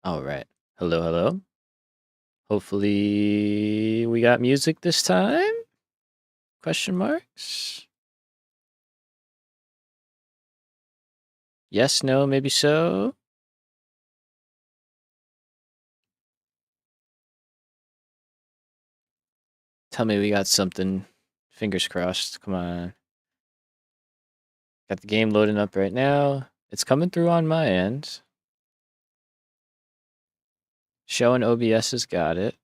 All right. Hello, hello. Hopefully we got music this time? Question marks? Yes, no, maybe so? Tell me we got something. Fingers crossed. Come on. Got the game loading up right now. It's coming through on my end. Showing OBS has got it.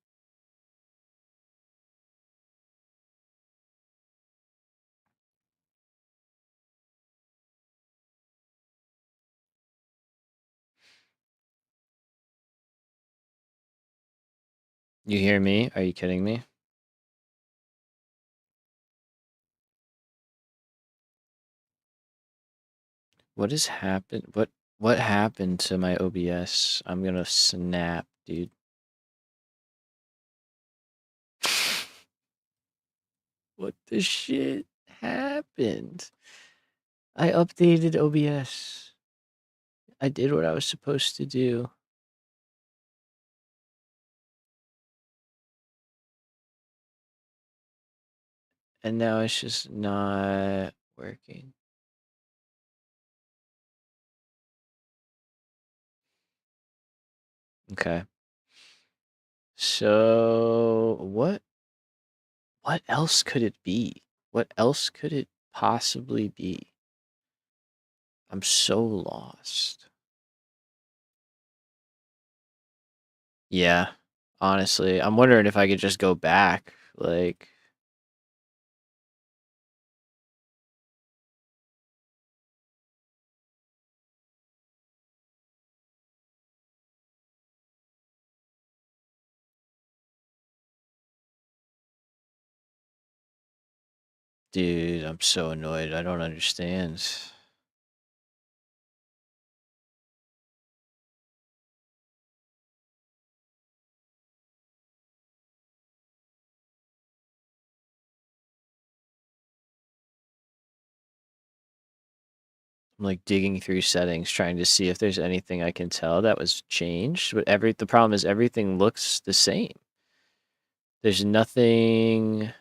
You hear me? Are you kidding me? What has happened? What happened to my OBS? I'm gonna snap, dude. What the shit happened? I updated OBS. I did what I was supposed to do. And now it's just not working. Okay. So what else could it be? What else could it possibly be? I'm so lost. Yeah, honestly, I'm wondering if I could just go back, like, dude, I'm so annoyed. I don't understand. I'm like digging through settings trying to see if there's anything I can tell that was changed, but the problem is everything looks the same. There's nothing.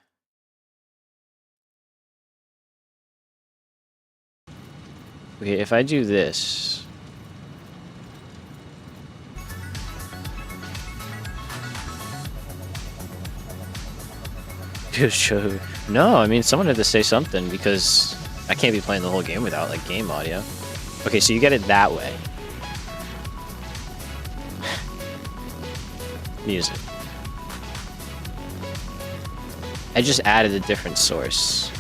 Okay, if I do this. No, I mean, someone had to say something because I can't be playing the whole game without, like, game audio. Okay, so you get it that way. Music. I just added a different source.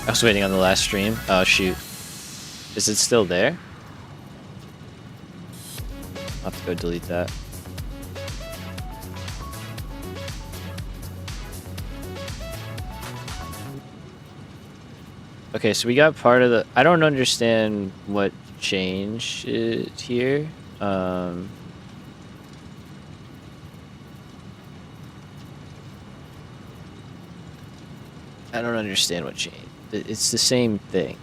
I was waiting on the last stream. Oh, shoot. Is it still there? I'll have to go delete that. Okay, so we got part of the... I don't understand what changed here. I don't understand what changed. It's the same thing.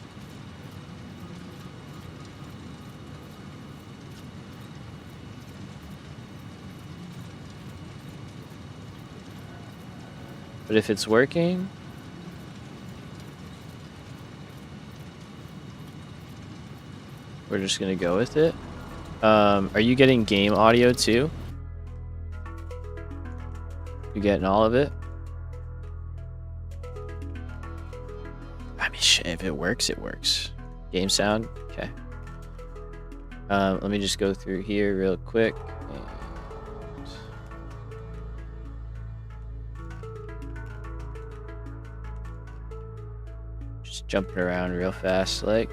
But if it's working... we're just gonna go with it. Are you getting game audio too? You getting all of it? I mean, shit, if it works, it works. Game sound? Okay. Let me just go through here real quick. Just jumping around real fast, like.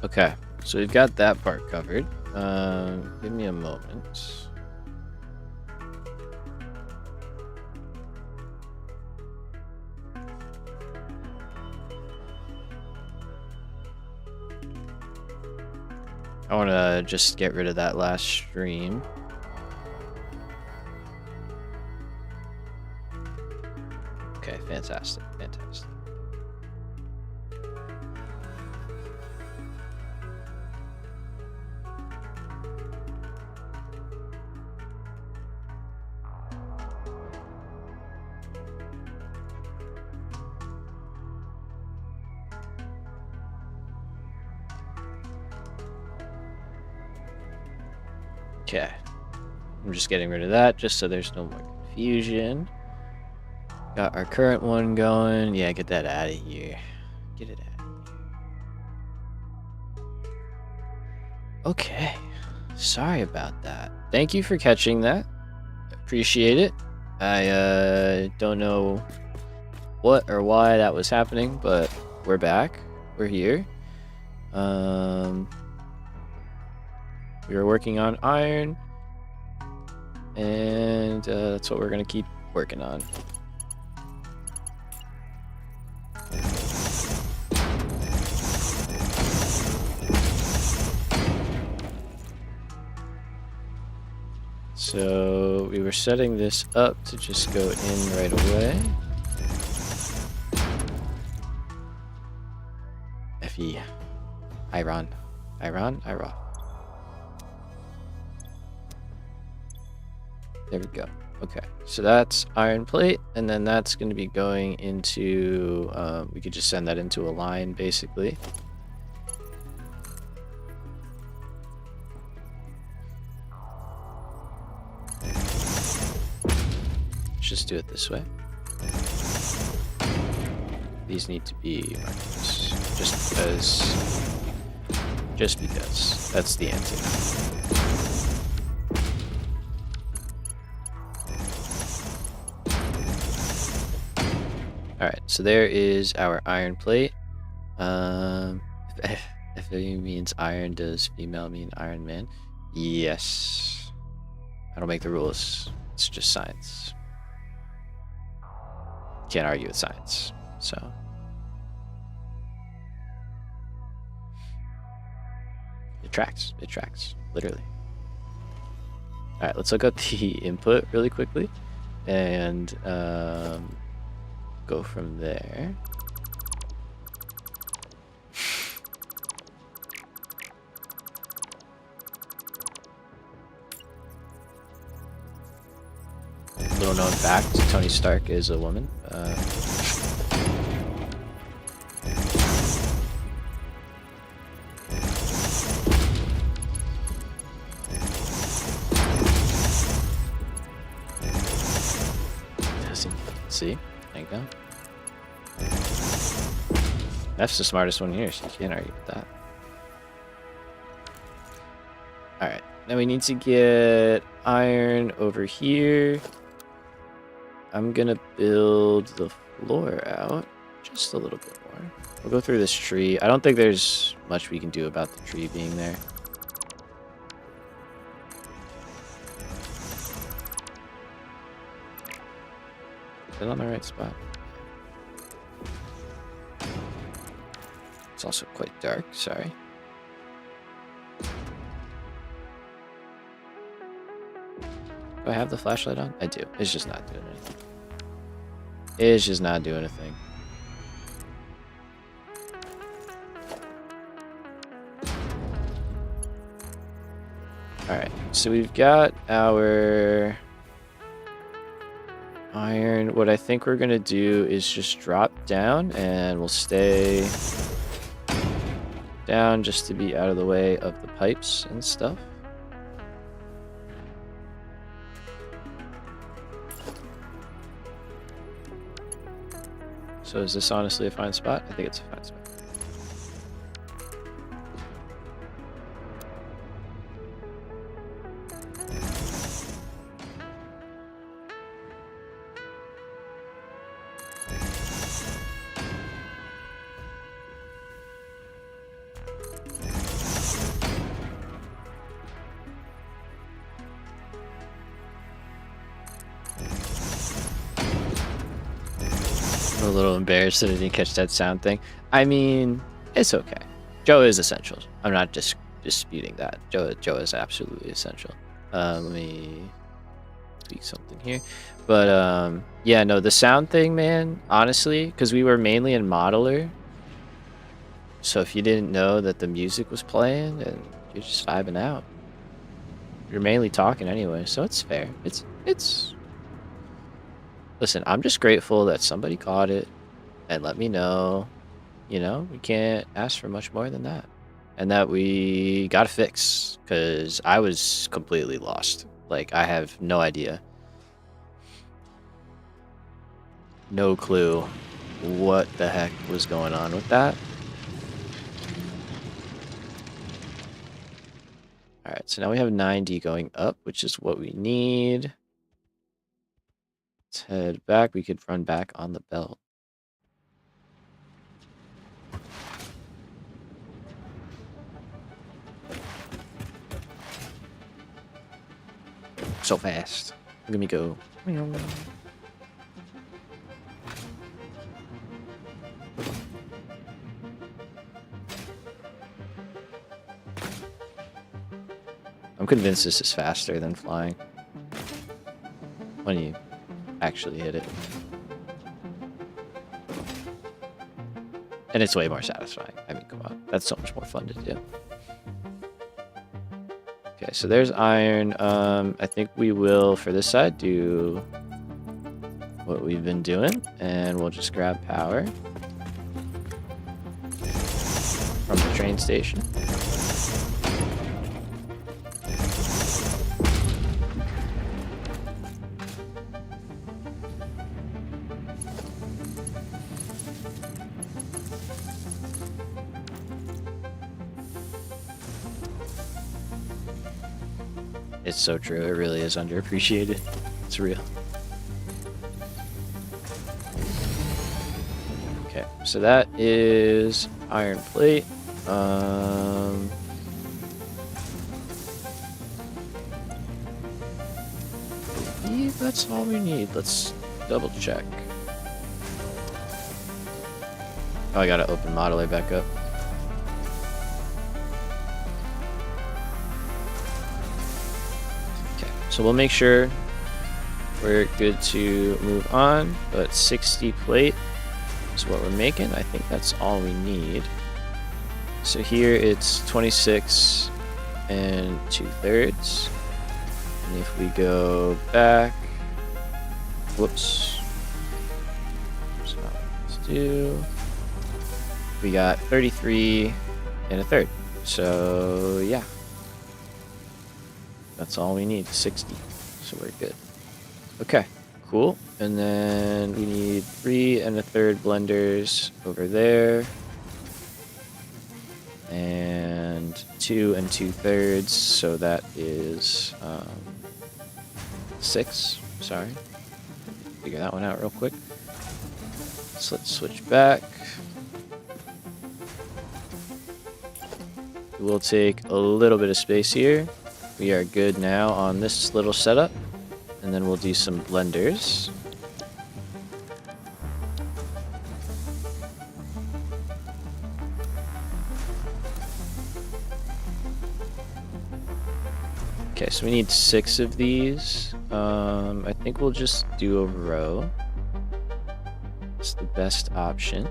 Okay, so we've got that part covered. Give me a moment. I want to just get rid of that last stream. Okay, fantastic, fantastic. Okay, I'm just getting rid of that just so there's no more confusion. Got our current one going. Yeah, get that out of here. Get it out of here. Okay, sorry about that. Thank you for catching that. Appreciate it. I don't know what or why that was happening, but we're back. We're here. We were working on iron, and that's what we're gonna keep working on. So we were setting this up to just go in right away. FE. Iron. There we go. Okay, so that's iron plate, and then that's going to be going into, we could just send that into a line, basically. Let's just do it this way. These need to be markers, just because. That's the answer. Alright, so there is our iron plate. If it means iron, does female mean Iron Man? Yes. I don't make the rules. It's just science. Can't argue with science, so. It tracks, literally. Alright, let's look up the input really quickly and go from there. Little known fact, Tony Stark is a woman. See? There you go. That's the smartest one here, so you can't argue with that. Alright, now we need to get iron over here. I'm gonna build the floor out just a little bit more. We'll go through this tree. I don't think there's much we can do about the tree being there. Is it on the right spot? It's also quite dark, sorry. Do I have the flashlight on? I do. It's just not doing anything. It's just not doing a thing. Alright, so we've got our iron. What I think we're gonna do is just drop down, and we'll stay down just to be out of the way of the pipes and stuff. So is this honestly a fine spot? I think it's a fine spot. A little embarrassed that I didn't catch that sound thing. I mean, it's okay. Joe is essential. I'm not disputing that. Joe is absolutely essential. Let me tweak something here. But yeah, no, the sound thing, man, honestly, because we were mainly in Modular. So if you didn't know that the music was playing and you're just vibing out, you're mainly talking anyway, so it's fair. It's listen, I'm just grateful that somebody caught it and let me know. You know, we can't ask for much more than that. And that we got a fix, because I was completely lost. Like, I have no idea. No clue what the heck was going on with that. Alright, so now we have 90 going up, which is what we need. Let's head back. We could run back on the belt. So fast. Look at me go. I'm convinced this is faster than flying when you actually hit it. And it's way more satisfying. I mean, come on. That's so much more fun to do. Okay, so there's iron. I think we will, for this side, do what we've been doing. And we'll just grab power from the train station. It's so true. It really is underappreciated. It's real. Okay, so that is iron plate. I believe that's all we need. Let's double check. Oh, I gotta open Modular back up. So we'll make sure we're good to move on, but 60 plate is what we're making. I think that's all we need. So here it's 26 2/3. And if we go back, whoops. So let's do, we got 33 1/3. So yeah. That's all we need, 60. So we're good. Okay, cool. And then we need 3 1/3 blenders over there. And 2 2/3. So that is 6. Sorry. Figure that one out real quick. So let's switch back. We'll take a little bit of space here. We are good now on this little setup, and then we'll do some blenders. Okay, so we need 6 of these. I think we'll just do a row. It's the best option.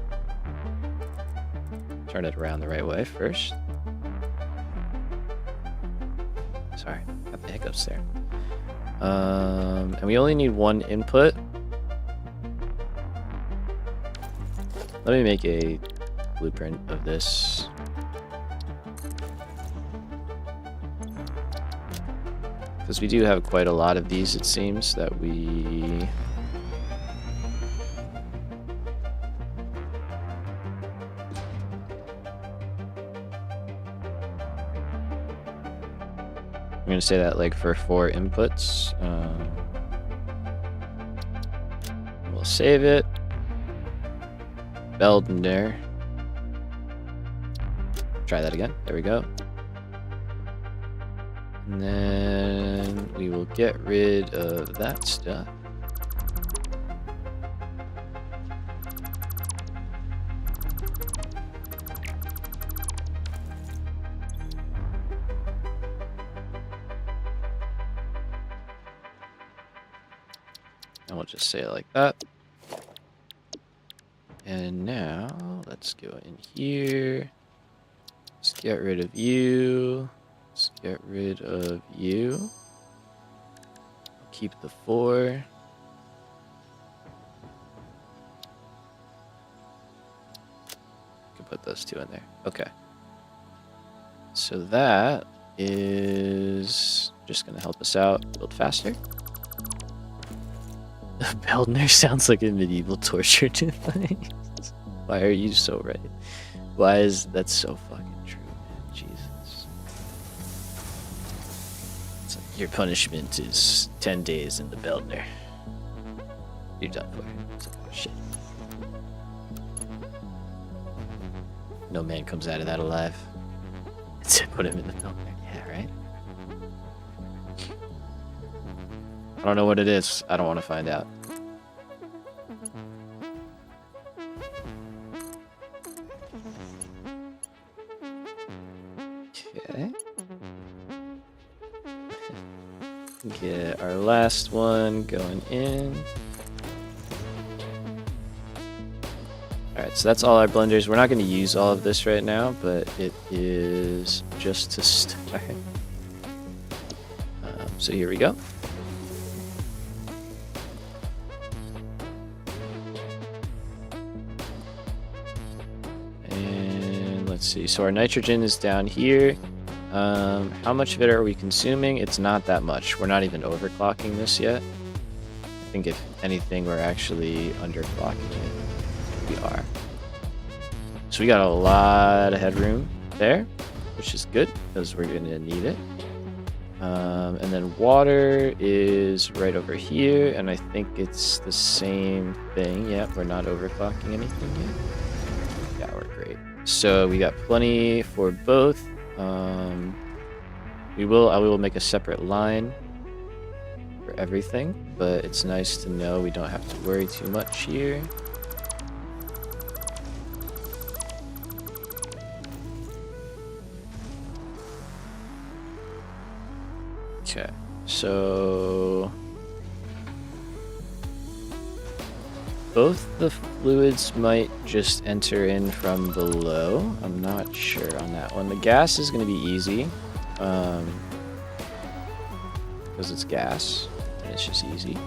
Turn it around the right way first. Sorry, got the hiccups there. And we only need 1 input. Let me make a blueprint of this. Because we do have quite a lot of these, it seems, that we... I'm going to say that like for 4 inputs. We'll save it. Blender. Try that again. There we go. And then we will get rid of that stuff. And we'll just say it like that. And now let's go in here. Let's get rid of you. Let's get rid of you. Keep the 4. Can put those 2 in there. Okay. So that is just going to help us out build faster. Beldner sounds like a medieval torture device. Why are you so right? Why is that so fucking true, man? Jesus. It's like your punishment is 10 days in the Beldner. You're done for. It's like, oh, shit. No man comes out of that alive. It's put him in the Beldner. Yeah, right? I don't know what it is. I don't want to find out. Okay. Get our last one going in. Alright, so that's all our blenders. We're not going to use all of this right now, but it is just to start. So here we go. And let's see. So our nitrogen is down here. How much of it are we consuming? It's not that much. We're not even overclocking this yet. I think if anything, we're actually underclocking it. We are. So we got a lot of headroom there, which is good because we're going to need it. And then water is right over here, and I think it's the same thing. Yep, we're not overclocking anything yet. Yeah, we're great. So we got plenty for both. I will make a separate line for everything, but it's nice to know we don't have to worry too much here. Okay, so both the fluids might just enter in from below. I'm not sure on that one. The gas is going to be easy because it's gas and it's just easy.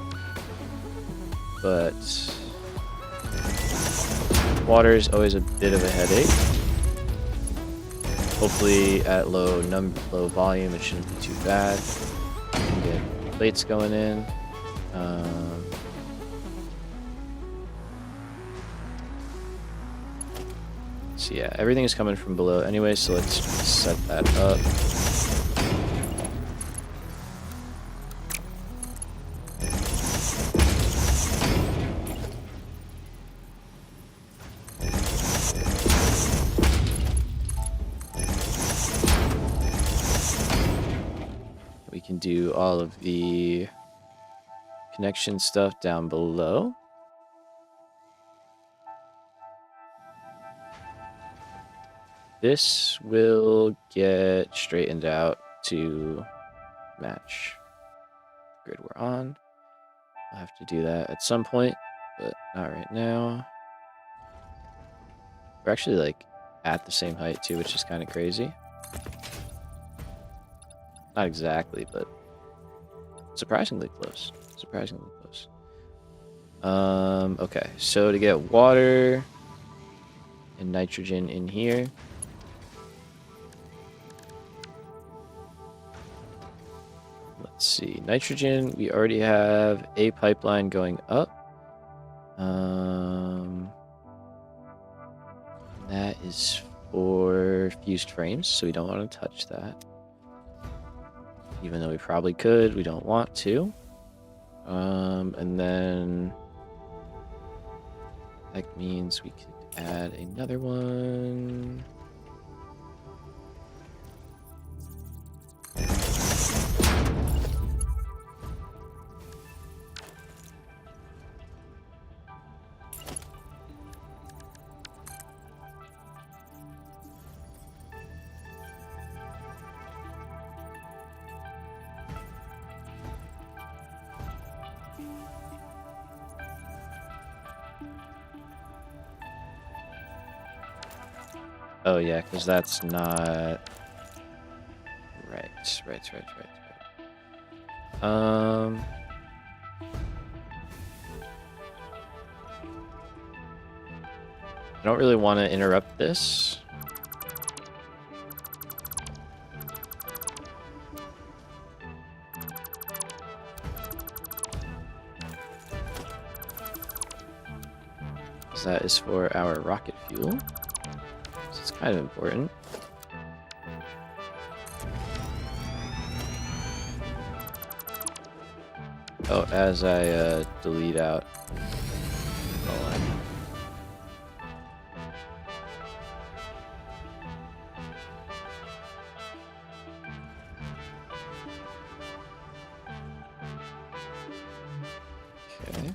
But water is always a bit of a headache. Hopefully at low volume it shouldn't be too bad. We can get plates going in. So yeah, everything is coming from below anyway, so let's set that up. We can do all of the connection stuff down below. This will get straightened out to match the grid we're on. I'll have to do that at some point, but not right now. We're actually like at the same height too, which is kind of crazy. Not exactly, but surprisingly close. Surprisingly close. Okay, so to get water and nitrogen in here, let's see. Nitrogen, we already have a pipeline going up. That is for fused frames, so we don't want to touch that. Even though we probably could, we don't want to. And then that means we could add another one. Oh yeah, because that's not right. I don't really want to interrupt this. That is for our rocket fuel. So it's kind of important. Oh, as I delete out the line. Okay.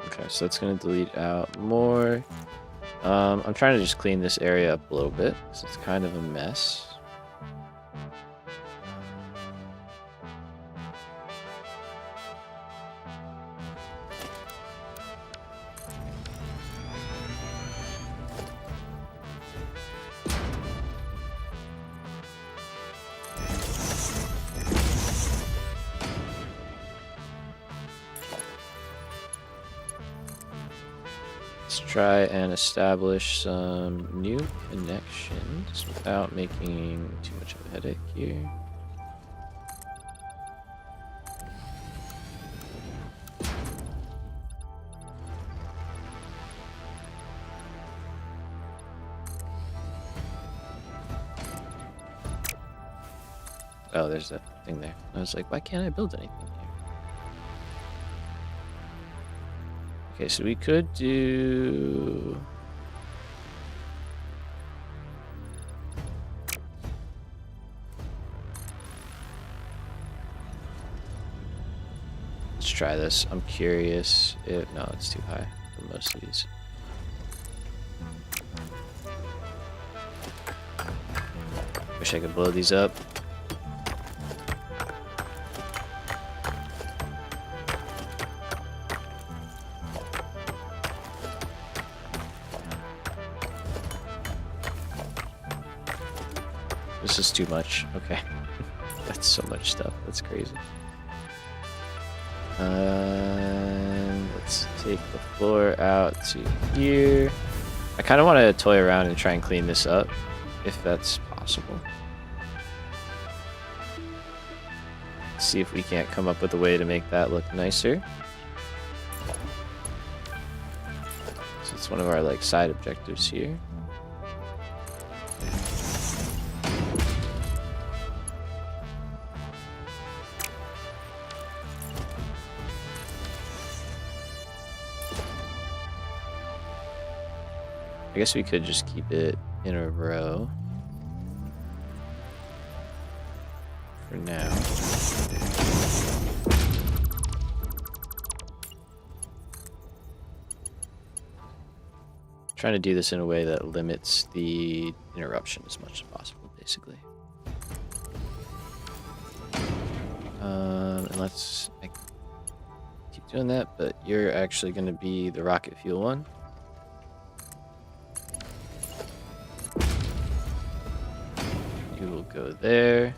Okay, so that's going to delete out more. I'm trying to just clean this area up a little bit because it's kind of a mess. Let's try and establish some new connections without making too much of a headache here. Oh, there's that thing there. I was like, why can't I build anything here? Okay, so we could do... Let's try this. I'm curious if... No, it's too high for most of these. Wish I could blow these up. This is too much. Okay. That's so much stuff. That's crazy. Let's take the floor out to here. I kind of want to toy around and try and clean this up, if that's possible. See if we can't come up with a way to make that look nicer. So it's one of our like side objectives here. I guess we could just keep it in a row for now. Trying to do this in a way that limits the interruption as much as possible, basically. And let's keep doing that, but you're actually going to be the rocket fuel one. You will go there.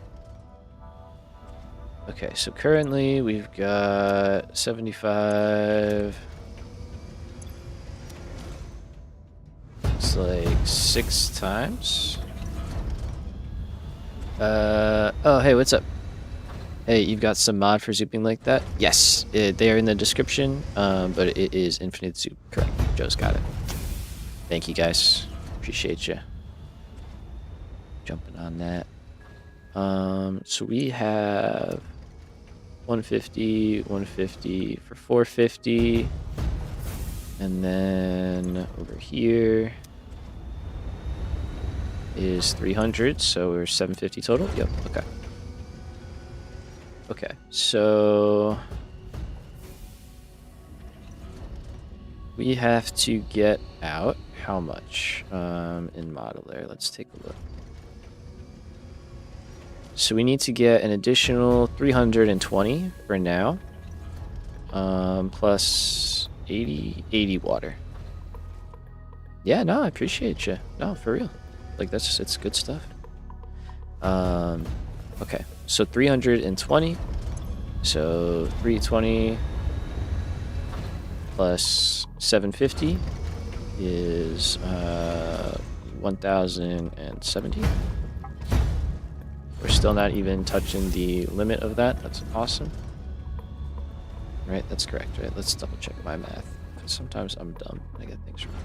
Okay, so currently we've got 75. It's like 6 times. Oh, hey, what's up? Hey, you've got some mod for zooping like that? Yes, they are in the description, but it is infinite zoop. Correct. Joe's got it. Thank you, guys. Appreciate you jumping on that. So we have 150, 150 for 450, and then over here is 300, so we're 750 total. Yep. Okay. Okay, so we have to get out how much in Modular? Let's take a look. So we need to get an additional 320 for now. Plus 80 water. Yeah, no, I appreciate you. No, for real. Like, it's good stuff. Okay, so 320. So 320 plus 750 is 1070. We're still not even touching the limit of that. That's awesome. Right, that's correct, right? Let's double check my math, because sometimes I'm dumb and I get things wrong.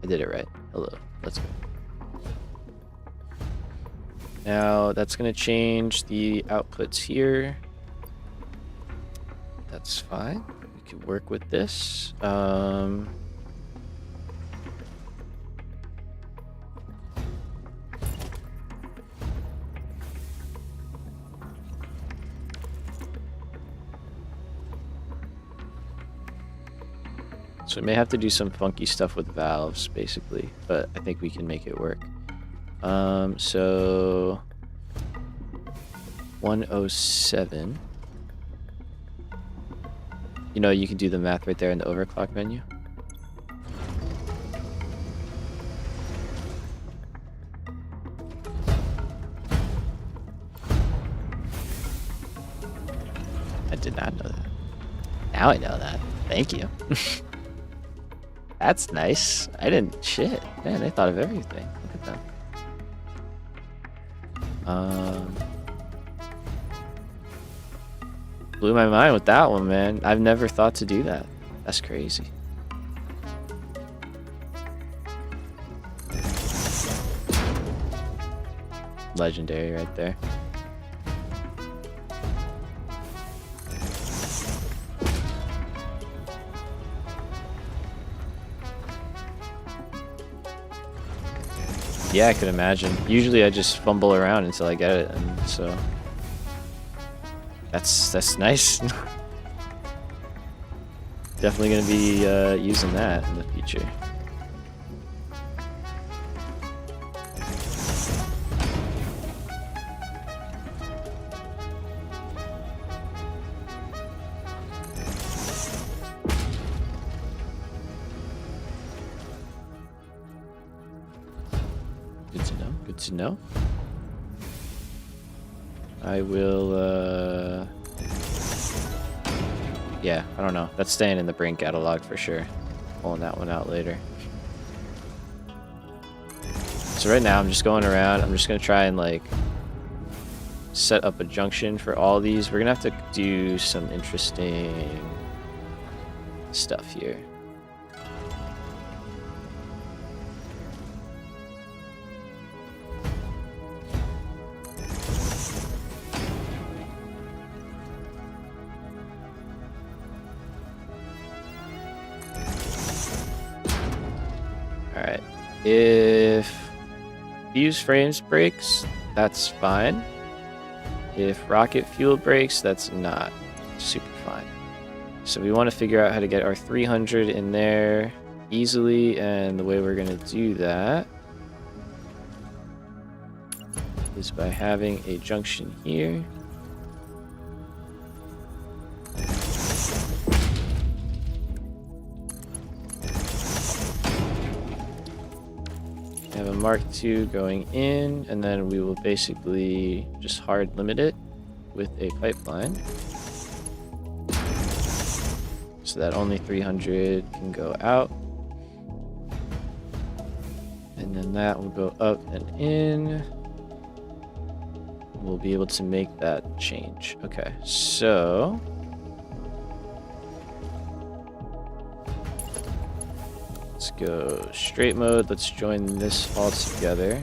I did it right. Hello, let's go. Now that's going to change the outputs here. That's fine. We can work with this. So we may have to do some funky stuff with valves, basically, but I think we can make it work. So 107. You know, you can do the math right there in the overclock menu. I did not know that. Now I know that. Thank you. That's nice. I didn't. Shit. Man, they thought of everything. Look at them. Blew my mind with that one, man. I've never thought to do that. That's crazy. Legendary right there. Yeah, I could imagine. Usually I just fumble around until I get it, and so that's nice. Definitely gonna be using that in the future. Good to know. I will, yeah, I don't know. That's staying in the brain catalog for sure. Pulling that one out later. So right now I'm just going around. I'm just going to try and like set up a junction for all these. We're going to have to do some interesting stuff here. Alright, if fuse frames breaks, that's fine. If rocket fuel breaks, that's not super fine. So we want to figure out how to get our 300 in there easily, and the way we're going to do that is by having a junction here. Have a Mark II going in, and then we will basically just hard limit it with a pipeline so that only 300 can go out, and then that will go up and in. We'll be able to make that change. Okay, so let's go straight mode. Let's join this all together.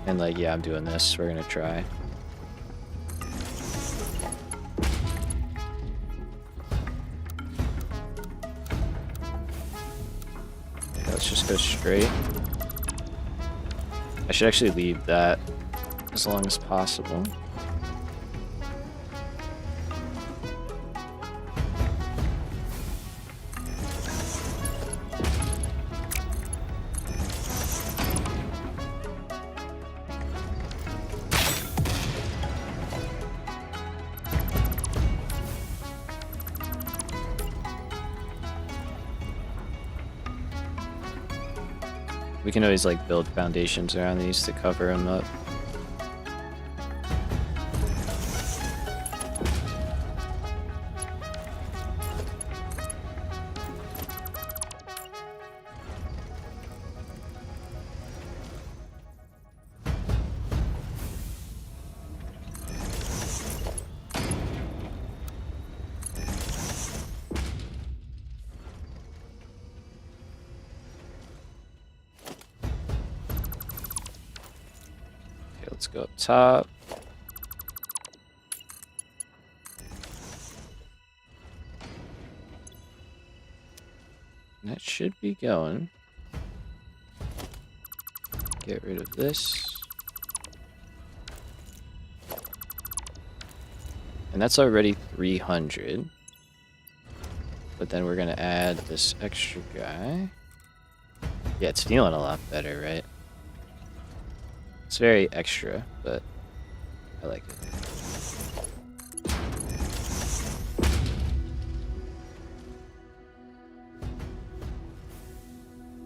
And like, yeah, I'm doing this. We're gonna try. Let's just go straight. should actually leave that as long as possible. We can always like build foundations around these to cover them up. Let's go up top. And that should be going. Get rid of this. And that's already 300. But then we're going to add this extra guy. Yeah, it's feeling a lot better, right? It's very extra, but I like it.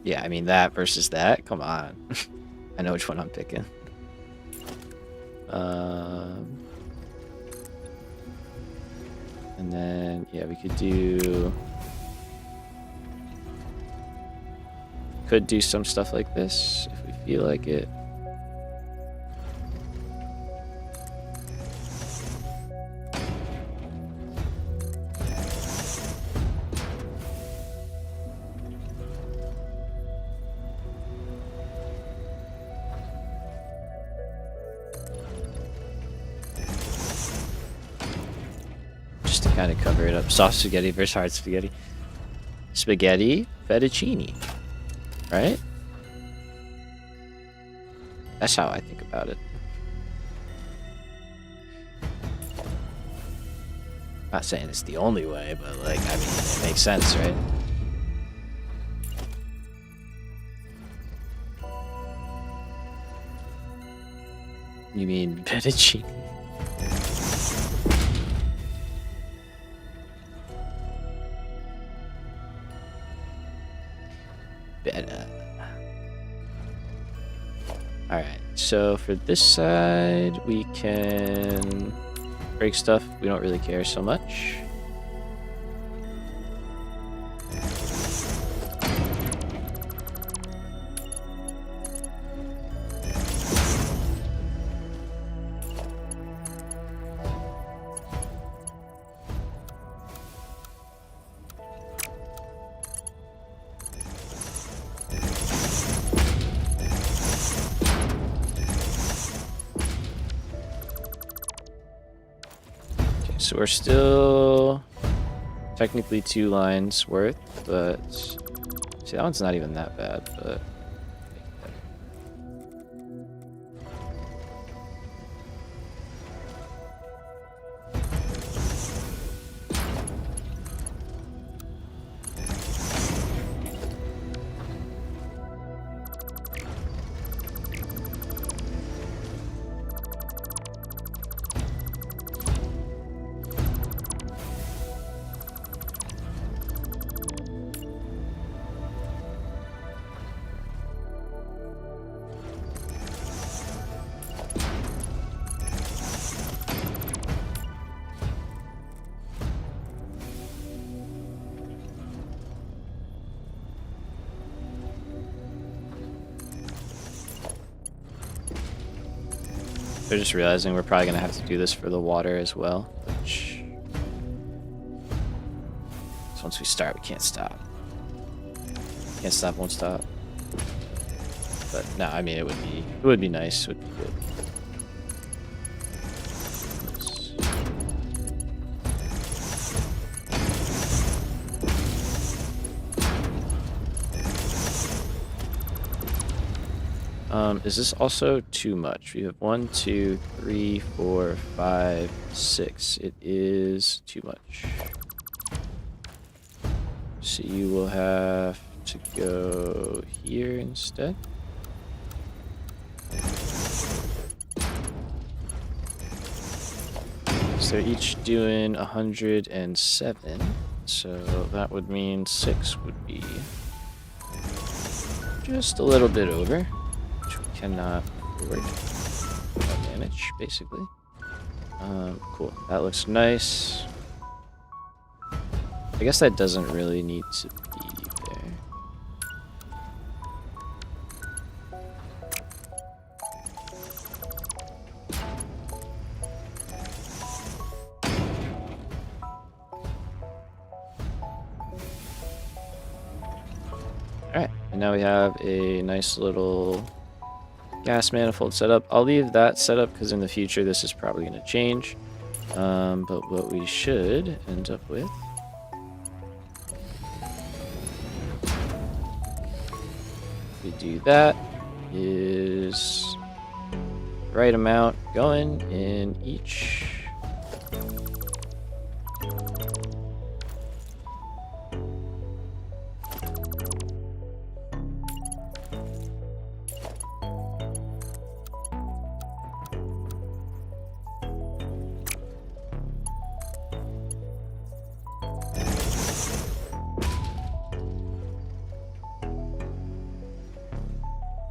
Yeah, I mean that versus that, come on. I know which one I'm picking. And then, yeah, we could do some stuff like this if we feel like it. Kind of cover it up. Soft spaghetti versus hard spaghetti. Spaghetti fettuccine, right? That's how I think about it. Not saying it's the only way, but like, I mean, it makes sense, right? You mean fettuccine? Better. Alright, so for this side, we can break stuff. We don't really care so much. So we're still technically 2 lines worth, but see, that one's not even that bad, but they're just realizing we're probably gonna have to do this for the water as well, which so once we start, we can't stop. Can't stop, won't stop. But no, I mean it would be nice, it would be good. Is this also too much? We have 1, 2, 3, 4, 5, 6. It is too much. So you will have to go here instead. So they're each doing 107. So that would mean 6 would be just a little bit over, which we cannot afford to manage, basically. Cool. That looks nice. I guess that doesn't really need to be there. Alright, and now we have a nice little gas manifold setup. I'll leave that setup because in the future this is probably going to change. But what we should end up with if we do that is the right amount going in each.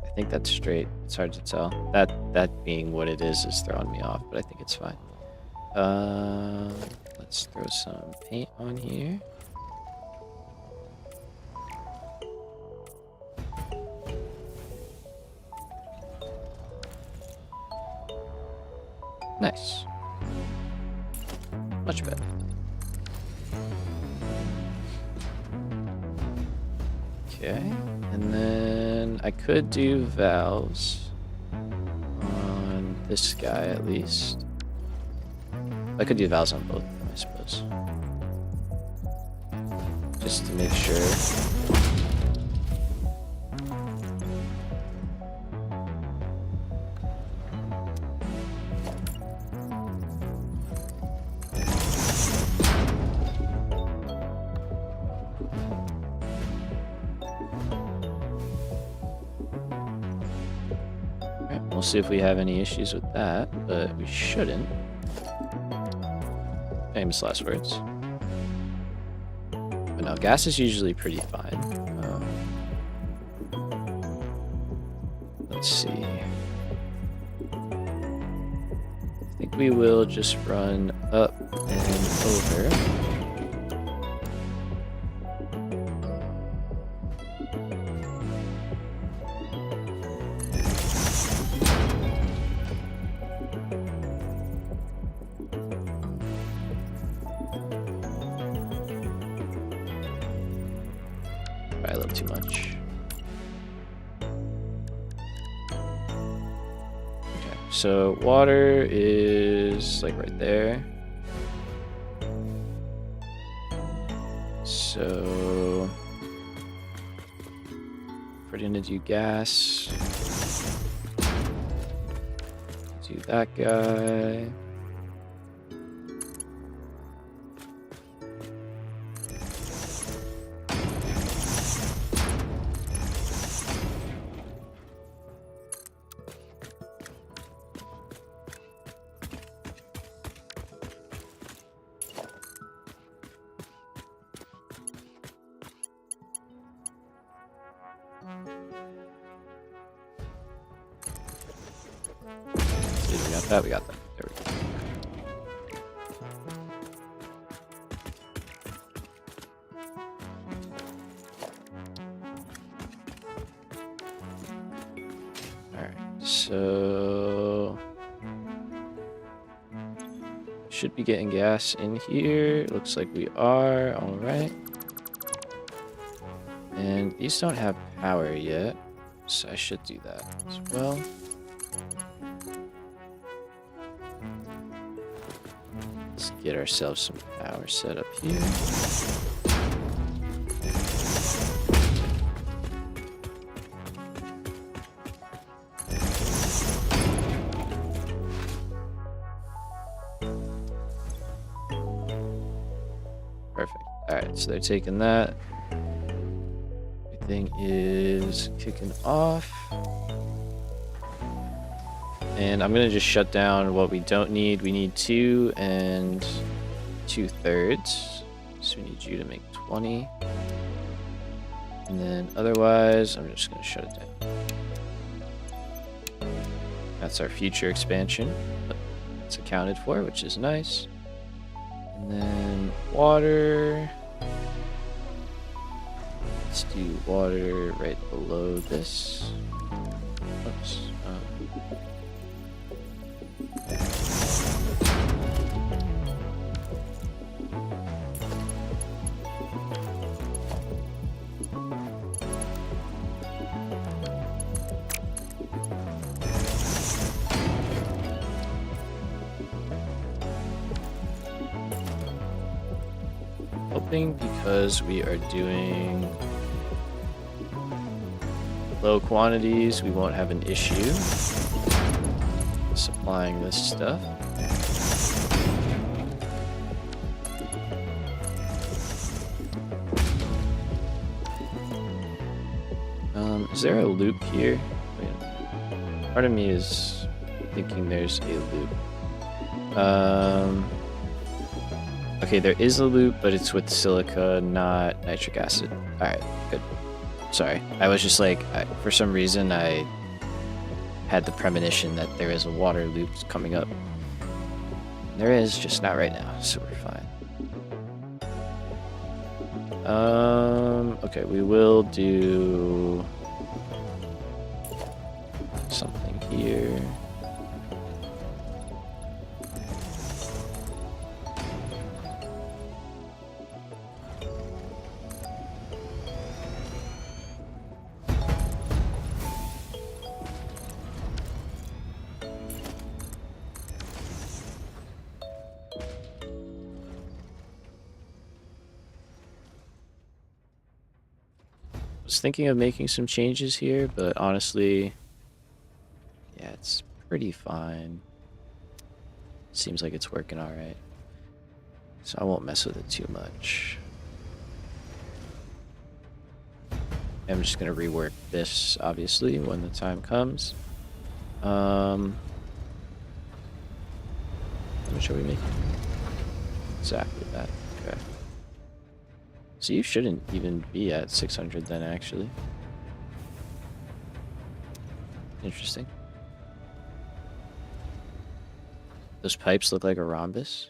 I think that's straight. It's hard to tell. That being what it is throwing me off, but I think it's fine. Let's throw some paint on here. Nice. Much better. Okay, and then I could do valves on this guy at least. I could do valves on both of them, I suppose. Just to make sure. We'll see if we have any issues with that, but we shouldn't. Famous last words. But no, gas is usually pretty fine. Let's see. I think we will just run up and over. Probably a little too much. Okay, so water is like right there. So we're gonna do gas. Do that guy. We got that, we got that. There we go. Alright, so should be getting gas in here. Looks like we are. Alright. And these don't have power yet, so I should do that as well. Let's get ourselves some power set up here. Perfect. All right, so they're taking that. Everything is kicking off. And I'm gonna just shut down what we don't need. We need 2 2/3. So we need you to make 20. And then otherwise, I'm just gonna shut it down. That's our future expansion. It's accounted for, which is nice. And then water. Let's do water right below this. Oops. Hoping because we are doing low quantities, we won't have an issue supplying this stuff. Is there a loop here? Wait, part of me is thinking there's a loop. Okay, there is a loop, but it's with silica, not nitric acid. Alright, good. Sorry. I was just like, for some reason, I had the premonition that there is a water loop coming up. There is, just not right now, so we're fine. Okay, we will do something here. Was thinking of making some changes here, but honestly, yeah, it's pretty fine. Seems like it's working all right, so I won't mess with it too much. I'm just gonna rework this, obviously, when the time comes. How much are we making? Exactly that. Okay. So you shouldn't even be at 600 then, actually. Interesting. Those pipes look like a rhombus.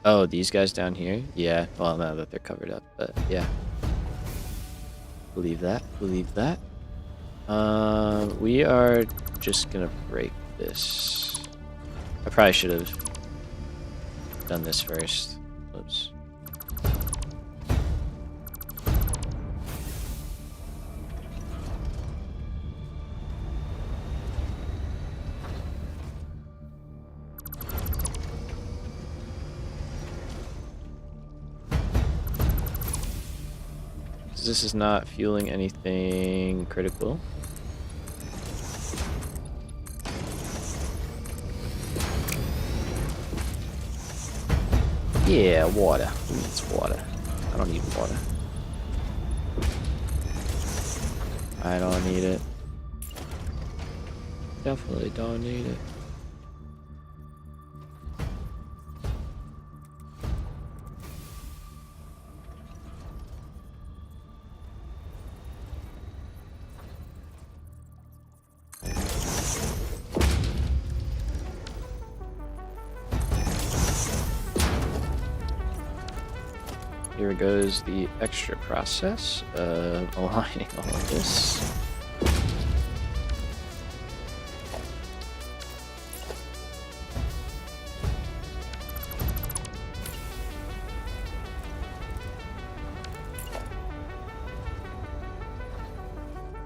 Oh, these guys down here? Yeah, well, now that they're covered up, but yeah. Believe that, believe that. We are just gonna break this. I probably should have done this first. Oops. This is not fueling anything critical. Yeah, water. Who needs water? I don't need water. I don't need it. Definitely don't need it. Here goes the extra process of aligning all of this.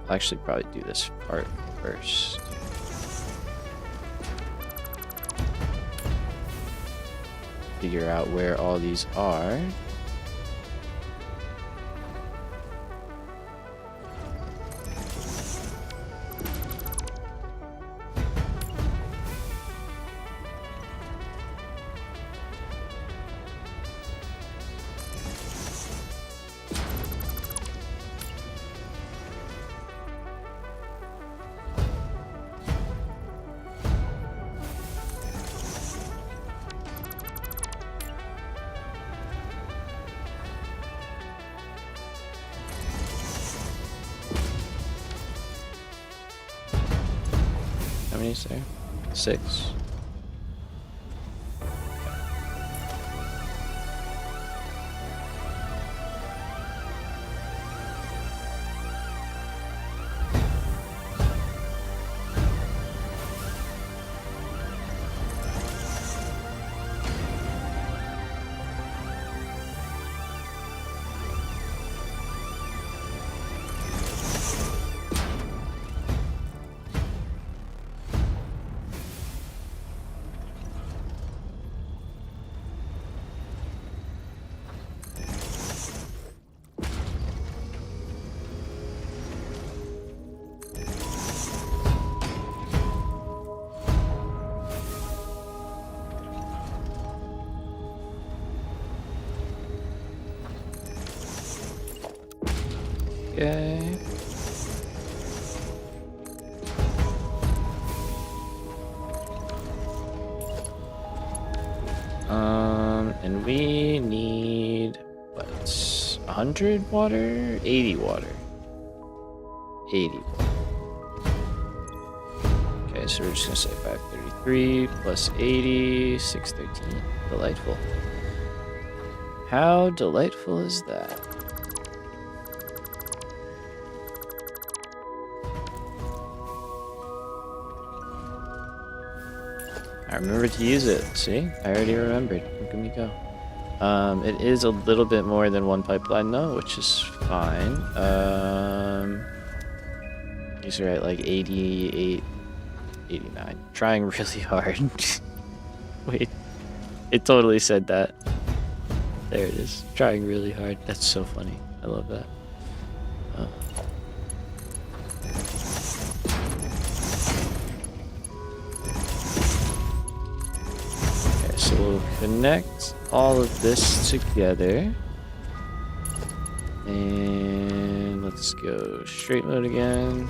I'll actually probably do this part first. Figure out where all these are. How many is there? 6. Okay. And we need what? 100 water? 80 water. 80 water. Okay, so we're just gonna say 533 plus 80, 613. Delightful. How delightful is that? I remembered to use it. See? I already remembered. Look at me go. It is a little bit more than one pipeline though, which is fine. These are at like 88, 89. Trying really hard. Wait. It totally said that. There it is. Trying really hard. That's so funny. I love that. So we'll connect all of this together. And let's go straight mode again.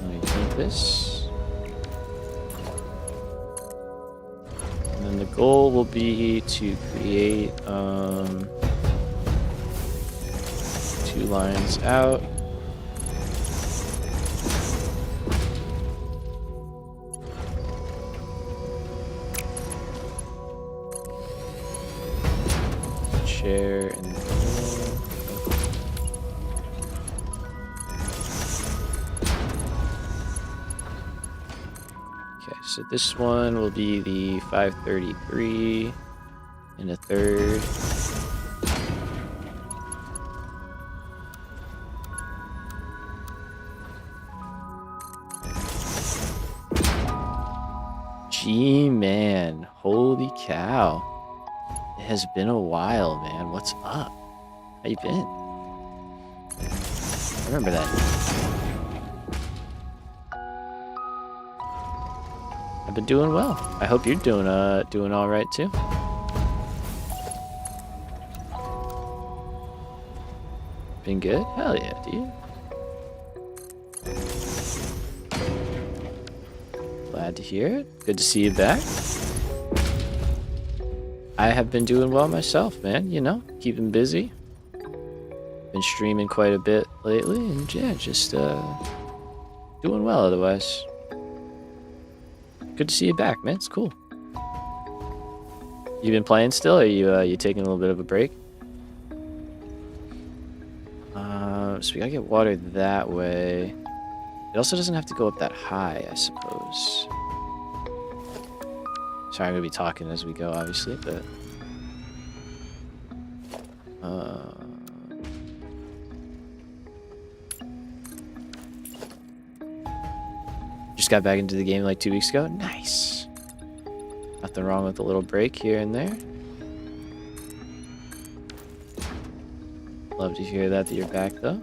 Let me take this. And then the goal will be to create 2 lines out. Share in the middle. Okay, so this one will be the 533 and a third. Gee, man, holy cow. It has been a while, man. What's up? How you been? I remember that. I've been doing well. I hope you're doing all right too. Been good? Hell yeah, dude. Glad to hear it. Good to see you back. I have been doing well myself, man. You know, keeping busy. Been streaming quite a bit lately, and yeah, just doing well otherwise. Good to see you back, man. It's cool. You been playing still, or are you taking a little bit of a break? So we gotta get water that way. It also doesn't have to go up that high, I suppose. Sorry, I'm gonna be talking as we go, obviously, but just got back into the game like 2 weeks ago. Nice. Nothing wrong with a little break here and there. Love to hear that you're back, though.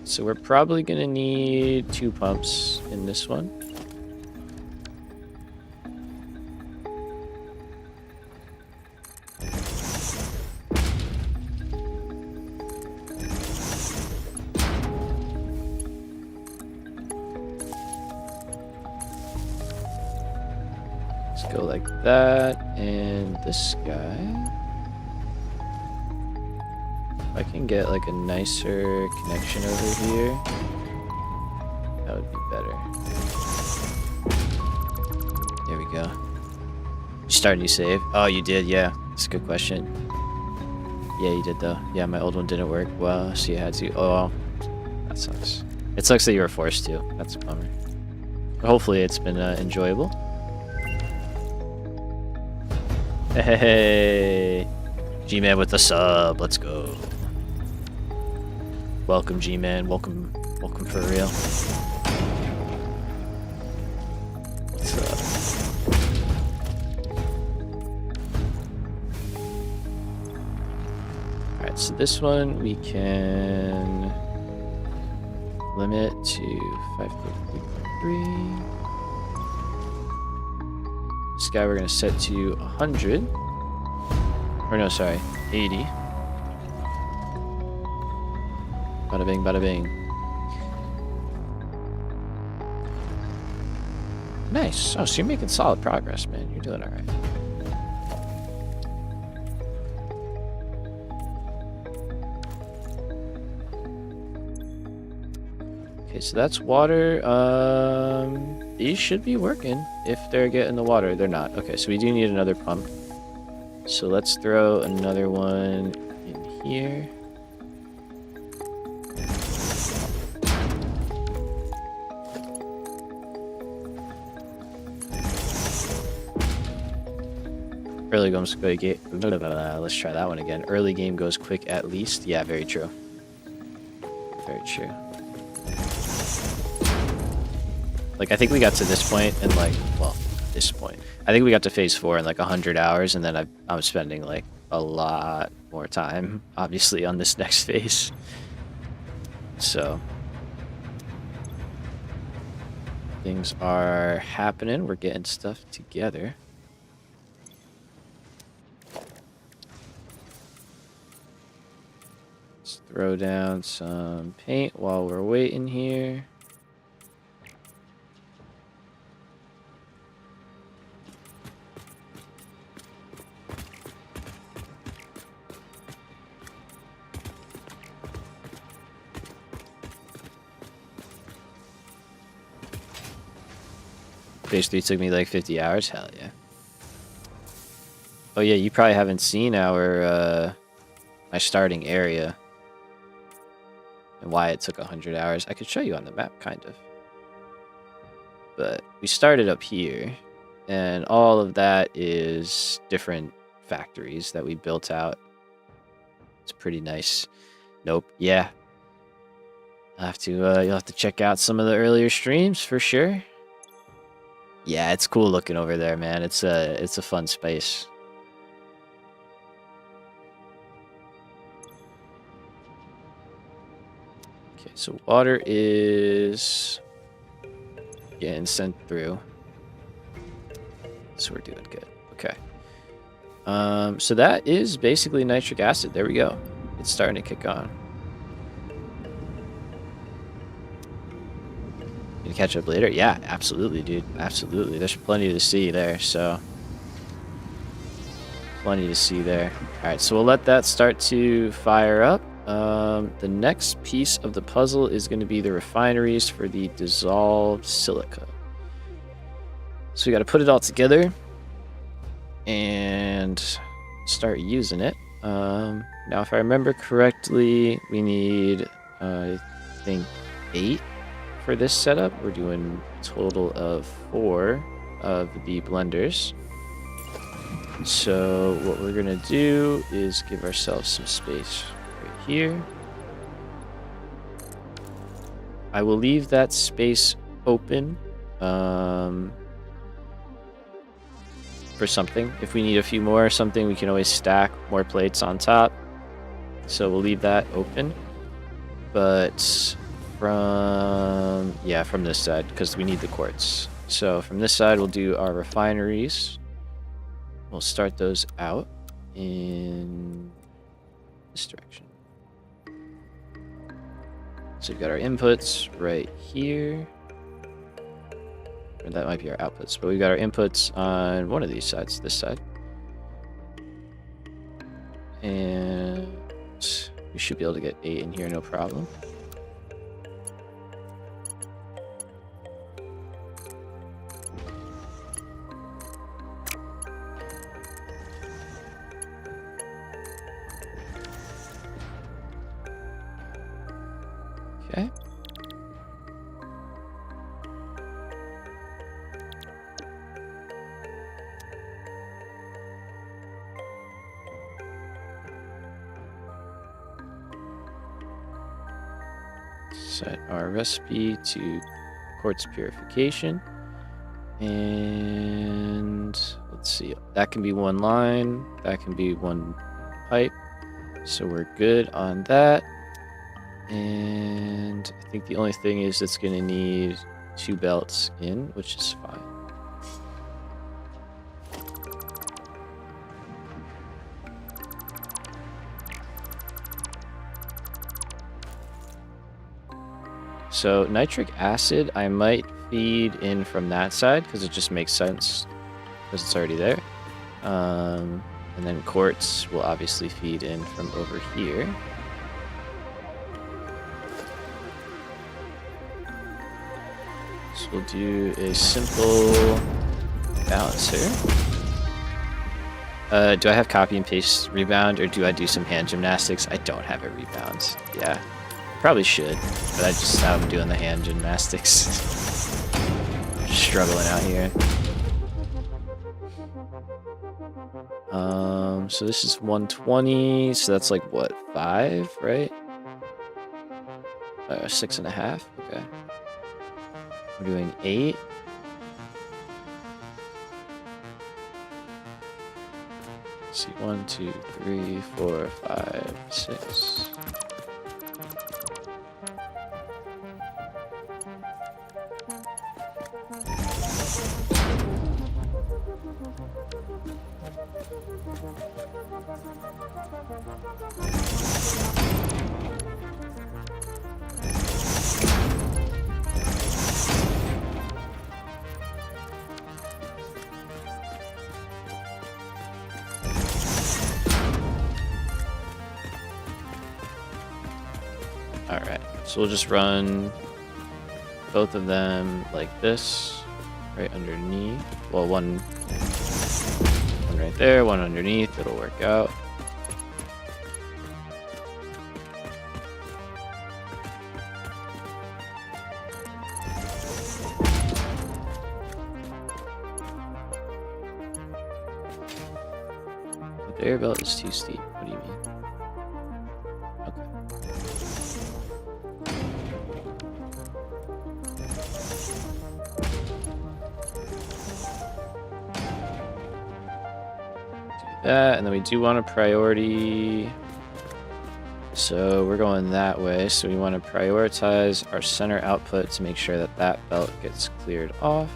So we're probably gonna need 2 pumps in this one. like that, and this guy. If I can get like a nicer connection over here, that would be better. There we go. You start a new save? Oh, you did, yeah. That's a good question. Yeah, you did though. Yeah, my old one didn't work well, so you had to. Oh, that sucks. It sucks that you were forced to. That's a bummer. But hopefully it's been enjoyable. Hey, G-Man with the sub. Let's go. Welcome, G-Man. Welcome for real. What's up? Alright, so this one we can limit to 533.3. This guy we're going to set to 100. Or no, sorry, 80. Bada bing, bada bing. Nice. Oh, so you're making solid progress, man. You're doing alright. Okay, so that's water. These should be working if they're getting the water. They're not. Okay, so we do need another pump. So let's throw another one in here. Early goes quick. Let's try that one again. Early game goes quick at least. Yeah, very true. Very true. Like, I think we got to this point in, like, well, this point. I think we got to phase 4 in, like, 100 hours, and then I'm spending, like, a lot more time, obviously, on this next phase. So, things are happening. We're getting stuff together. Let's throw down some paint while we're waiting here. Phase 3 took me like 50 hours? Hell yeah. Oh yeah, you probably haven't seen our my starting area and why it took 100 hours. I could show you on the map, kind of. But we started up here, and all of that is different factories that we built out. It's pretty nice. Nope. Yeah. I'll have to, you'll have to check out some of the earlier streams for sure. Yeah, it's cool looking over there, man. It's a fun space. Okay, so water is getting sent through. So we're doing good. Okay. So that is basically nitric acid. There we go. It's starting to kick on. Gonna catch up later? Yeah, absolutely, dude. Absolutely. There's plenty to see there, so. Plenty to see there. Alright, so we'll let that start to fire up. The next piece of the puzzle is going to be the refineries for the dissolved silica. So we got to put it all together and start using it. Now, if I remember correctly, we need, I think, 8 for this setup. We're doing a total of 4 of the blenders. So what we're going to do is give ourselves some space right here. I will leave that space open for something. If we need a few more or something, we can always stack more plates on top. So we'll leave that open. But from this side, because we need the quartz. So from this side, we'll do our refineries. We'll start those out in this direction. So we've got our inputs right here. Or that might be our outputs, but we've got our inputs on one of these sides, this side. And we should be able to get 8 in here, no problem. Okay. Set our recipe to quartz purification. And let's see, that can be one line, that can be one pipe. So we're good on that. And I think the only thing is it's going to need 2 belts in, which is fine. So nitric acid, I might feed in from that side because it just makes sense because it's already there. And then quartz will obviously feed in from over here. So we'll do a simple balancer. Do I have copy and paste rebound or do I do some hand gymnastics? I don't have a rebound. Yeah. Probably should, but I just I'm doing the hand gymnastics. Struggling out here. So this is 120, so that's like what, 5, right? 6.5, okay. We're doing 8. Let's see, 1, 2, 3, 4, 5, 6. Alright, so we'll just run both of them like this, right underneath. Well, one right there, one underneath, it'll work out. The conveyor belt is too steep. What do you mean? That, and then we do want a priority, so we're going that way. So we want to prioritize our center output to make sure that that belt gets cleared off.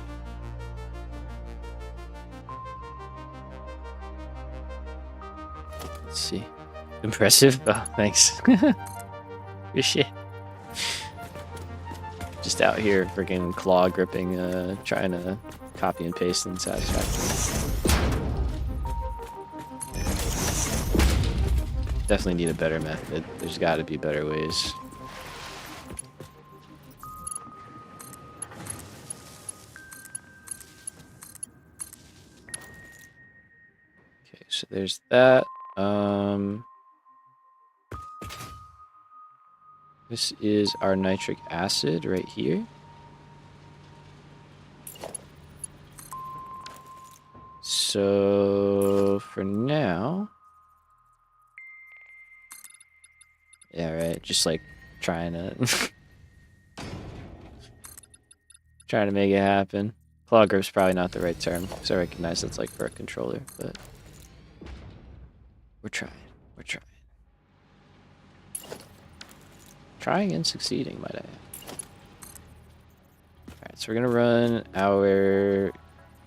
Let's see. Impressive. Oh, thanks. Good shit. Just out here freaking claw gripping, trying to copy and paste in Satisfactory. Definitely need a better method. There's got to be better ways. Okay, so there's that. This is our nitric acid right here. So for now, yeah, right. Just like trying to trying to make it happen. Claw grip's probably not the right term because I recognize it's like for a controller, but we're trying. We're trying. Trying and succeeding, might I add. Alright, so we're gonna run our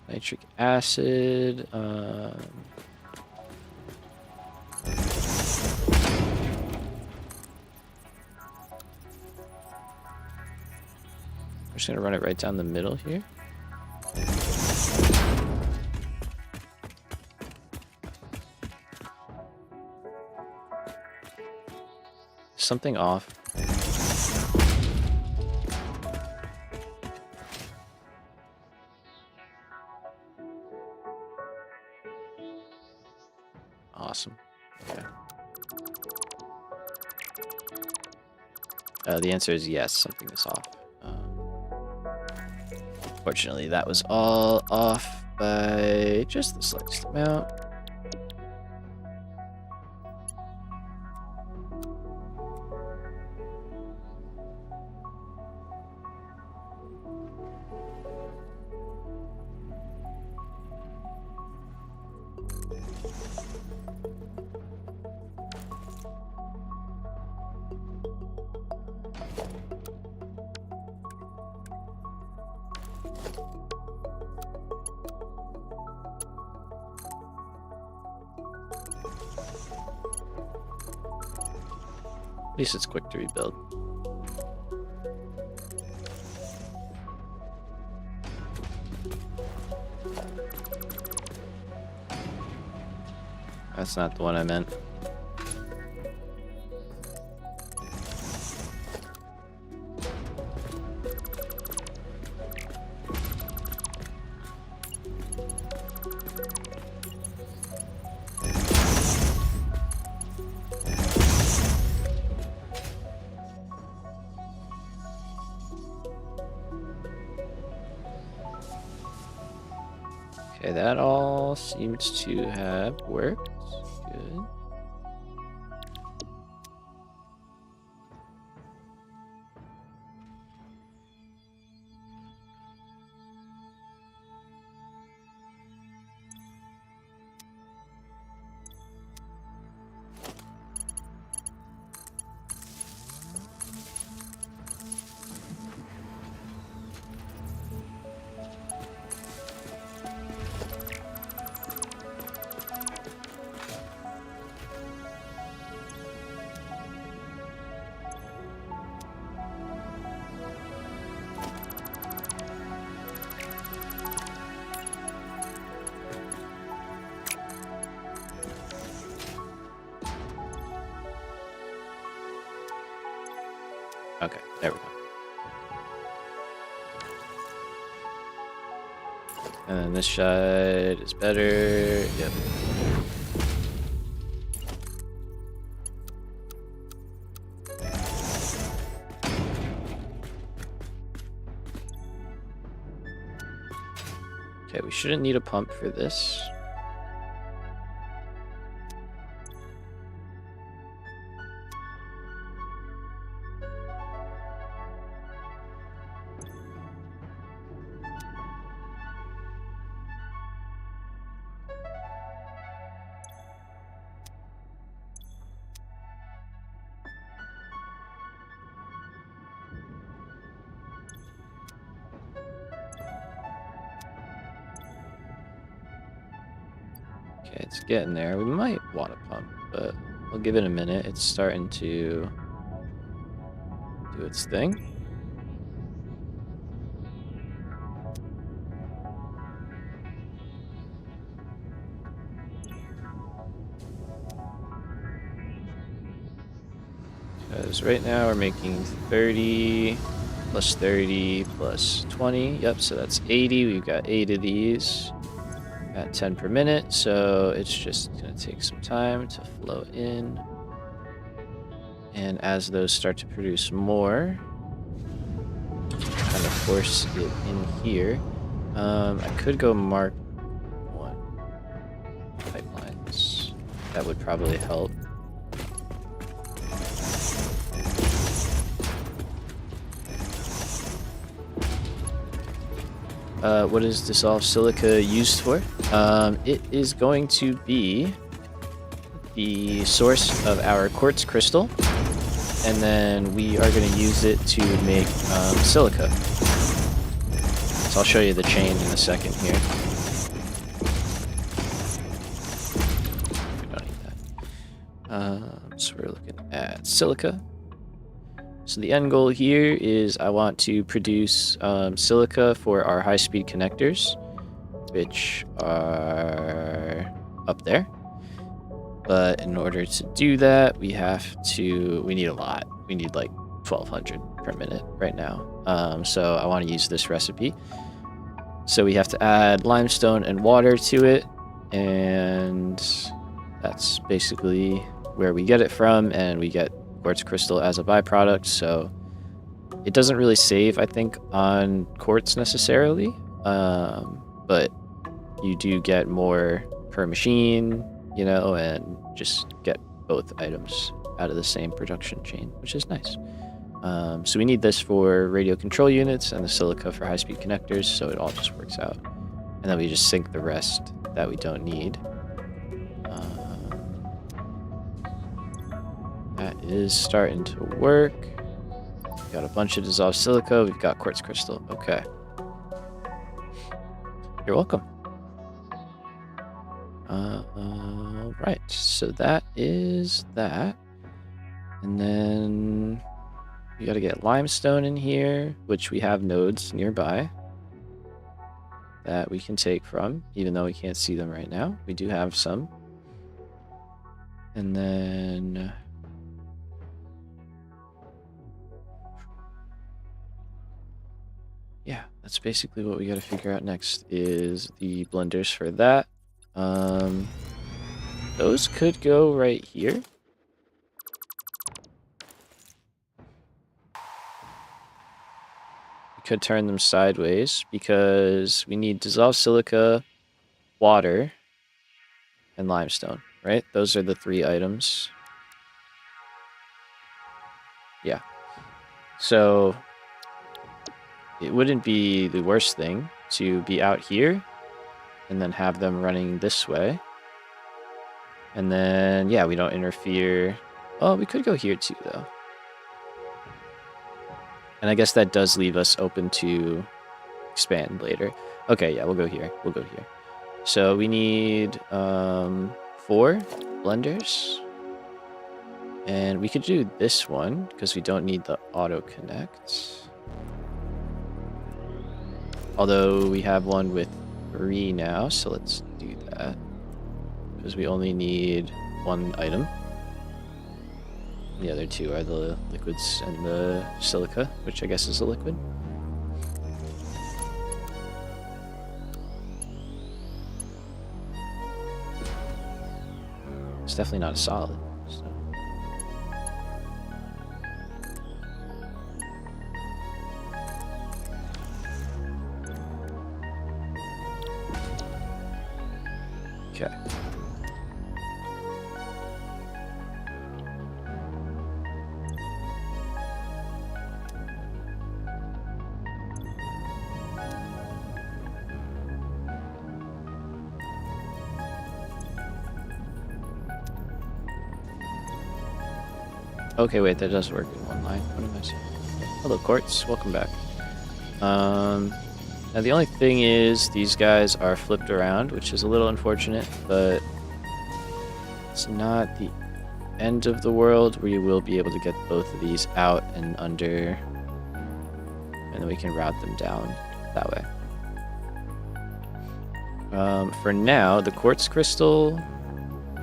nitric acid. We're just gonna run it right down the middle here. something off. Awesome. Okay. The answer is yes, something is off. Fortunately, that was all off by just the slightest amount. At least it's quick to rebuild. That's not the one I meant. Okay, that all seems to have worked. Good. Okay, there we go. And then this shot is better. Yep. Okay, we shouldn't need a pump for this. Okay, it's getting there. We might want a pump, but we'll give it a minute. It's starting to do its thing. Because right now we're making 30 plus 30 plus 20. Yep, so that's 80. We've got 8 of these. At 10 per minute, so it's just going to take some time to flow in. And as those start to produce more, kind of force it in here. I could go Mark 1 pipelines. That would probably help. What is dissolved silica used for? It is going to be the source of our quartz crystal, and then we are going to use it to make silica. So I'll show you the chain in a second here. We don't need that. So we're looking at silica. So the end goal here is I want to produce silica for our high-speed connectors, which are up there. But in order to do that, we need a lot. We need like 1200 per minute right now. So I want to use this recipe. So we have to add limestone and water to it, and that's basically where we get it from, and we get quartz crystal as a byproduct. So it doesn't really save, I think, on quartz necessarily, but you do get more per machine, you know, and just get both items out of the same production chain, which is nice. So we need this for radio control units and the silica for high-speed connectors, so it all just works out. And then we just sink the rest that we don't need. That is starting to work. We've got a bunch of dissolved silica. We've got quartz crystal. Okay. You're welcome. Right, so that is that. And then we got to get limestone in here, which we have nodes nearby that we can take from, even though we can't see them right now. We do have some. And then yeah, that's basically what we got to figure out next is the blenders for that. Those could go right here. We could turn them sideways because we need dissolved silica, water, and limestone, right? Those are the 3 items. Yeah. So it wouldn't be the worst thing to be out here and then have them running this way. And then, yeah, we don't interfere. Oh, we could go here too, though. And I guess that does leave us open to expand later. Okay, yeah, we'll go here. We'll go here. So we need 4 blenders. And we could do this one because we don't need the auto connect. Although we have one with 3 now, so let's do that. Because we only need 1 item. The other 2 are the liquids and the silica, which I guess is a liquid. It's definitely not a solid. So. Okay. Okay, wait, that does work in 1 line. What am I saying? Hello, Quartz. Welcome back. Now the only thing is these guys are flipped around, which is a little unfortunate, but it's not the end of the world. We will be able to get both of these out and under, and then we can route them down that way. For now, the quartz crystal,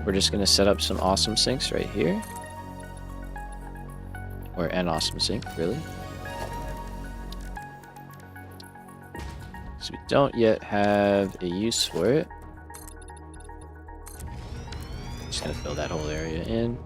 we're just going to set up some awesome sinks right here. Or an awesome sink, really. So we don't yet have a use for it. Just gonna fill that whole area in.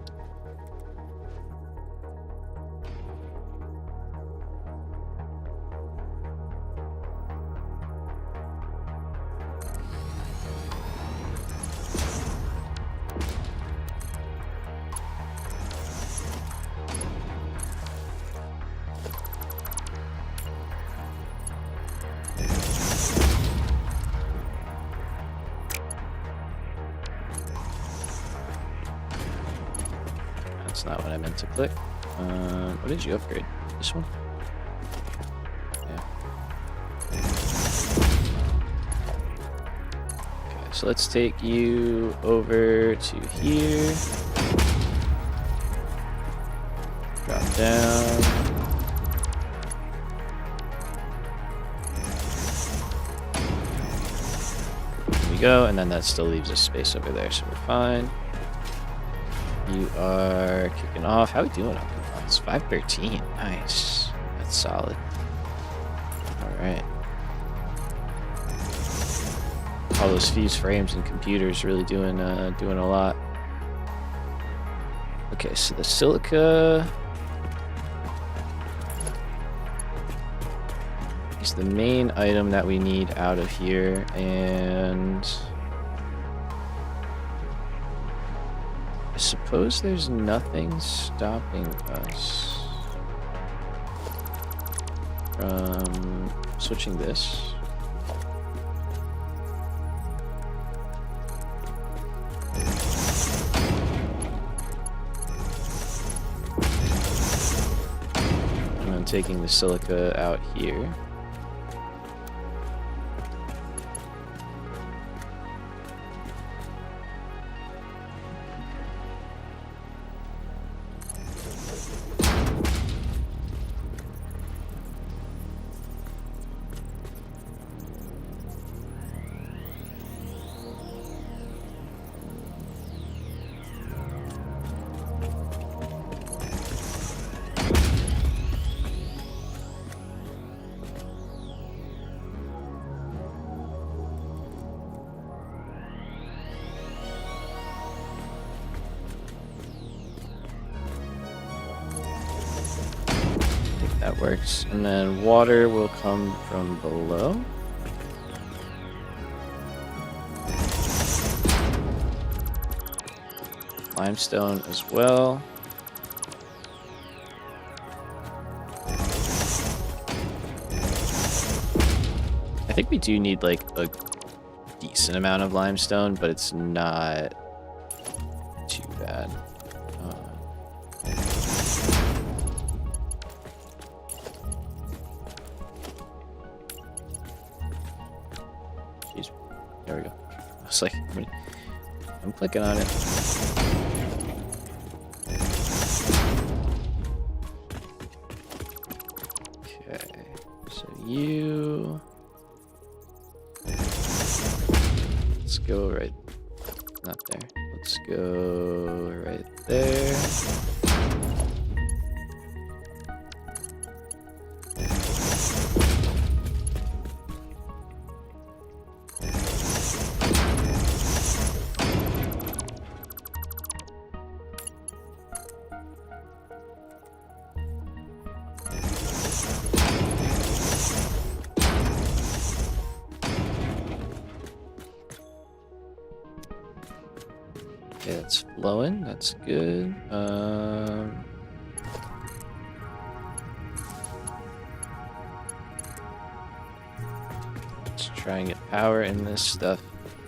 That's not what I meant to click. What did you upgrade? This one? Yeah. Okay, so let's take you over to here. Drop down. There we go, and then that still leaves us space over there, so we're fine. You are kicking off. How are we doing on coupons? 513. Nice. That's solid. All right. All those fuse frames and computers really doing a lot. Okay, so the silica is the main item that we need out of here, and I suppose there's nothing stopping us from switching this. And I'm taking the silica out here. That works. And then water will come from below. Limestone as well. I think we do need like a decent amount of limestone, but it's not too bad. There we go. I was like, I'm clicking on it. Okay, so you... Let's go right... Not there. Let's go right there. Okay, that's flowing. That's good. Let's try and get power in this stuff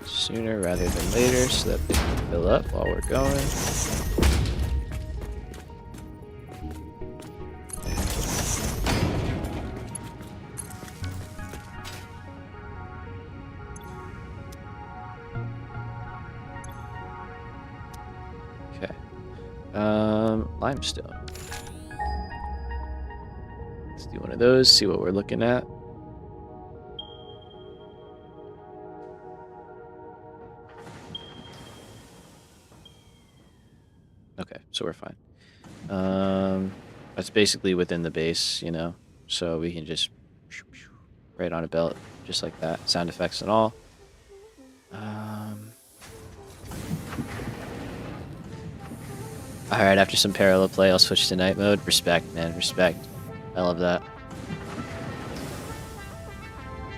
sooner rather than later so that they can fill up while we're going. Limestone. Let's do one of those, see what we're looking at. Okay, so we're fine. That's basically within the base, you know, so we can just right on a belt, just like that, sound effects and all. Alright, after some parallel play, I'll switch to night mode. Respect, man, respect. I love that.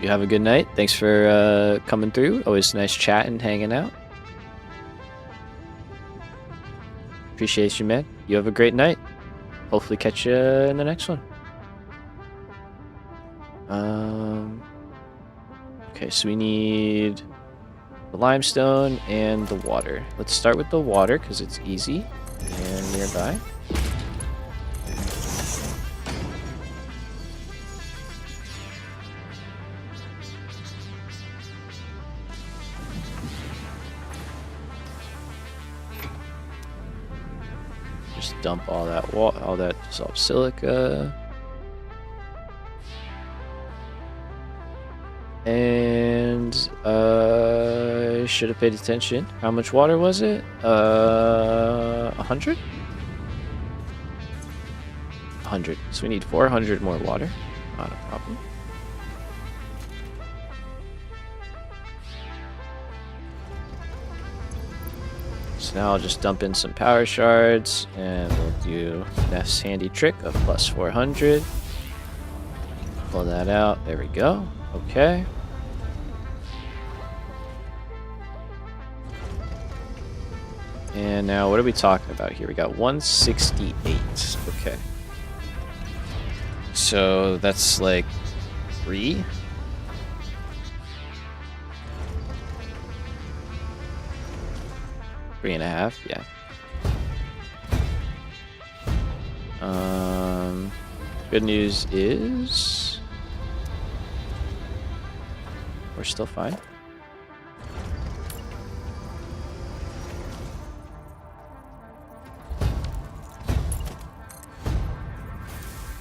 You have a good night. Thanks for coming through. Always nice chatting, hanging out. Appreciate you, man. You have a great night. Hopefully catch you in the next one. Okay, so we need the limestone and the water. Let's start with the water because it's easy and nearby. Just dump all that dissolved silica. And should have paid attention. How much water was it? 100? 100. So we need 400 more water. Not a problem. So now I'll just dump in some power shards, and we'll do this handy trick of plus 400. Pull that out. There we go. Okay. And now what are we talking about here? We got 168. Okay. So that's like 3. Three and a half, yeah. Good news is we're still fine.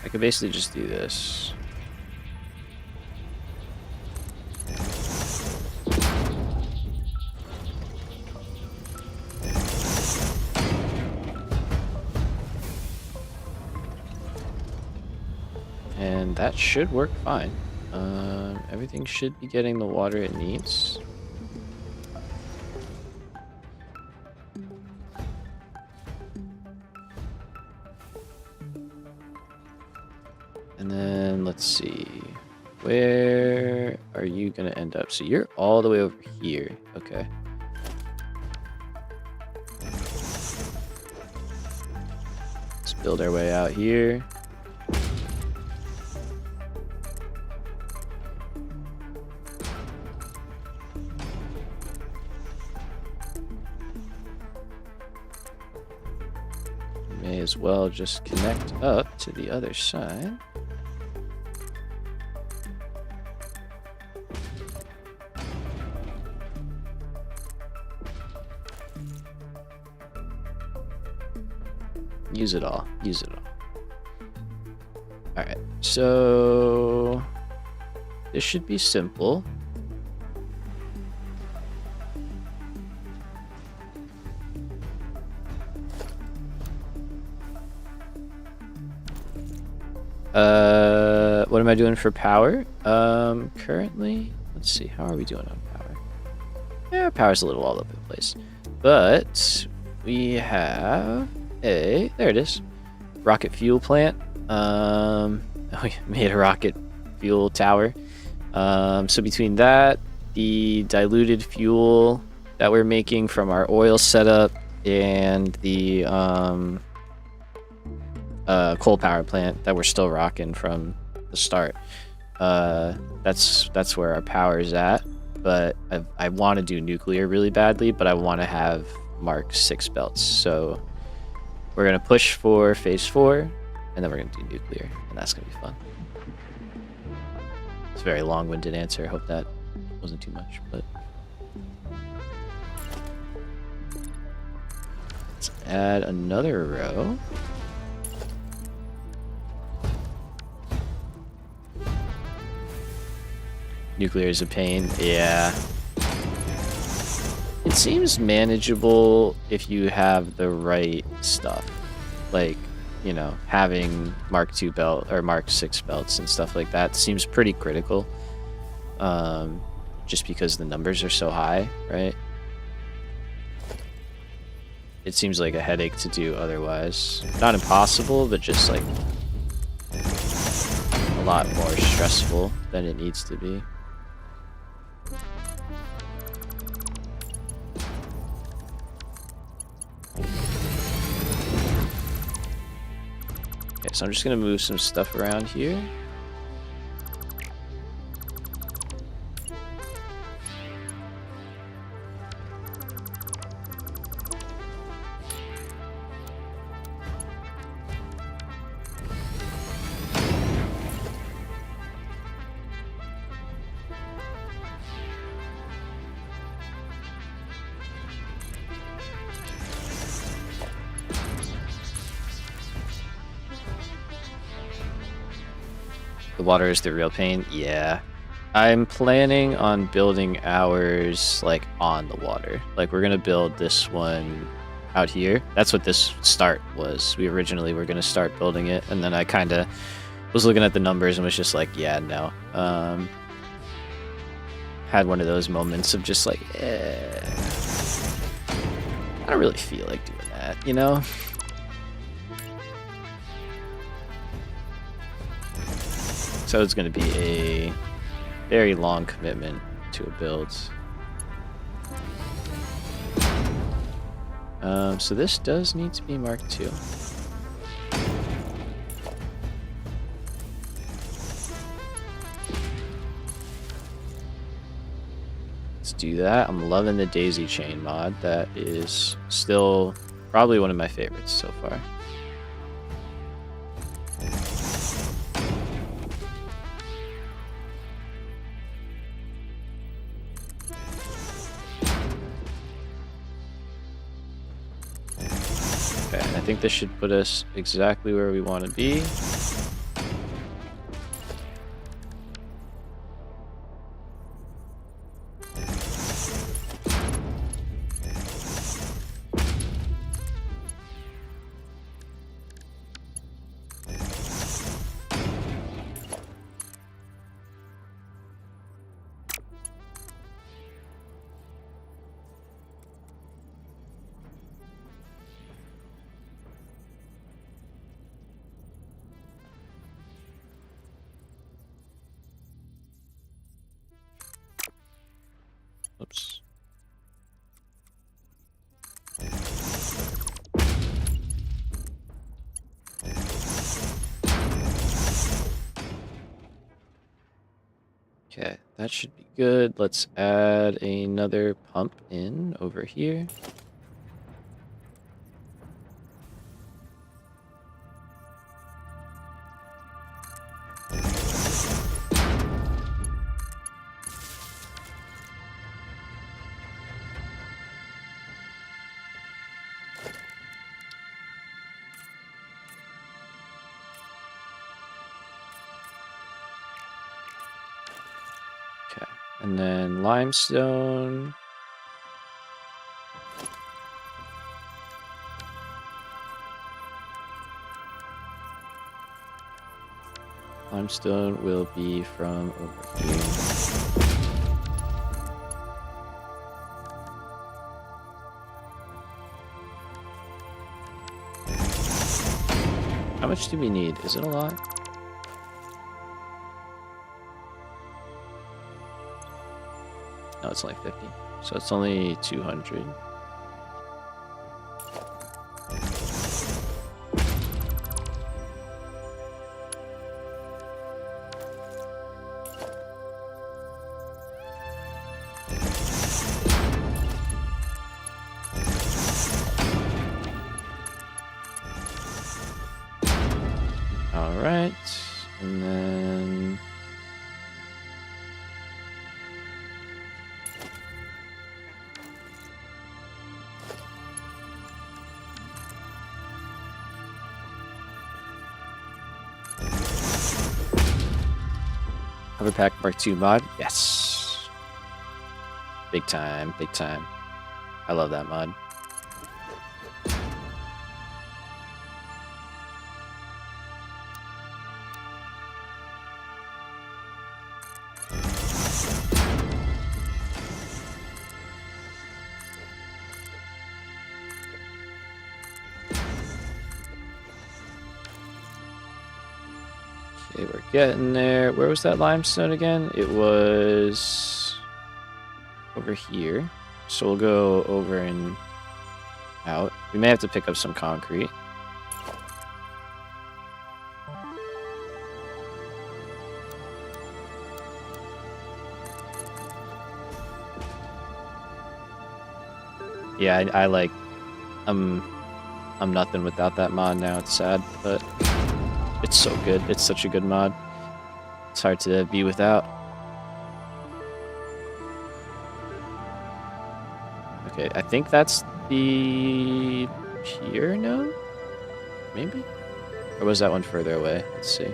I could basically just do this. And that should work fine. Everything should be getting the water it needs. And then let's see. Where are you gonna end up? So you're all the way over here. Okay. Let's build our way out here. May as well just connect up to the other side. Use it all. Use it all. Alright, so this should be simple. What am I doing for power? Currently, let's see, how are we doing on power? Yeah, power's a little all over the place. But we have there it is. Rocket fuel plant. We made a rocket fuel tower. So between that, the diluted fuel that we're making from our oil setup, and the coal power plant that we're still rocking from the start, that's where our power is at. But I want to do nuclear really badly, but I want to have Mark 6 belts. So we're going to push for phase 4, and then we're going to do nuclear, and that's going to be fun. It's a very long-winded answer. I hope that wasn't too much, but let's add another row. Nuclear is a pain, yeah. It seems manageable if you have the right stuff. Like, you know, having Mark 2 belt or Mark 6 belts and stuff like that seems pretty critical. Just because the numbers are so high, right? It seems like a headache to do otherwise. Not impossible, but just like a lot more stressful than it needs to be. Okay, so I'm just gonna move some stuff around here. The water is the real pain, yeah. I'm planning on building ours like on the water. Like we're gonna build this one out here. That's what this start was. We originally were gonna start building it, and then I kind of was looking at the numbers and was just like, yeah, no. Had one of those moments of just like, I don't really feel like doing that, you know? So it's going to be a very long commitment to a build. So this does need to be Mark II. Let's do that. I'm loving the daisy chain mod. That is still probably one of my favorites so far. Okay, I think this should put us exactly where we want to be. Oops. Okay, that should be good. Let's add another pump in over here. Okay, and then limestone. Limestone will be from over here. How much do we need? Is it a lot? No, it's only 50. So it's only 200. All right, and then Hoverpack Mark II mod. Yes, big time, big time. I love that mod. Okay, we're getting there. Where was that limestone again? It was over here. So we'll go over and out. We may have to pick up some concrete. Yeah, I like. I'm nothing without that mod now. It's sad, but it's so good. It's such a good mod. It's hard to be without. Okay, I think that's the pier node? Maybe? Or was that one further away? Let's see.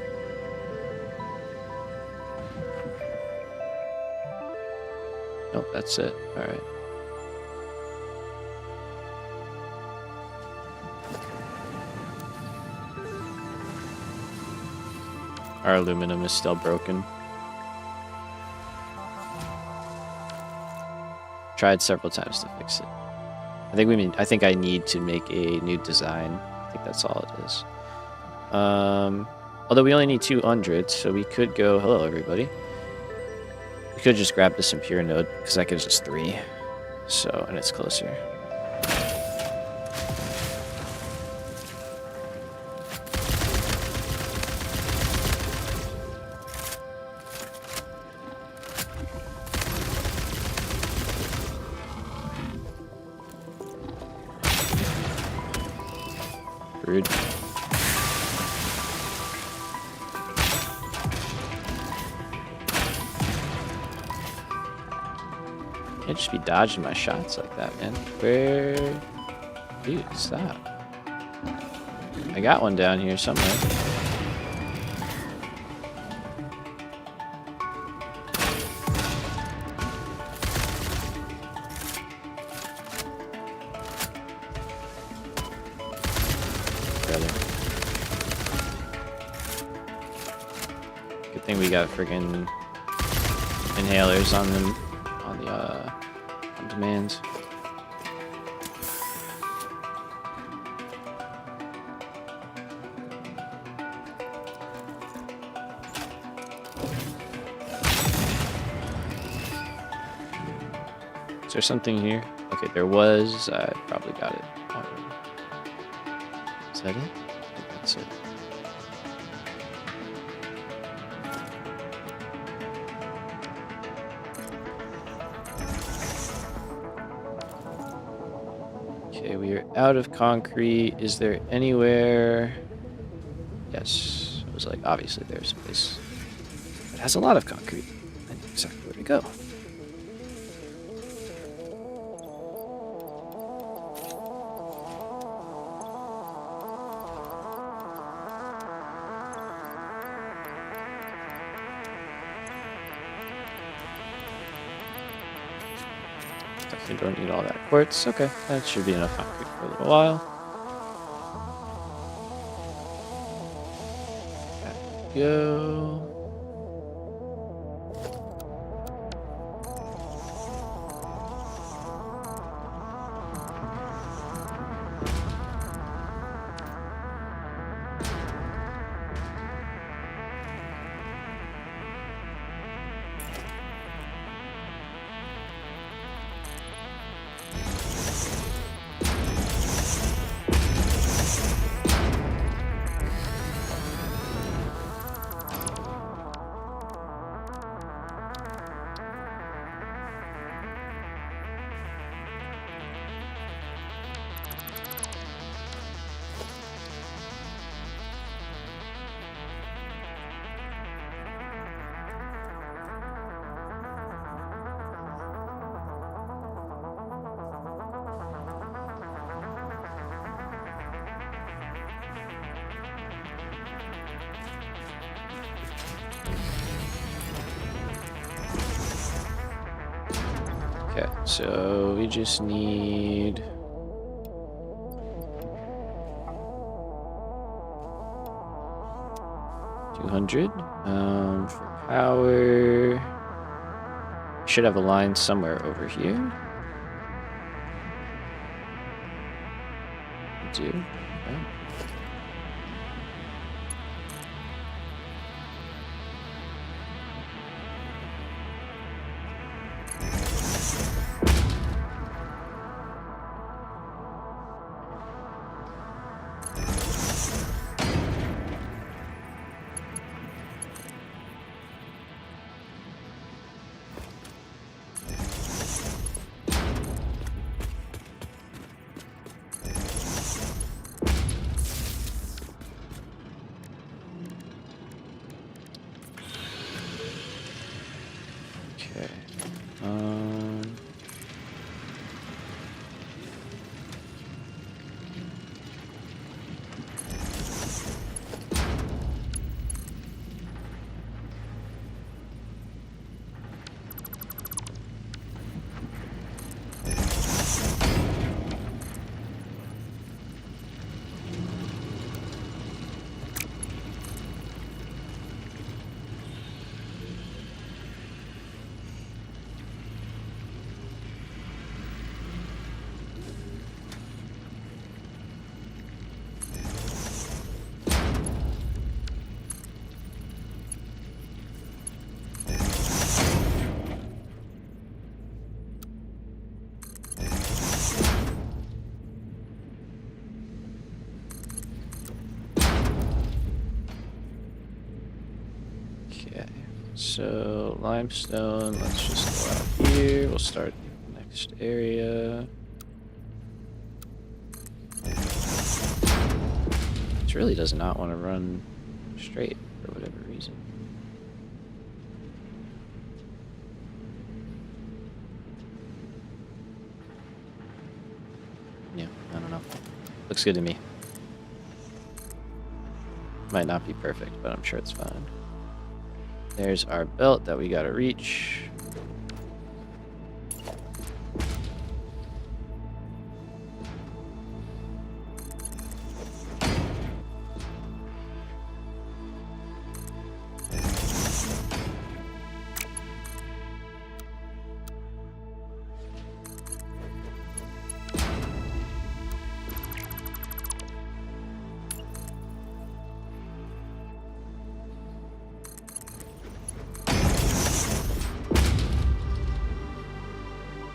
Nope, that's it. All right. Our aluminum is still broken. Tried several times to fix it. I think I need to make a new design. I think that's all it is. Although we only need 200, so we could go. Hello, everybody. We could just grab this Impure node because that gives us 3. So, and it's closer. Rude. Can't just be dodging my shots like that, man. Where? Dude, stop. I got one down here somewhere. Good thing we got friggin' inhalers on them, on demands. Is there something here? Okay, there was. I probably got it already. Is that it? I think that's it. Okay, we are out of concrete. Is there anywhere? Yes. It was like, obviously there's a place that has a lot of concrete. I know exactly where to go. Definitely don't need all that quartz. Okay, that should be enough concrete for a little while. Back we go. Okay, so we just need $200 for power. Should have a line somewhere over here. We do. Okay. Okay. so limestone, let's just go out here. We'll start the next area. This really does not want to run straight for whatever reason. Yeah, I don't know. Looks good to me. Might not be perfect, but I'm sure it's fine. There's our belt that we gotta reach.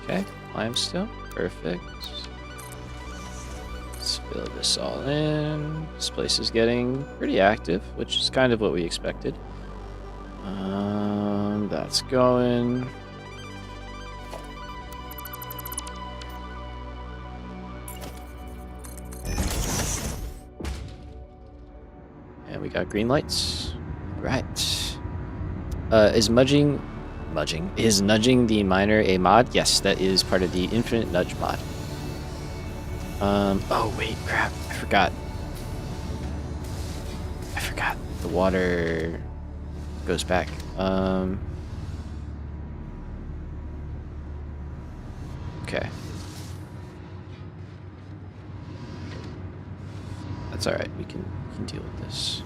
Okay, limestone, perfect. Let's fill this all in. This place is getting pretty active, which is kind of what we expected. That's going. And we got green lights. All right. Is nudging the miner a mod? Yes, that is part of the infinite nudge mod. Oh wait, crap, I forgot. The water goes back. Okay. That's alright, we can deal with this.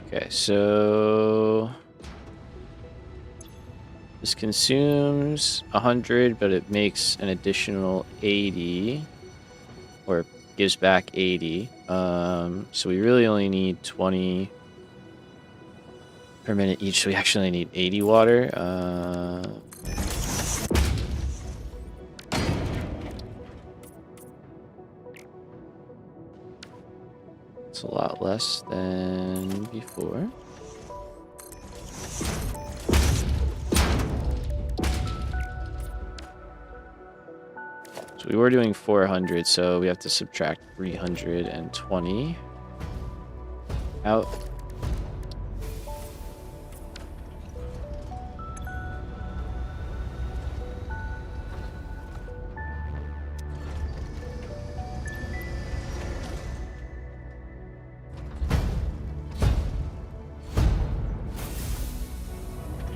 Okay, so this consumes 100, but it makes an additional 80, or gives back 80. So we really only need 20 per minute each. So we actually need 80 water. It's a lot less than before. So we were doing 400, so we have to subtract 320 out.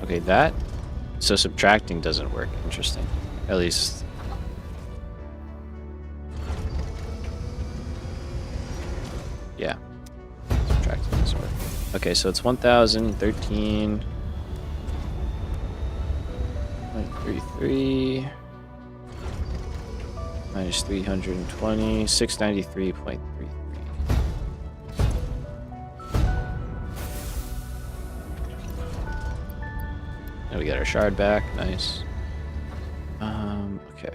Okay, that. So subtracting doesn't work. Interesting. At least. Yeah. Subtracting doesn't work. Okay, so it's 1,013.33 minus 320, 693.33. Now we got our shard back. Nice. Okay.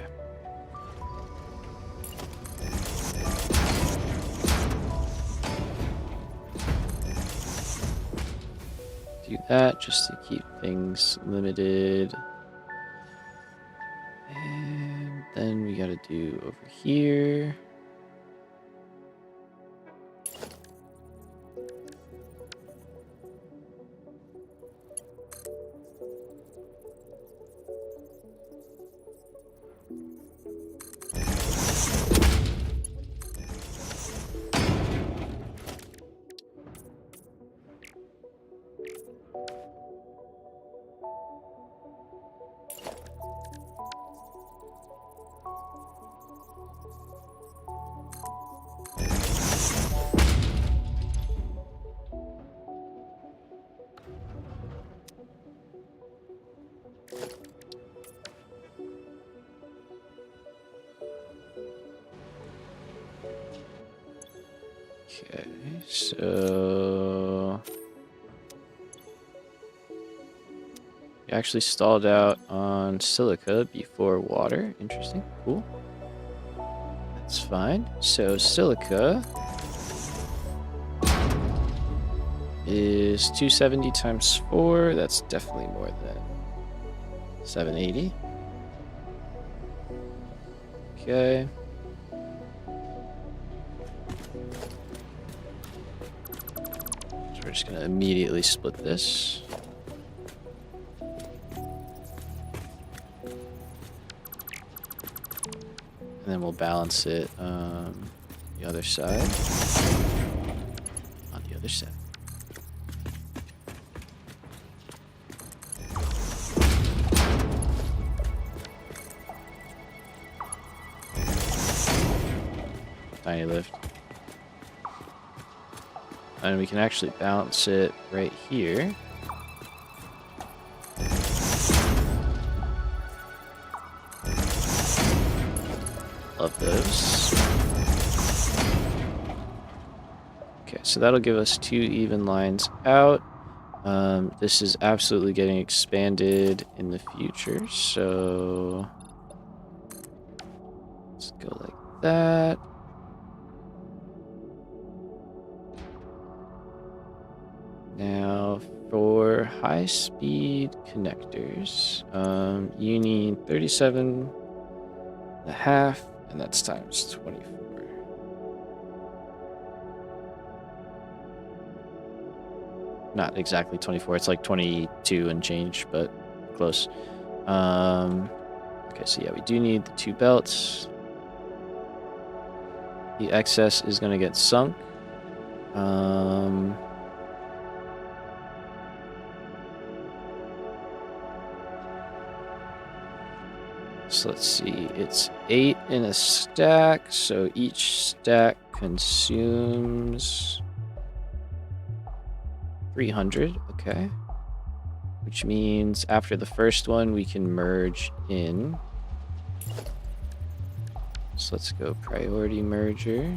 Do that just to keep things limited. And then we gotta do over here. Okay, so we actually stalled out on silica before water. Interesting. Cool. That's fine. So silica is 270 times 4. That's definitely more than 780. Okay. So we're just going to immediately split this. And then we'll balance it the other side. On the other side. Tiny lift. And we can actually balance it right here. Love those. Okay, so that'll give us 2 even lines out. This is absolutely getting expanded in the future, so let's go like that. Now, for high-speed connectors, you need 37.5, and that's times 24. Not exactly 24, it's like 22 and change, but close. Okay, so yeah, we do need the 2 belts. The excess is going to get sunk. So let's see, it's 8 in a stack, so each stack consumes 300, okay. Which means after the first one, we can merge in. So let's go priority merger.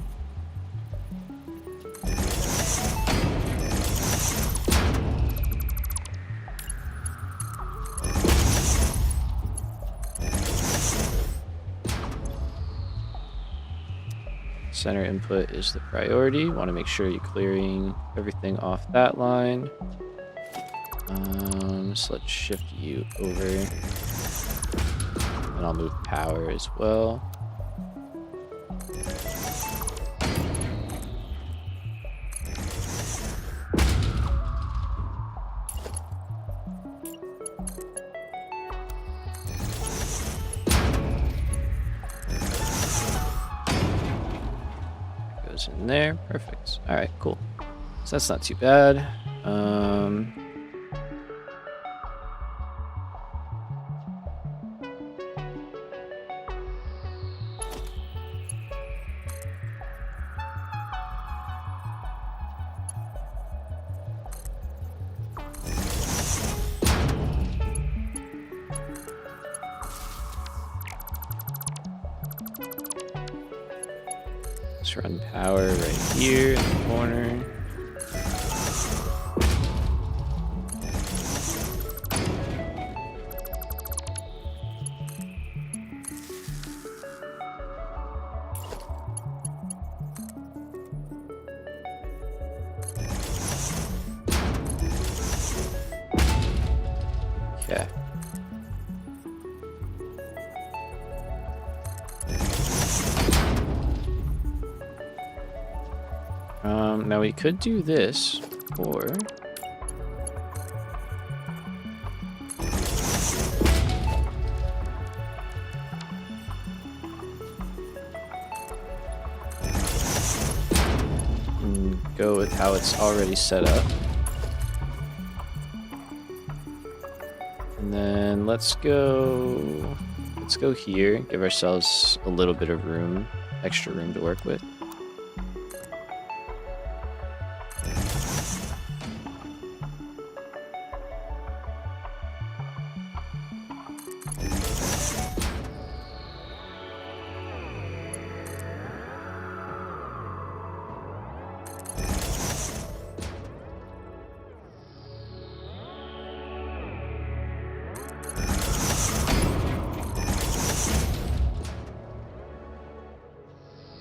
Center input is the priority. Want to make sure you're clearing everything off that line. So let's shift you over. And I'll move power as well. Goes in there. Perfect. All right, cool. So that's not too bad. Let's run power right here in the corner. Okay. Now we could do this, or go with how it's already set up. And then let's go here, give ourselves a little bit of room, extra room to work with.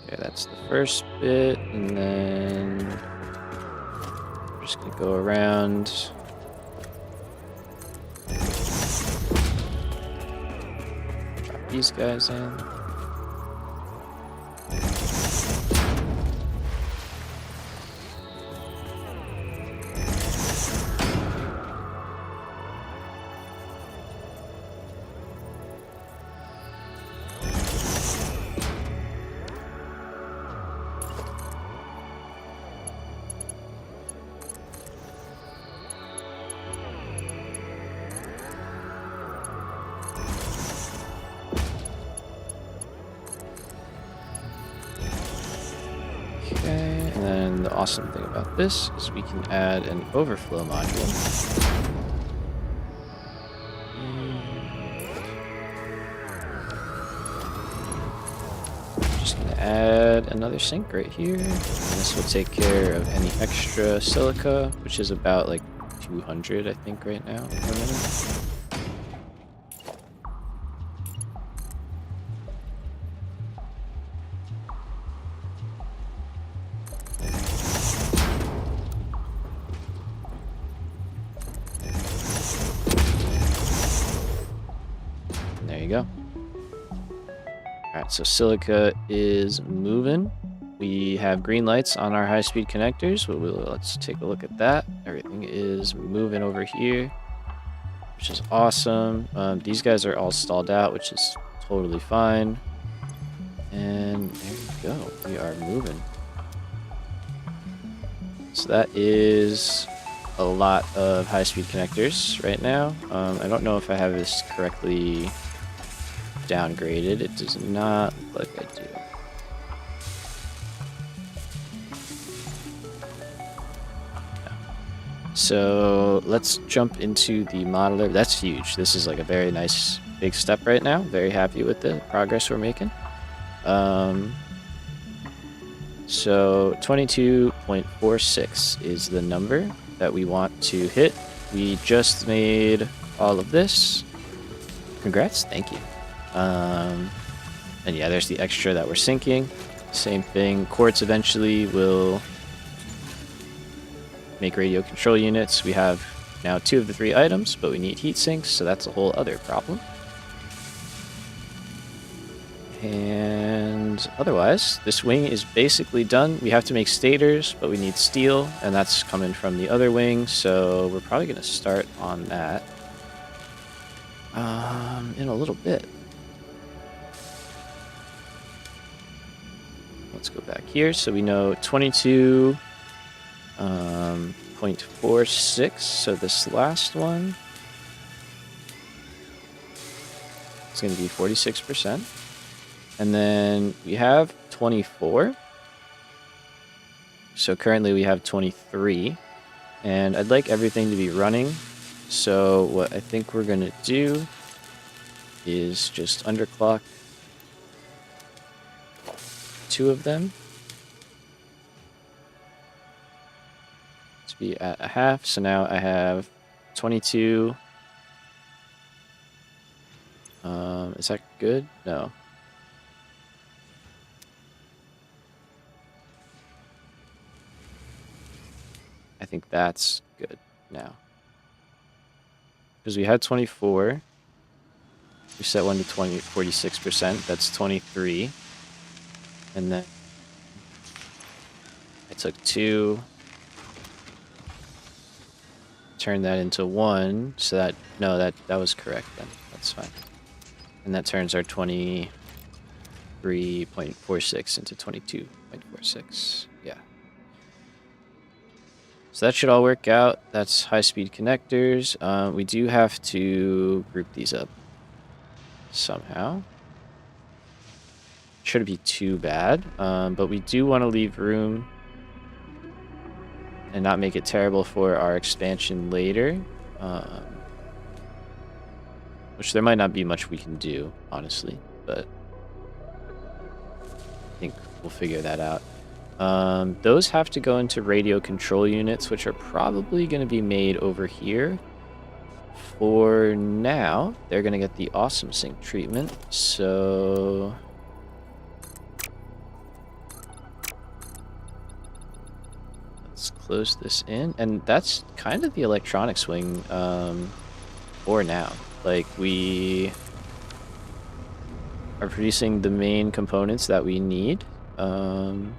Okay, that's the first bit, and then we're just gonna go around. Drop these guys in. Okay, and then the awesome thing about this is we can add an overflow module. Just gonna add another sink right here. And this will take care of any extra silica, which is about like 200, I think, right now per minute. There you go. Alright, so silica is moving. We have green lights on our high-speed connectors. Let's take a look at that. Everything is moving over here, which is awesome. These guys are all stalled out, which is totally fine. And there you go. We are moving. So that is a lot of high-speed connectors right now. I don't know if I have this correctly downgraded. It does not look like I do. No. So let's jump into the modeler. That's huge. This is like a very nice big step right now. Very happy with the progress we're making. So 22.46 is the number that we want to hit. We just made all of this. Congrats, thank you. And yeah, there's the extra that we're syncing. Same thing, quartz eventually will make radio control units. We have now 2 of the 3 items, but we need heat sinks, so that's a whole other problem. And otherwise, this wing is basically done. We have to make stators, but we need steel, and that's coming from the other wing, so we're probably going to start on that in a little bit. Let's go back here. So we know 22.46. So this last one is going to be 46%. And then we have 24. So currently we have 23. And I'd like everything to be running. So what I think we're going to do is just underclock 2 of them to be at a half. So now I have 22. Is that good? No. I think that's good now. Because we had 24. We set one to 46%. That's 23. And then I took 2, turned that into 1, so that, no, that was correct then. That's fine. And that turns our 23.46 into 22.46. Yeah. So that should all work out. That's high-speed connectors. We do have to group these up somehow. Shouldn't be too bad, but we do want to leave room and not make it terrible for our expansion later, which there might not be much we can do, honestly, but I think we'll figure that out. Those have to go into radio control units, which are probably going to be made over here. For now, they're going to get the awesome sync treatment, so close this in, and that's kind of the electronics wing for now. Like, we are producing the main components that we need, and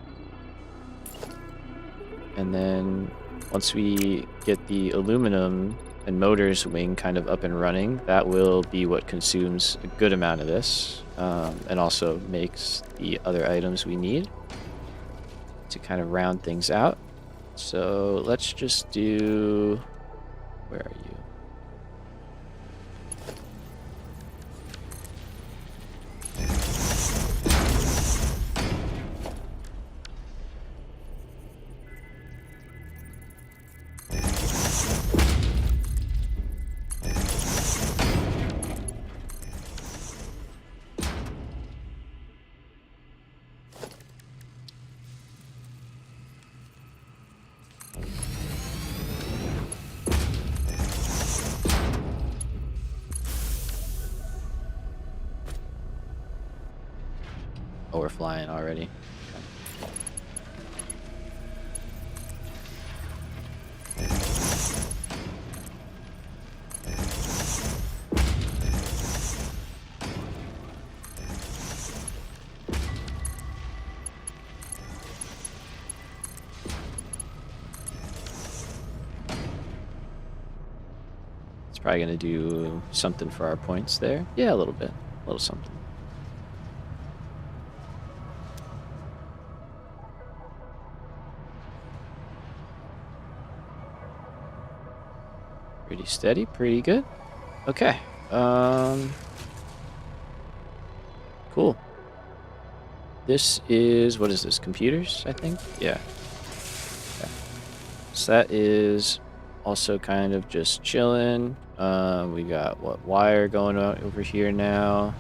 then once we get the aluminum and motors wing kind of up and running, that will be what consumes a good amount of this, and also makes the other items we need to kind of round things out. So let's just do, where are you? Oh, we're flying already. It's probably going to do something for our points there. Yeah, a little bit. A little something. Pretty steady, pretty good. Okay. Cool. This is, what is this, computers, I think? Yeah. Okay. So that is also kind of just chilling. We got, what, wire going on over here now.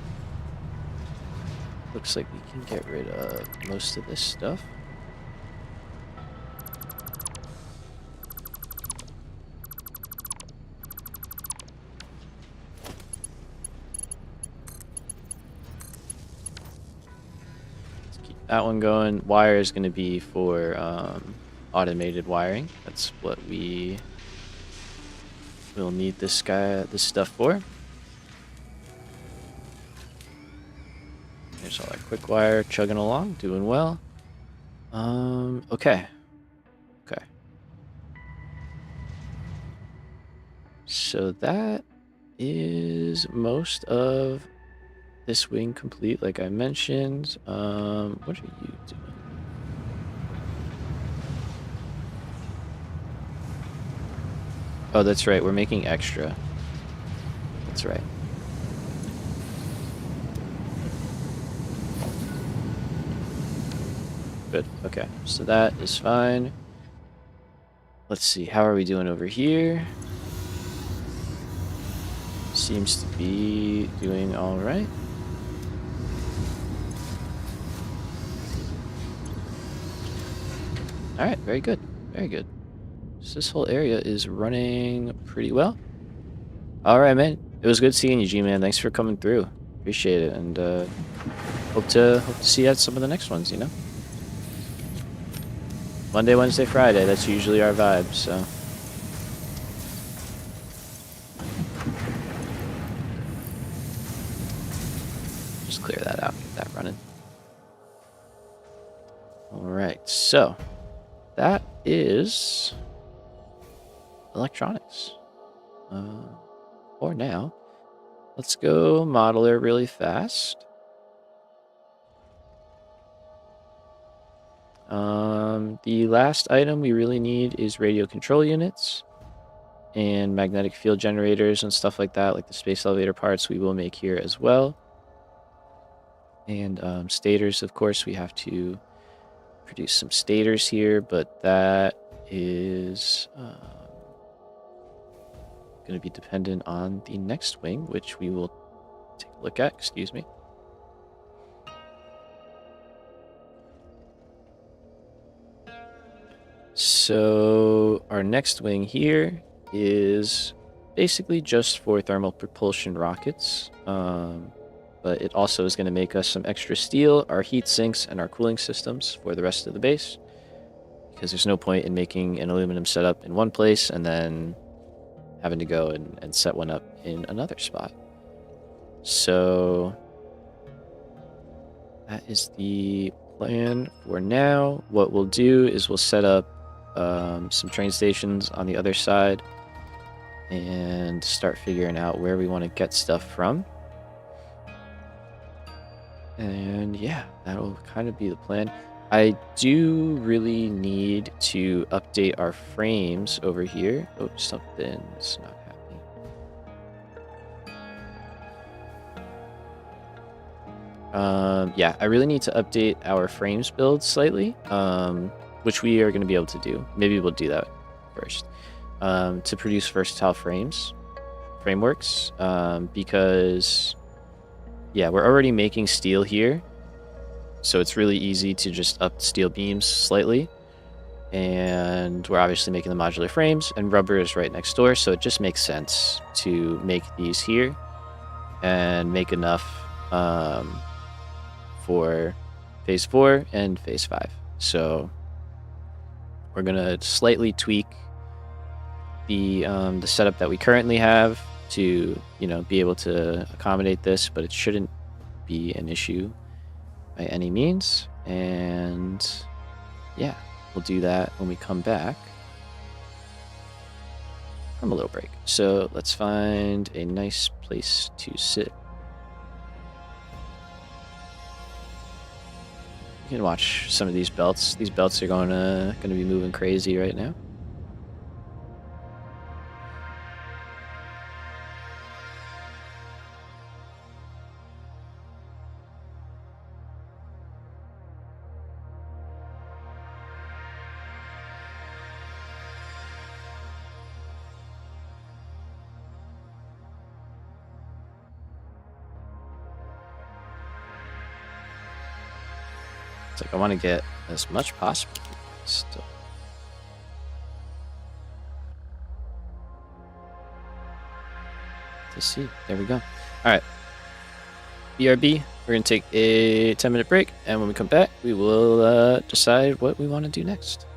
Looks like we can get rid of most of this stuff. That one going. Wire is going to be for automated wiring. That's what we will need this stuff for. There's all our quick wire chugging along, doing well. Okay. Okay. So that is most of this wing complete, like I mentioned. What are you doing? Oh, that's right. We're making extra. That's right. Good. Okay. So that is fine. Let's see. How are we doing over here? Seems to be doing all right. All right. Very good. Very good. So this whole area is running pretty well. All right, man. It was good seeing you, G-Man. Thanks for coming through. Appreciate it, and hope to see you at some of the next ones. You know, Monday, Wednesday, Friday. That's usually our vibe. So. Just clear that out. Get that running. All right. So that is electronics. For now, let's go Modular really fast. The last item we really need is radio control units and magnetic field generators and stuff like that, like the space elevator parts we will make here as well. And stators, of course, we have to produce some stators here, but that is going to be dependent on the next wing, which we will take a look at. Excuse me. So our next wing here is basically just for thermal propulsion rockets, but it also is going to make us some extra steel, our heat sinks, and our cooling systems for the rest of the base, because there's no point in making an aluminum setup in one place and then having to go and set one up in another spot. So that is the plan for now. What we'll do is we'll set up some train stations on the other side and start figuring out where we want to get stuff from. And yeah, that'll kind of be the plan. I do really need to update our frames over here. Oh, something's not happening. Yeah, I really need to update our frames build slightly, which we are going to be able to do. Maybe we'll do that first. To produce versatile frameworks, because yeah, we're already making steel here, so it's really easy to just up steel beams slightly, and we're obviously making the modular frames, and rubber is right next door, so it just makes sense to make these here and make enough for phase 4 and phase 5. So we're gonna slightly tweak the setup that we currently have to, you know, be able to accommodate this, but it shouldn't be an issue by any means. And yeah, we'll do that when we come back from a little break. So let's find a nice place to sit. You can watch some of these belts. These belts are gonna be moving crazy right now. It's like I want to get as much possible still. To see. There we go. All right. BRB. We're going to take a 10-minute break, and when we come back, we will decide what we want to do next.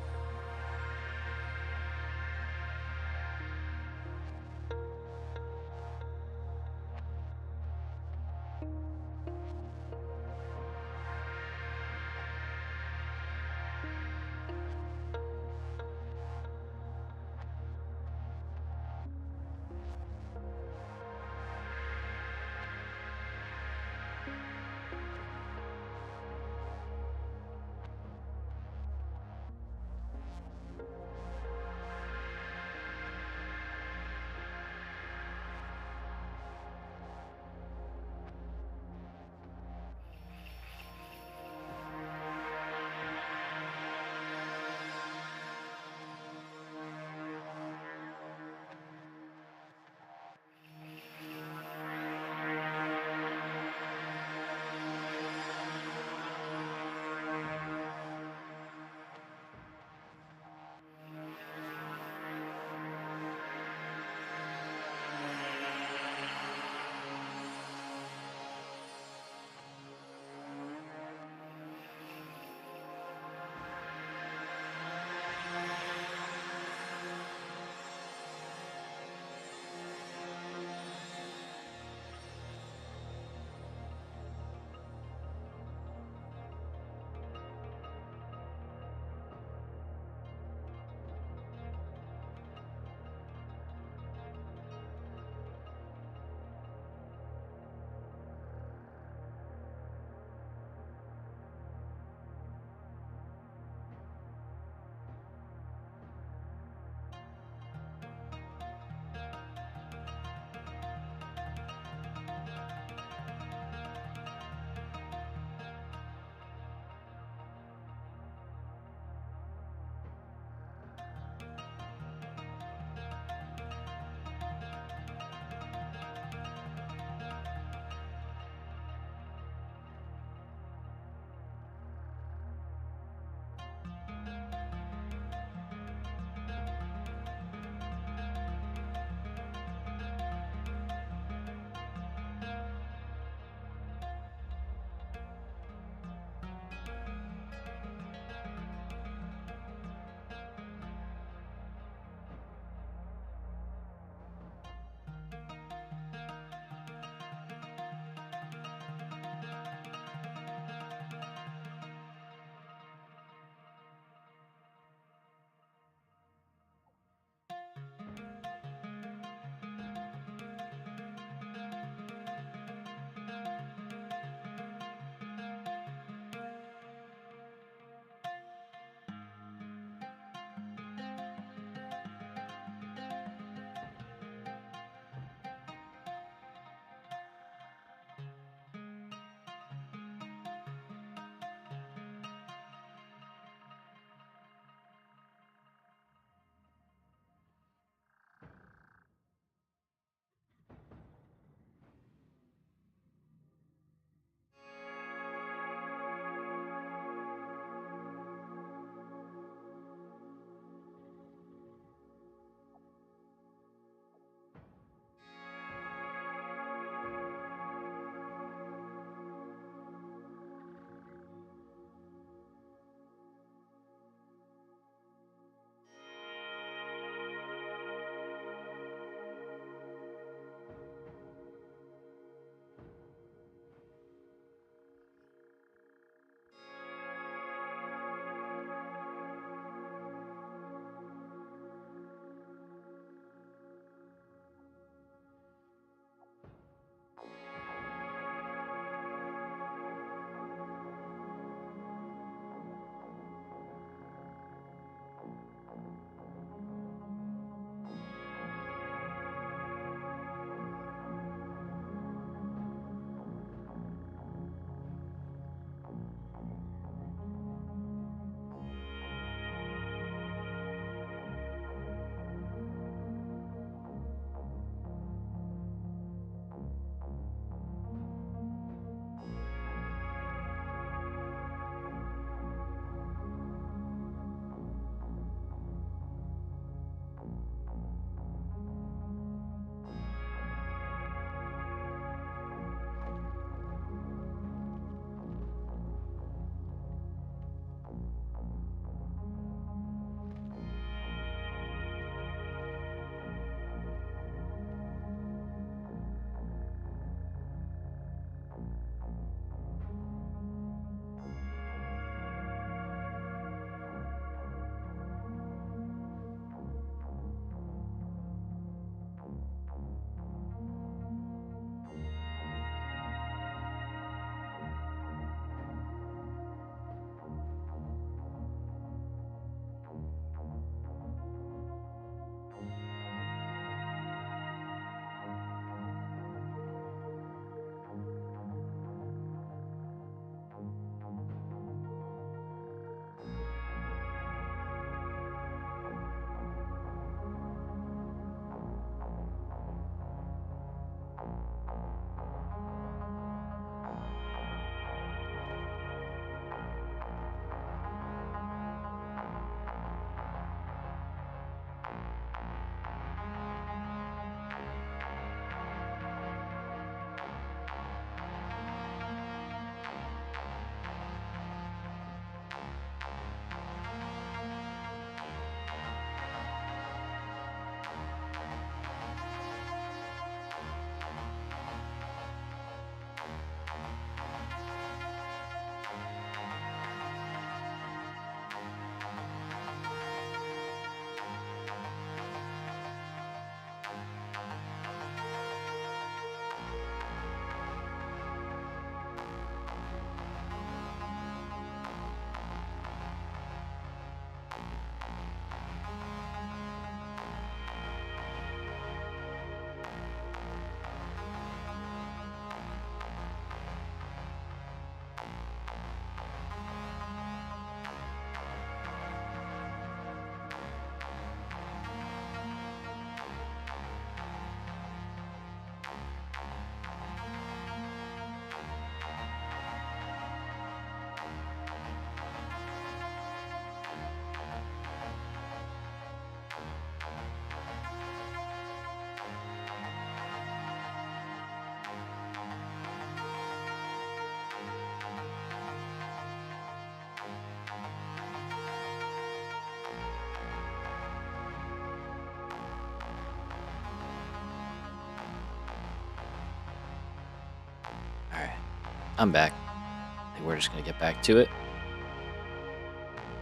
I'm back. I think we're just gonna get back to it.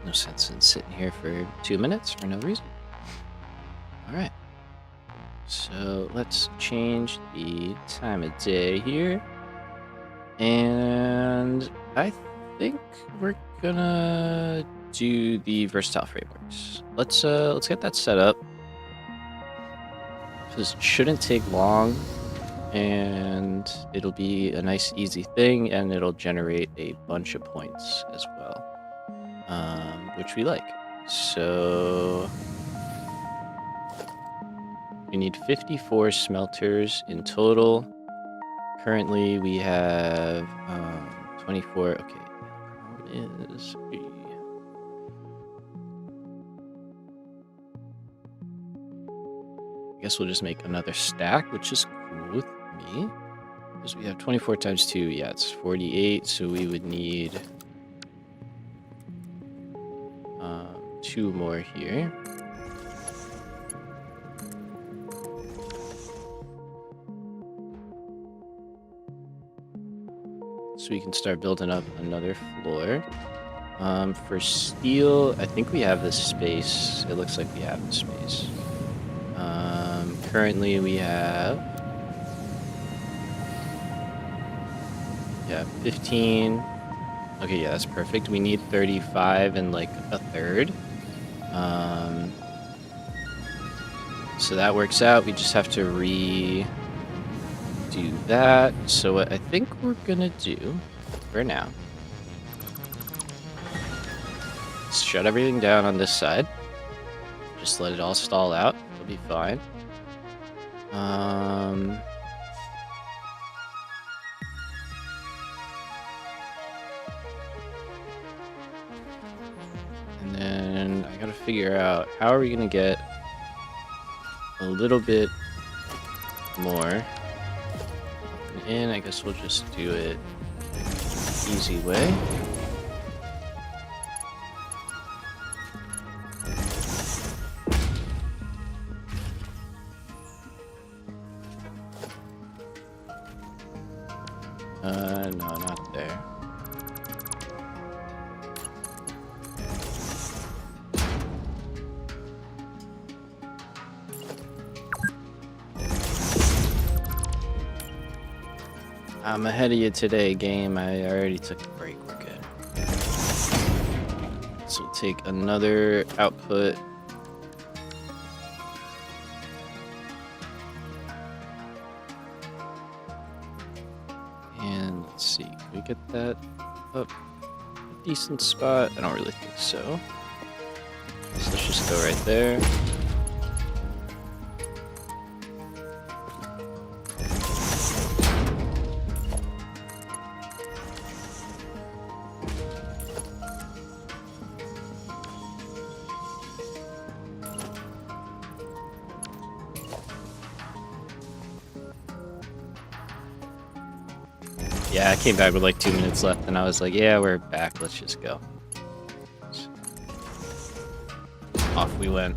No sense in sitting here for 2 minutes for no reason. Alright. So let's change the time of day here. And I think we're gonna do the versatile frameworks. Let's get that set up. This shouldn't take long, and it'll be a nice easy thing, and it'll generate a bunch of points as well, which we like. So we need 54 smelters in total. Currently we have 24. Okay, problem is I guess we'll just make another stack, which is cool with me. Because we have 24 times 2, yeah, it's 48, so we would need 2 more here. So we can start building up another floor. For steel, I think we have the space. It looks like we have the space. Currently we have 15. Okay, yeah, that's perfect. We need 35 and like a third. So that works out. We just have to redo that. So what I think we're gonna do for now is shut everything down on this side. Just let it all stall out. It'll be fine. And then I gotta figure out how are we gonna get a little bit more in. I guess we'll just do it easy way. No, not there. I'm ahead of you today, game. I already took a break. We're good. So we'll take another output. And let's see, can we get that up a decent spot? I don't really think so. So let's just go right there. Yeah, I came back with like 2 minutes left, and I was like, yeah, we're back. Let's just go. So, off we went.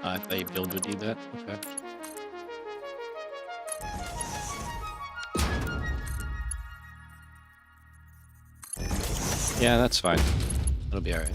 I thought your build would do that. Okay. Yeah, that's fine. It'll be alright.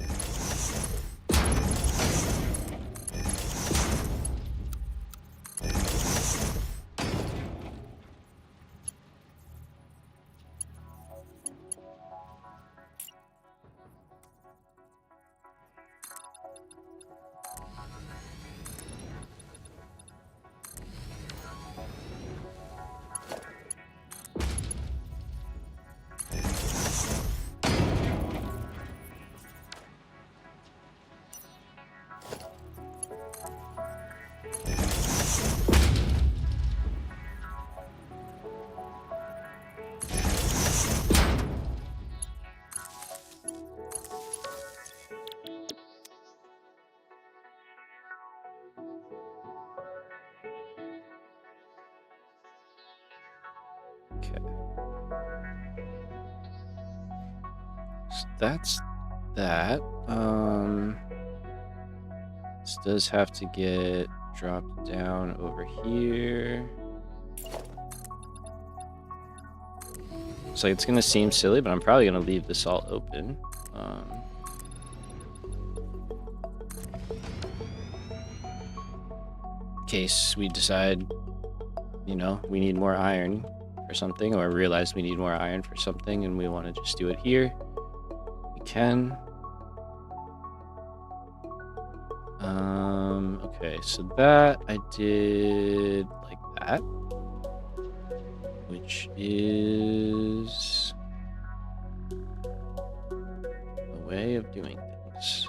that's that. This does have to get dropped down over here. Looks like it's gonna seem silly, but I'm probably gonna leave this all open. In case we decide, you know, we need more iron for something, or realize we need more iron for something and we want to just do it here, we can. Okay, so that I did like that, which is a way of doing things.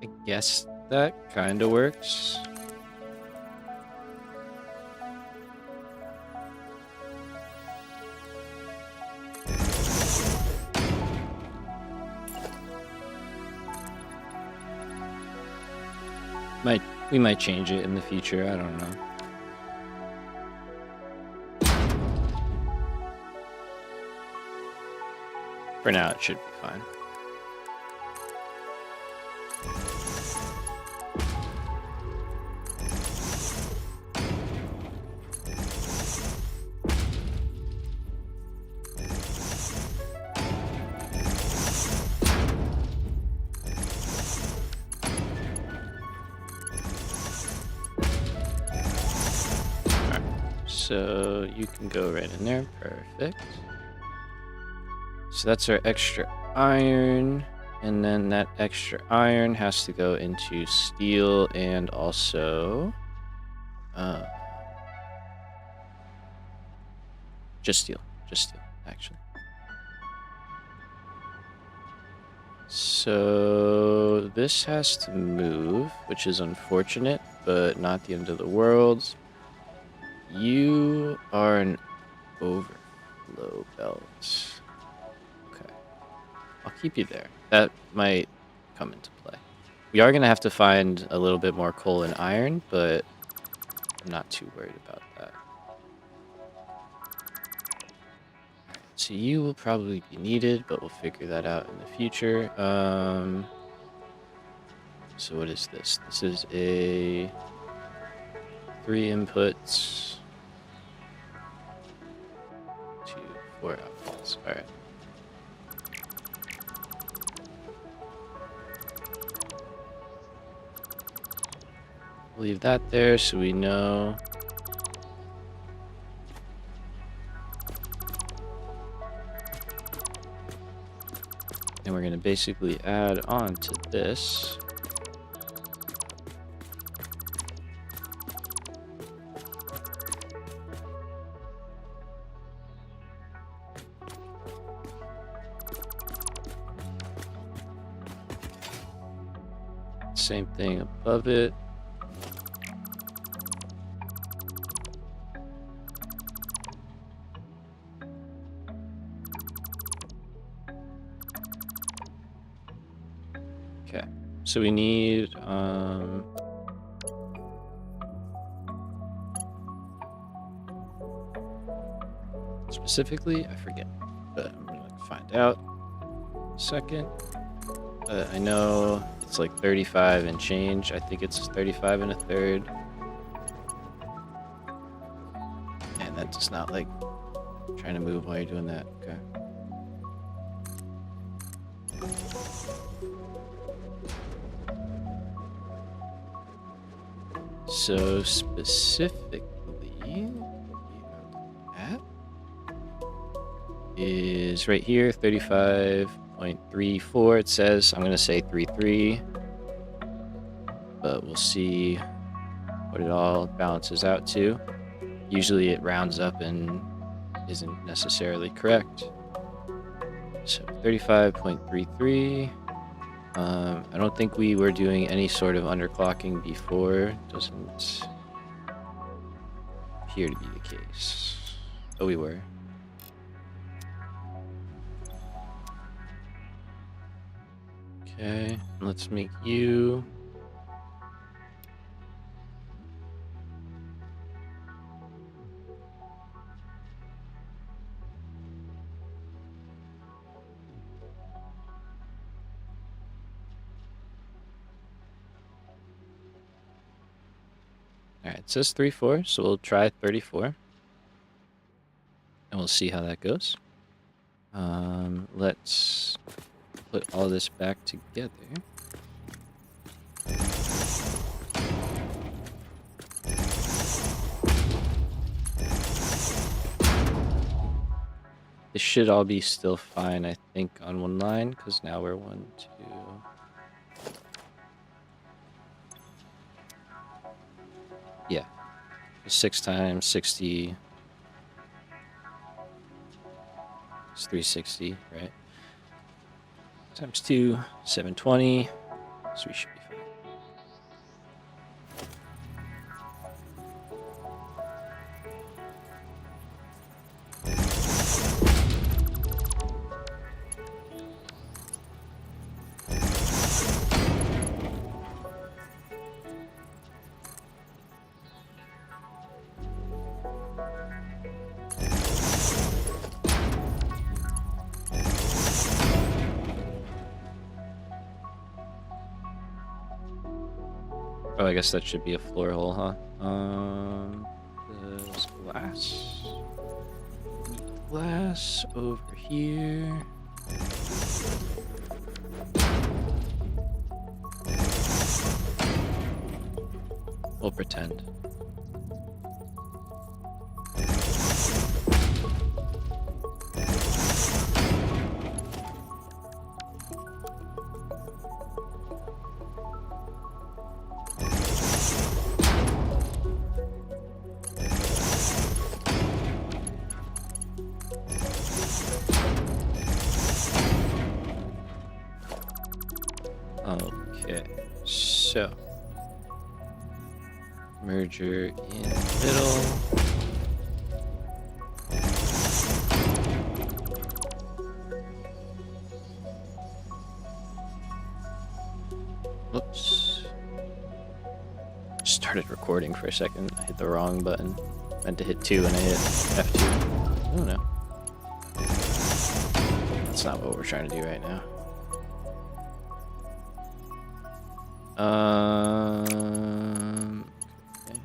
I guess that kind of works. We might change it in the future, I don't know. For now, it should be fine. So you can go right in there. Perfect. So that's our extra iron. And then that extra iron has to go into steel and also just steel, actually. So this has to move, which is unfortunate, but not the end of the world. You are an overflow belt. Okay. I'll keep you there. That might come into play. We are going to have to find a little bit more coal and iron, but I'm not too worried about that. So you will probably be needed, but we'll figure that out in the future. So what is this? This is a 3 inputs, 2, 4 outputs. All right. Leave that there so we know. And we're going to basically add on to this. Same thing above it. Okay, so we need specifically, I forget, but I'm gonna find out in a second. I know it's like 35 and change. I think it's 35 and a third. And that does not like trying to move while you're doing that. Okay. So specifically, at is right here, 35.34. It says I'm gonna say 33, but we'll see what it all balances out to. Usually it rounds up and isn't necessarily correct. So 35.33. I don't think we were doing any sort of underclocking before. Doesn't appear to be the case. Oh, we were. Okay, let's make you. Alright, it says 34, so we'll try 34. And we'll see how that goes. Let's put all this back together. This should all be still fine, I think, on one line, because now we're 1, 2... Yeah. 6 times 60... It's 360, right? Times 2, 720. So we should be fine. Oh, I guess that should be a floor hole, huh? There's glass. Glass over here. We'll pretend. Okay, so merger in the middle. Oops. Started recording for a second. I hit the wrong button. Meant to hit 2 and I hit F2. Oh no. That's not what we're trying to do right now. Okay.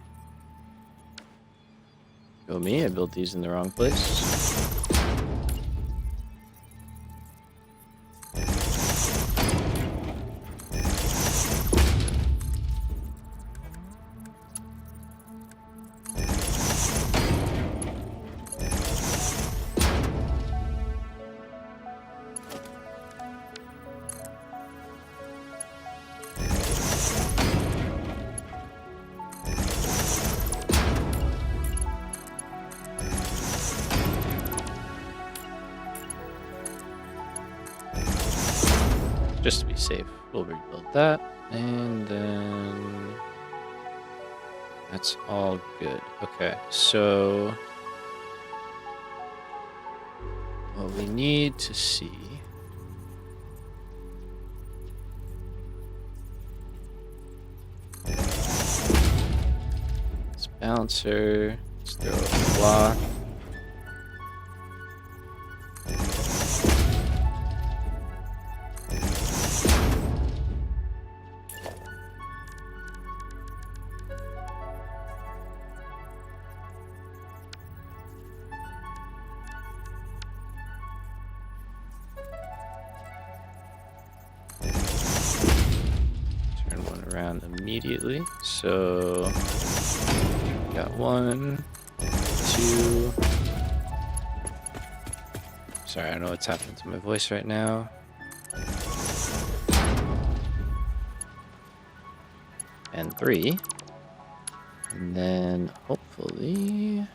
Go me, I built these in the wrong place. Just to be safe, we'll rebuild that, and then that's all good. Okay, so what we need to see is bouncer. Let's throw a block. immediately. So got 1, 2. Sorry, I don't know what's happening to my voice right now. And 3. And then hopefully...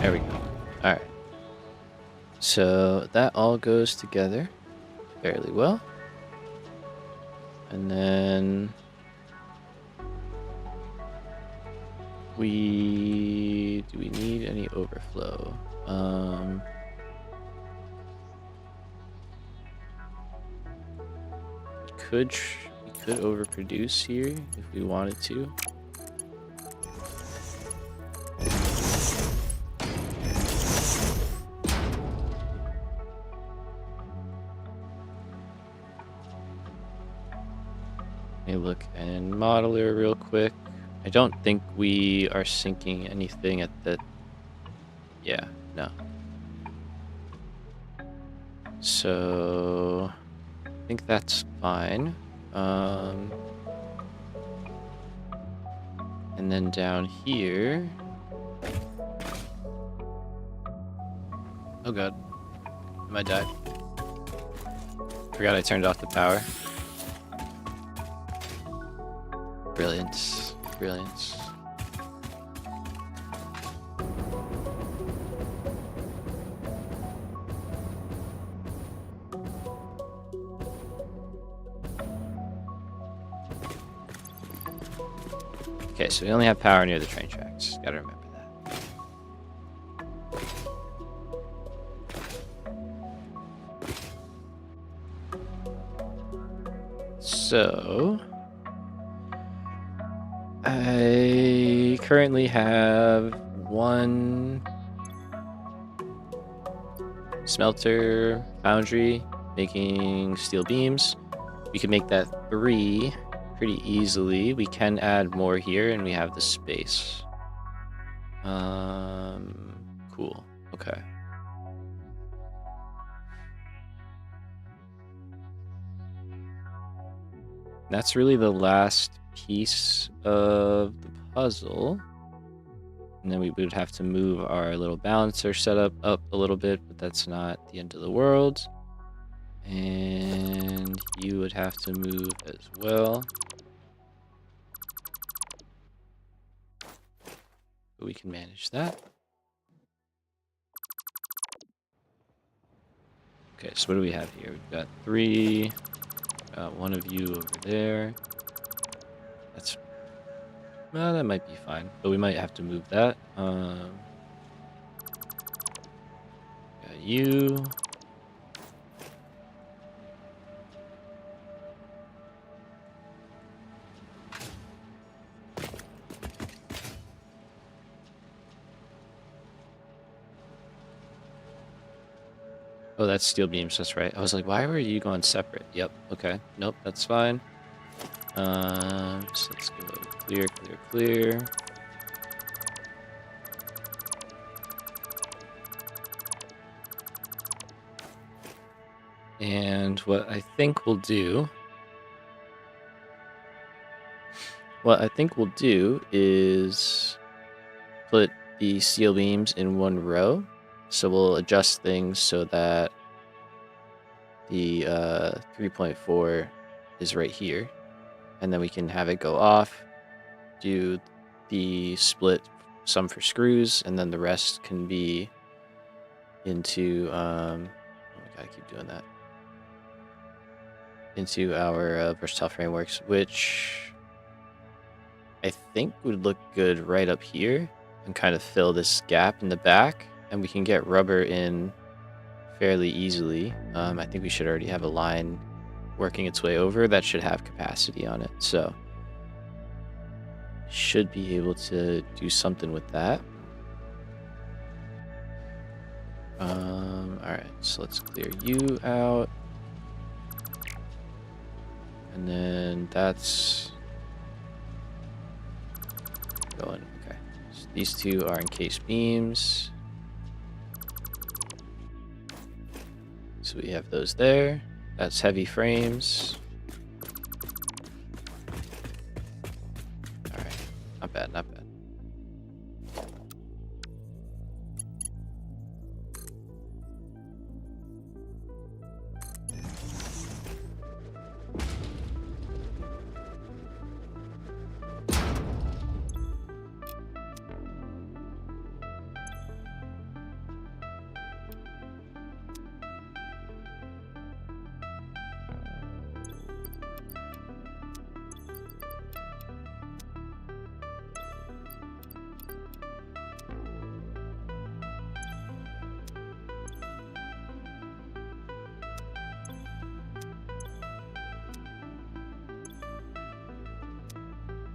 There we go. All right. So that all goes together fairly well. And then do we need any overflow? We could overproduce here if we wanted to. Let me look in Modular real quick. I don't think we are syncing anything at the... Yeah, no. So I think that's fine. And then down here... Oh god. I might die. Forgot I turned off the power. Brilliance. Brilliance. Okay, so we only have power near the train tracks. Gotta remember that. So... I currently have 1 smelter foundry making steel beams. We can make that 3 pretty easily. We can add more here and we have the space. Cool. Okay. That's really the last piece of the puzzle. And then we would have to move our little balancer setup up a little bit, but that's not the end of the world. And you would have to move as well. But we can manage that. Okay, so what do we have here? We've got 3. Got 1 of you over there. That's... Well, that might be fine, but we might have to move that. Got you. Oh, that's steel beams, that's right. I was like, why were you going separate? Yep, okay. Nope, that's fine. So let's go clear, clear, clear. And what I think we'll do is put the steel beams in 1 row. So we'll adjust things so that the 3.4 is right here. And then we can have it go off, do the split, some for screws, and then the rest can be into, oh, we gotta keep doing that, into our versatile frameworks, which I think would look good right up here and kind of fill this gap in the back, and we can get rubber in fairly easily. I think we should already have a line working its way over that should have capacity on it, so should be able to do something with that. All right, so let's clear you out. And then that's going, okay. So these two are encased beams. So we have those there. That's heavy frames. All right, not bad, not bad.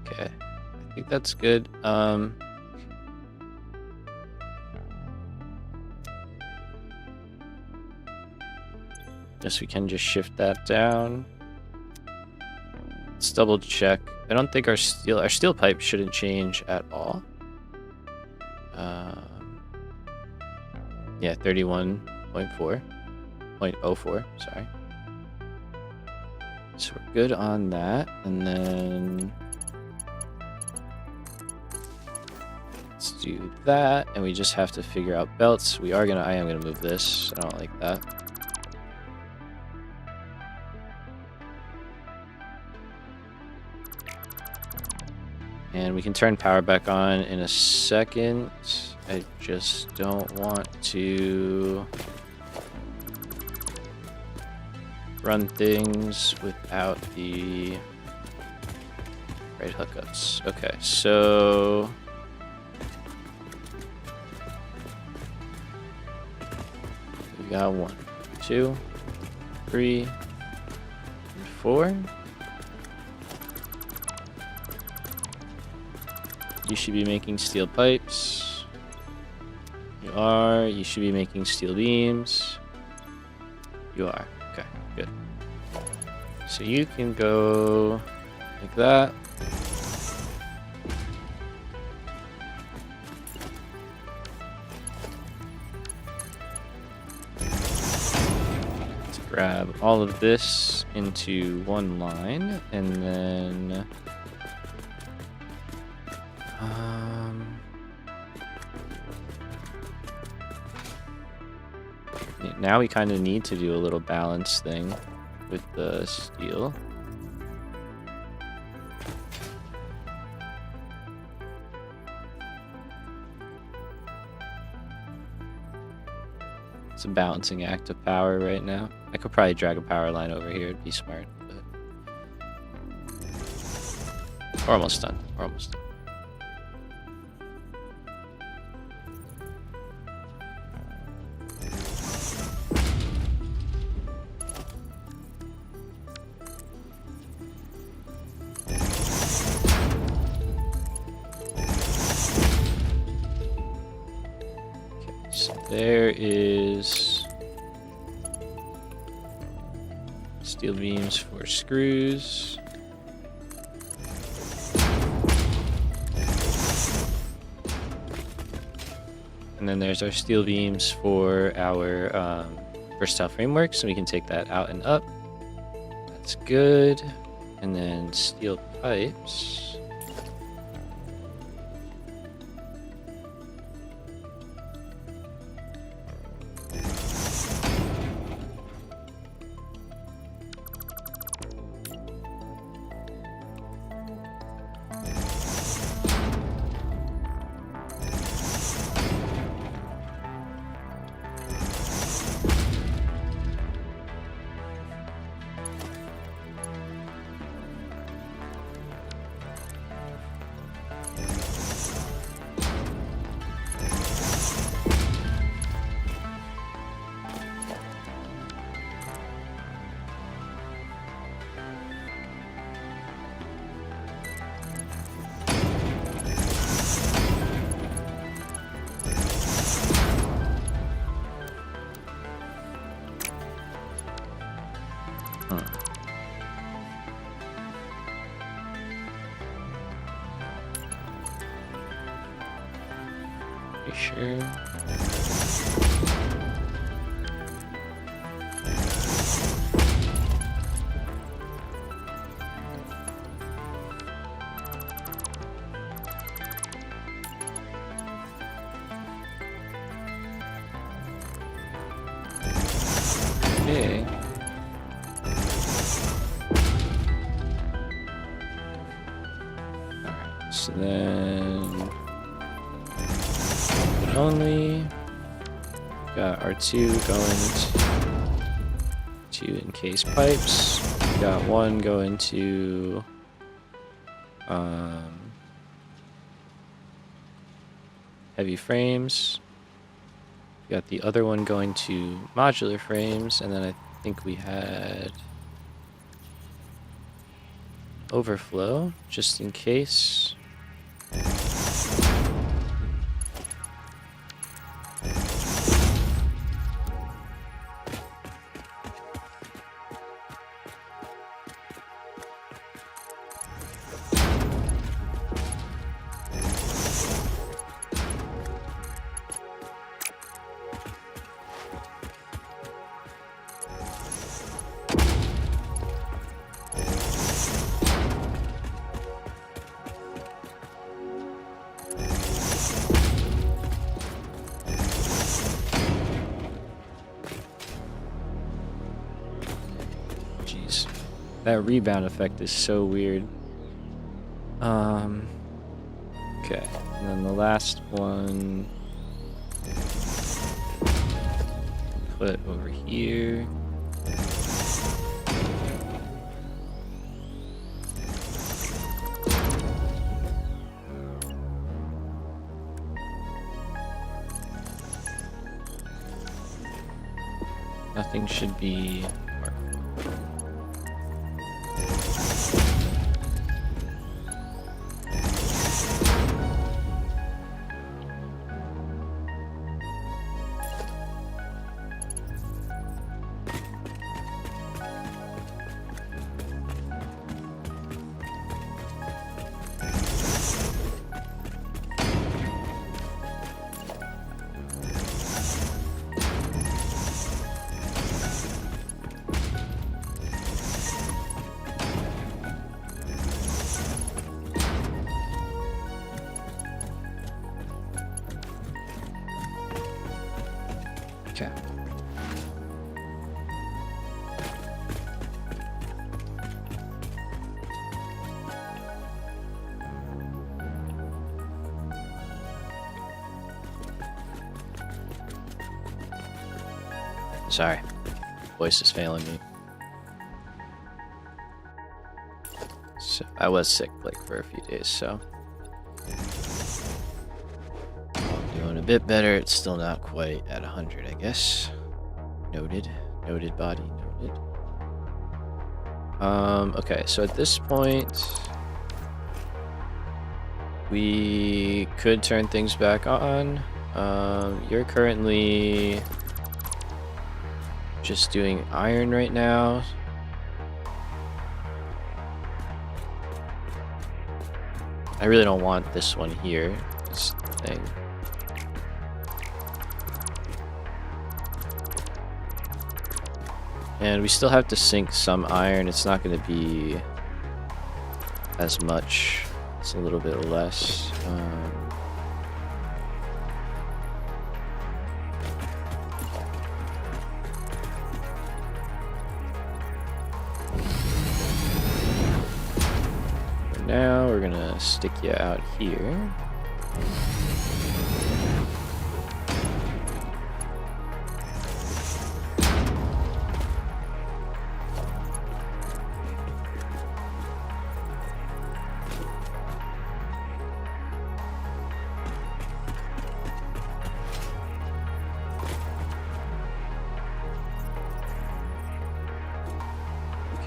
Okay, I think that's good. Guess we can just shift that down. Let's double check. I don't think our steel pipe shouldn't change at all. Yeah, 31.4.04, sorry. So we're good on that, and then let's do that, and we just have to figure out belts. I am gonna move this. I don't like that. And we can turn power back on in a second. I just don't want to run things without the right hookups. Okay, so we got 1, 2, 3, and 4. You should be making steel pipes. You are. You should be making steel beams. You are. Okay, good. So you can go like that. Let's grab all of this into one line, and then now we kind of need to do a little balance thing with the steel. It's a balancing act of power right now. I could probably drag a power line over here, it'd be smart. But we're almost done. We're almost done. There is steel beams for screws. And then there's our steel beams for our versatile framework, so we can take that out and up. That's good. And then steel pipes. You sure? Okay. Alright, so then only got R2 going to encase pipes. Got one going to heavy frames. Got the other one going to modular frames, and then I think we had overflow just in case. That rebound effect is so weird. Okay, and then the last one, put over here. Nothing should be marked. Okay. Sorry, voice is failing me. So I was sick like for a few days, so doing a bit better. It's still not quite at 100, I guess. Noted. Noted body. Noted. Okay, so at this point, we could turn things back on. You're currently just doing iron right now. I really don't want this one here, this thing. And we still have to sink some iron. It's not going to be as much. It's a little bit less. For now, we're going to stick you out here.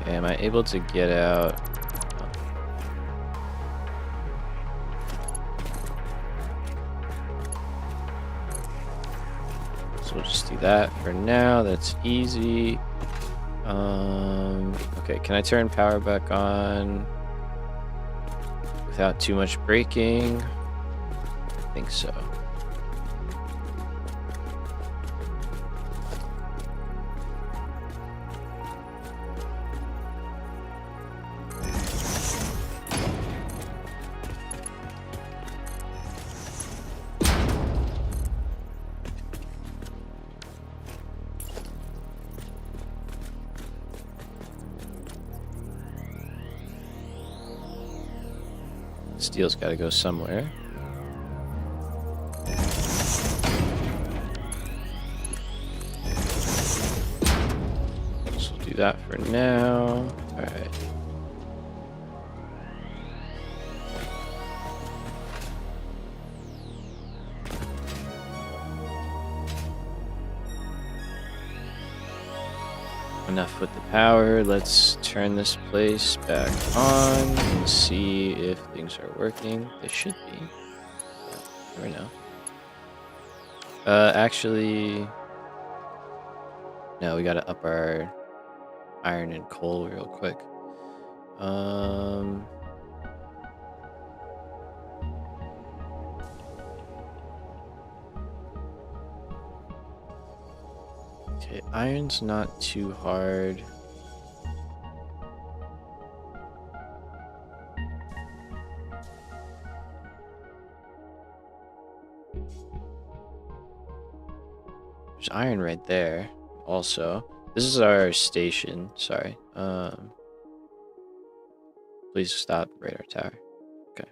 Okay, am I able to get out? So we'll just do that for now. That's easy. Okay, can I turn power back on without too much braking? I think so. Steel's got to go somewhere. So we'll do that for now. All right. Enough with the power. Let's turn this place back on and see if things are working. They should be. Never know. Actually, no, we gotta up our iron and coal real quick. Okay, iron's not too hard. There's iron right there also. This is our station, sorry. Please stop radar tower. Okay.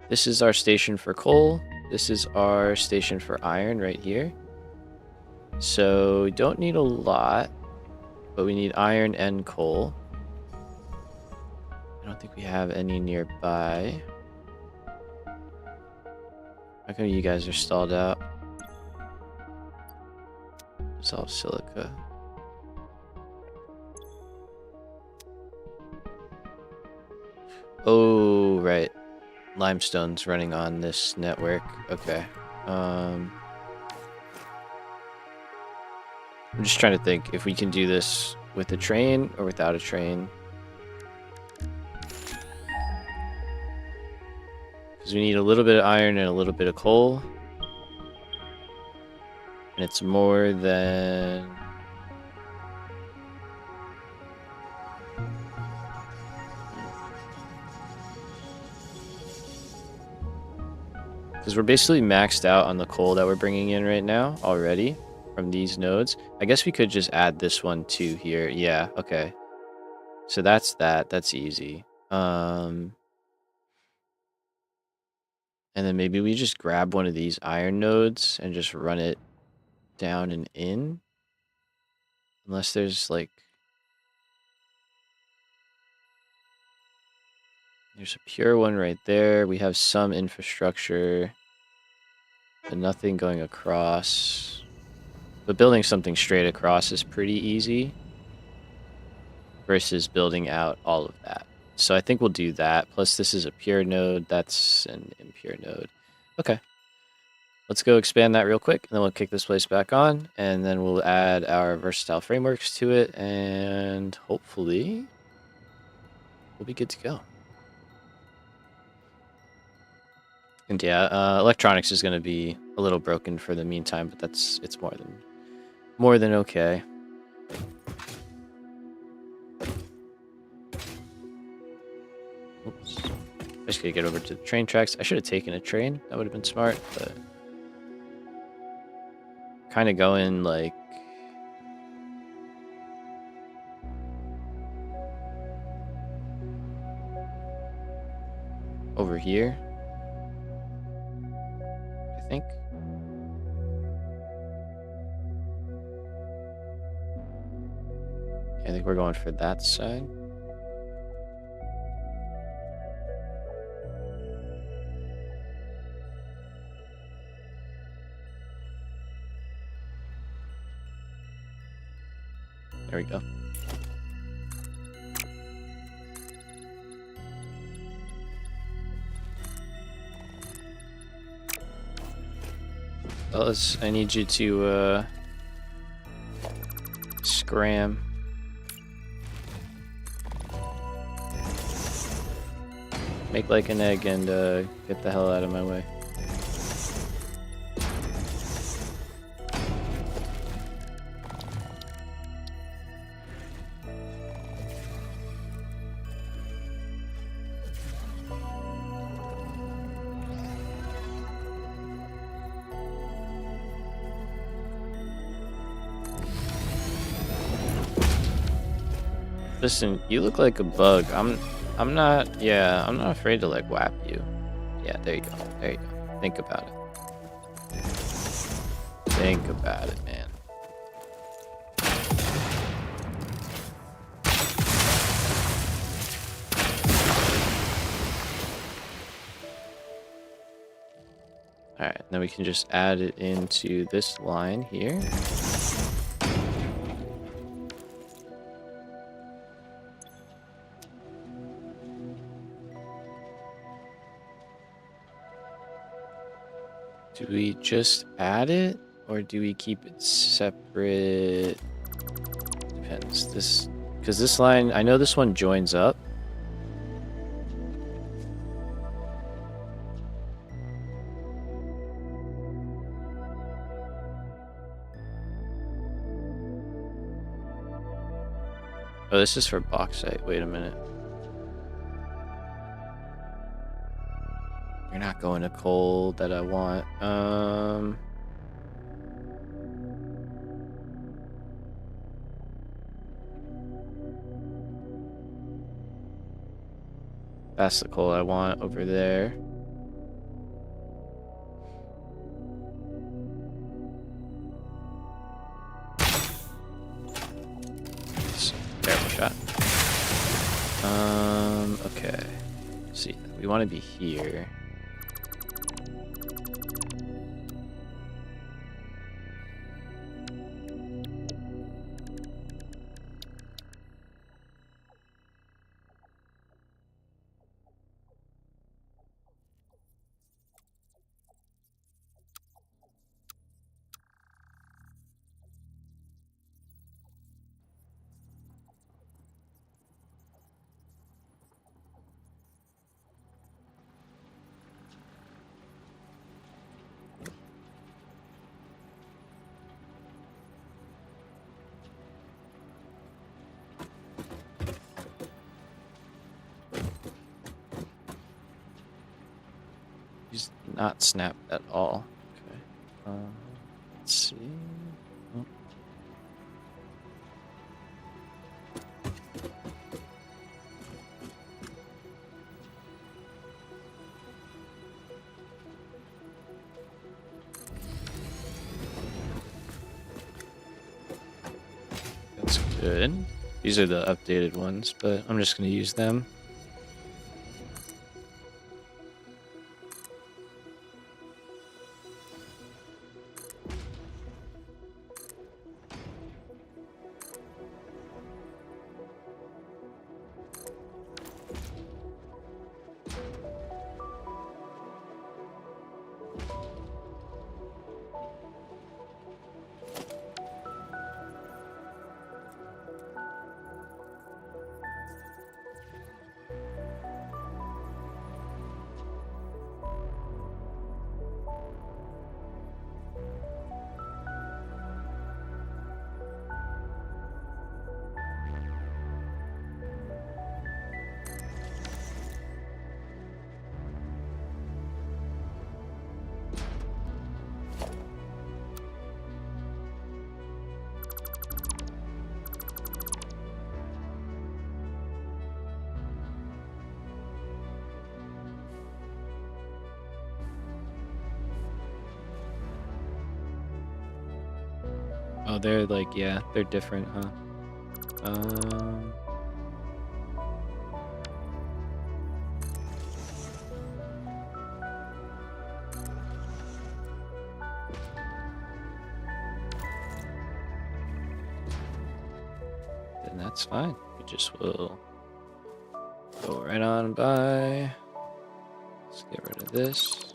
This is our station for coal. This is our station for iron right here. So we don't need a lot, but we need iron and coal. I don't think we have any nearby. How come you guys are stalled out? Solve silica. Oh, right. Limestone's running on this network. Okay. I'm just trying to think if we can do this with a train or without a train. Because we need a little bit of iron and a little bit of coal. And it's more than... Because we're basically maxed out on the coal that we're bringing in right now already from these nodes. I guess we could just add this one too here. Yeah, okay. So that's that. That's easy. And then maybe we just grab one of these iron nodes and just run it down and in. Unless there's like... There's a pure one right there. We have some infrastructure, but nothing going across. But building something straight across is pretty easy versus building out all of that. So I think we'll do that. Plus this is a pure node. That's an impure node. Okay. Let's go expand that real quick, and then we'll kick this place back on, and then we'll add our versatile frameworks to it, and hopefully we'll be good to go. And yeah, electronics is going to be a little broken for the meantime, but it's more than okay. Oops. I just gotta get over to the train tracks. I should have taken a train. That would have been smart, but kind of going like over here, I think. I think we're going for that side. There we go. Ellis, I need you to Scram. Make like an egg and get the hell out of my way. Listen, you look like a bug. I'm not afraid to like whap you. Yeah, there you go. There you go. Think about it. Think about it, man. Alright, now we can just add it into this line here. Do we just add it, or do we keep it separate? Depends. Because this line, I know this one joins up. Oh, this is for bauxite. Wait a minute. You're not going to coal that I want. That's the coal I want over there. Terrible shot. Okay. Let's see, we want to be here. He's not snapped at all. Okay. Let's see. Oh. That's good. These are the updated ones, but I'm just going to use them. Oh, they're like, yeah, they're different, huh? Then that's fine. We just will go right on by. Let's get rid of this.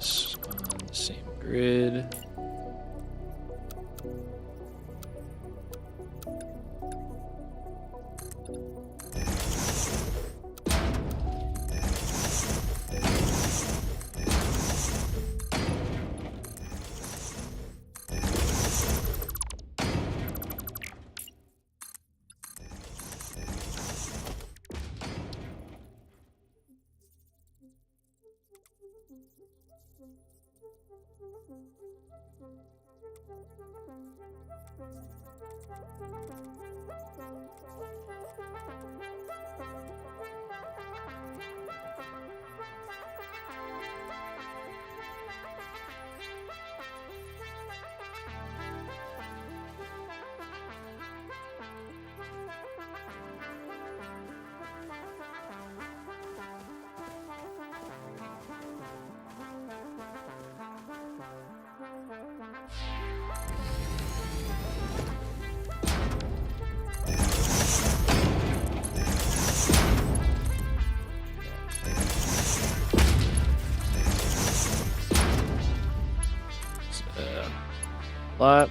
this on the same grid.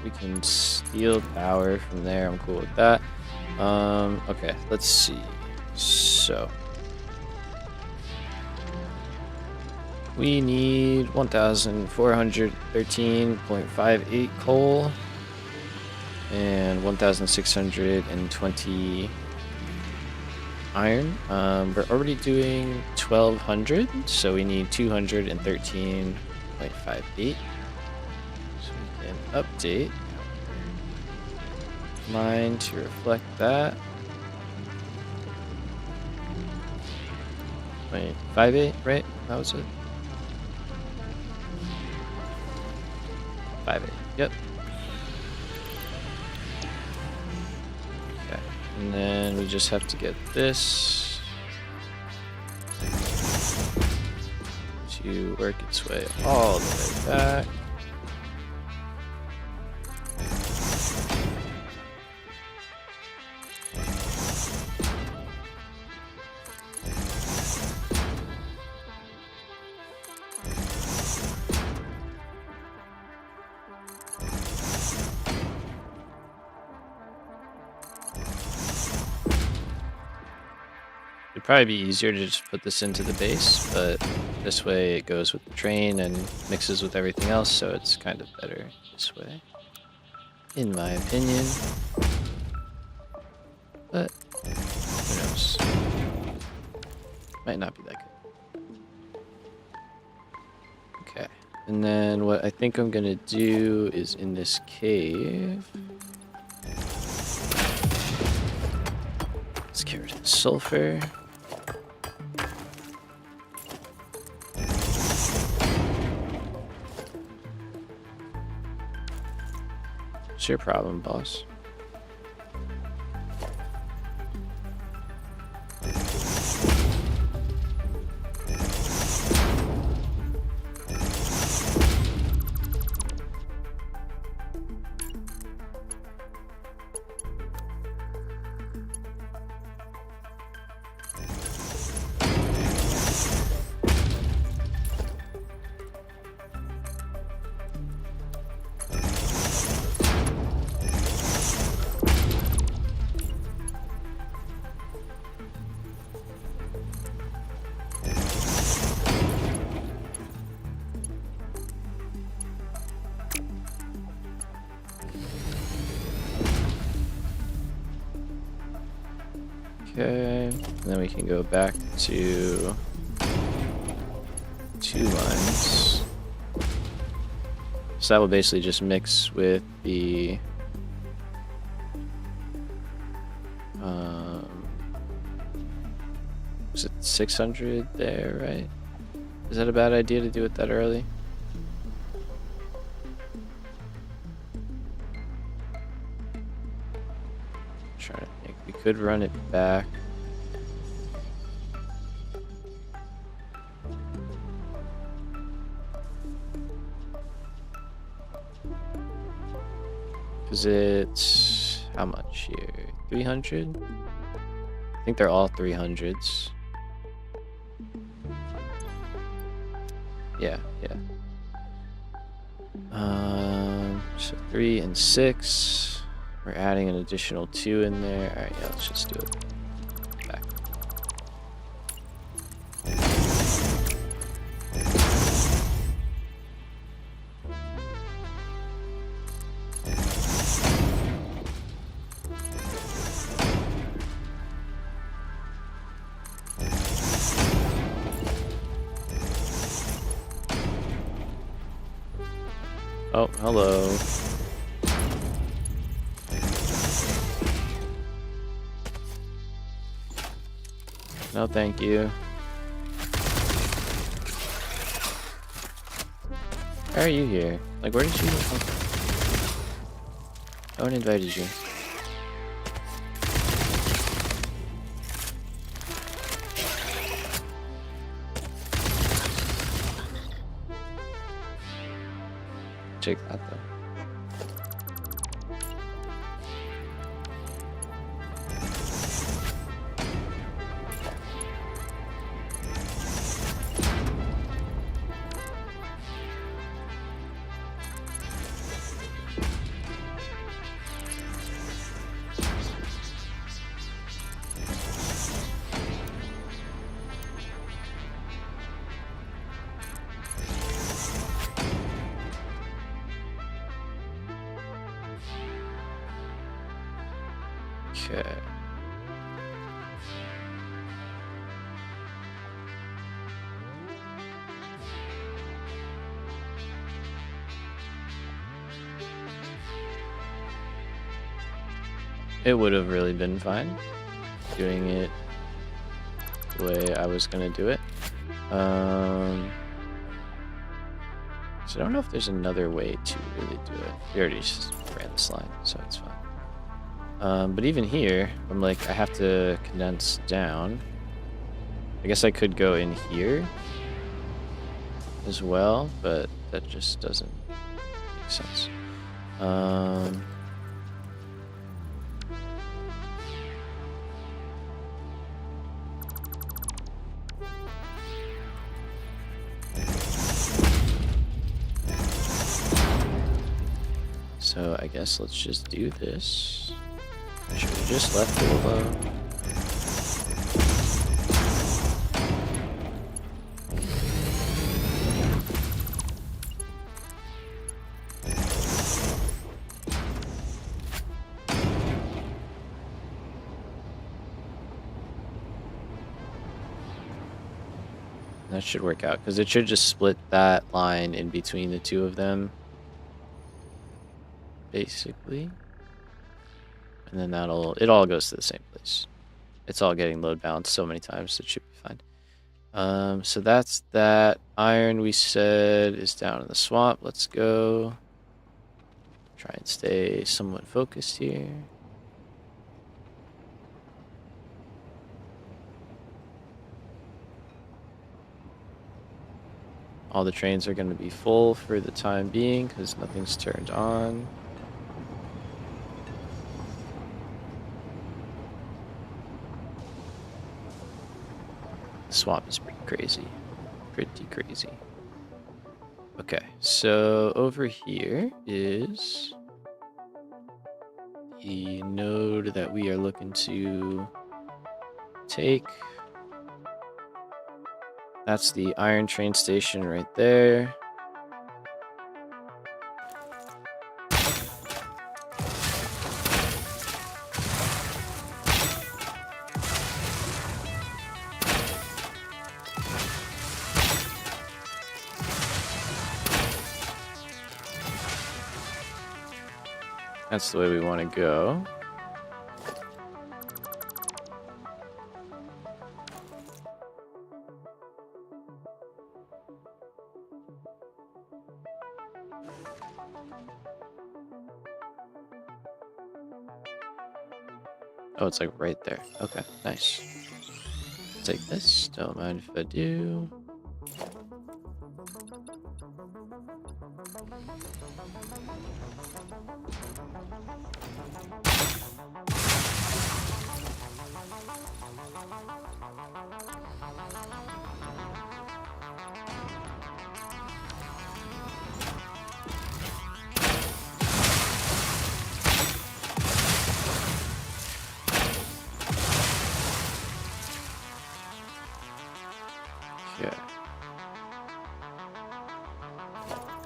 We can steal power from there. I'm cool with that. Okay, let's see. So we need 1,413.58 coal and 1,620 iron. We're already doing 1,200, so we need 213.58. Update mine to reflect that. Wait, 5.8, right? That was it. 5.8. Yep. Okay, and then we just have to get this to work its way all the way back. It'd probably be easier to just put this into the base, but this way it goes with the train and mixes with everything else, so it's kind of better this way, in my opinion. But who knows? Might not be that good. Okay, and then what I think I'm gonna do is in this cave. Let's get rid of the sulfur. What's your problem, boss? Okay, and then we can go back to 2 lines. So that will basically just mix with the was it 600 there, right? Is that a bad idea to do it that early? Trying to think. We could run it back. Because it's how much here? 300? I think they're all 300s. Yeah. So 3 and 6. We're adding an additional 2 in there. All right, yeah, let's just do it. Back. Oh, hello. No, thank you. Why are you here? Like, where did you come from? No one invited you. Check that though. Okay. It would have really been fine doing it the way I was gonna do it. So I don't know if there's another way to really do it. We already just ran this line, so it's fine. But even here, I'm like, I have to condense down. I guess I could go in here as well, but that just doesn't make sense. So I guess let's just do this. I should have just left it alone. That should work out, because it should just split that line in between the two of them, basically. And then it all goes to the same place. It's all getting load balanced so many times, it should be fine. So that's that. Iron, we said, is down in the swamp. Let's go. Try and stay somewhat focused here. All the trains are going to be full for the time being because nothing's turned on. The swamp is pretty crazy. Pretty crazy. Okay, so over here is the node that we are looking to take. That's the iron train station right there. That's the way we want to go. Oh, it's like right there. Okay, nice. Take this. Don't mind if I do.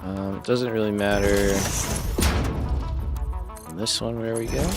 It doesn't really matter on this one where we go.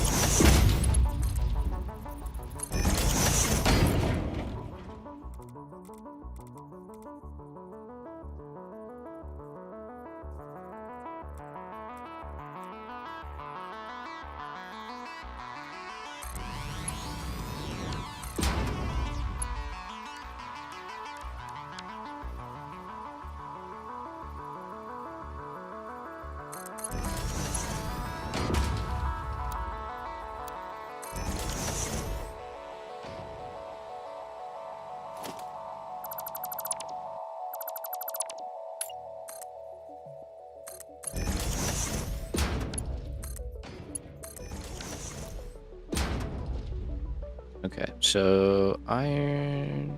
Okay, so iron,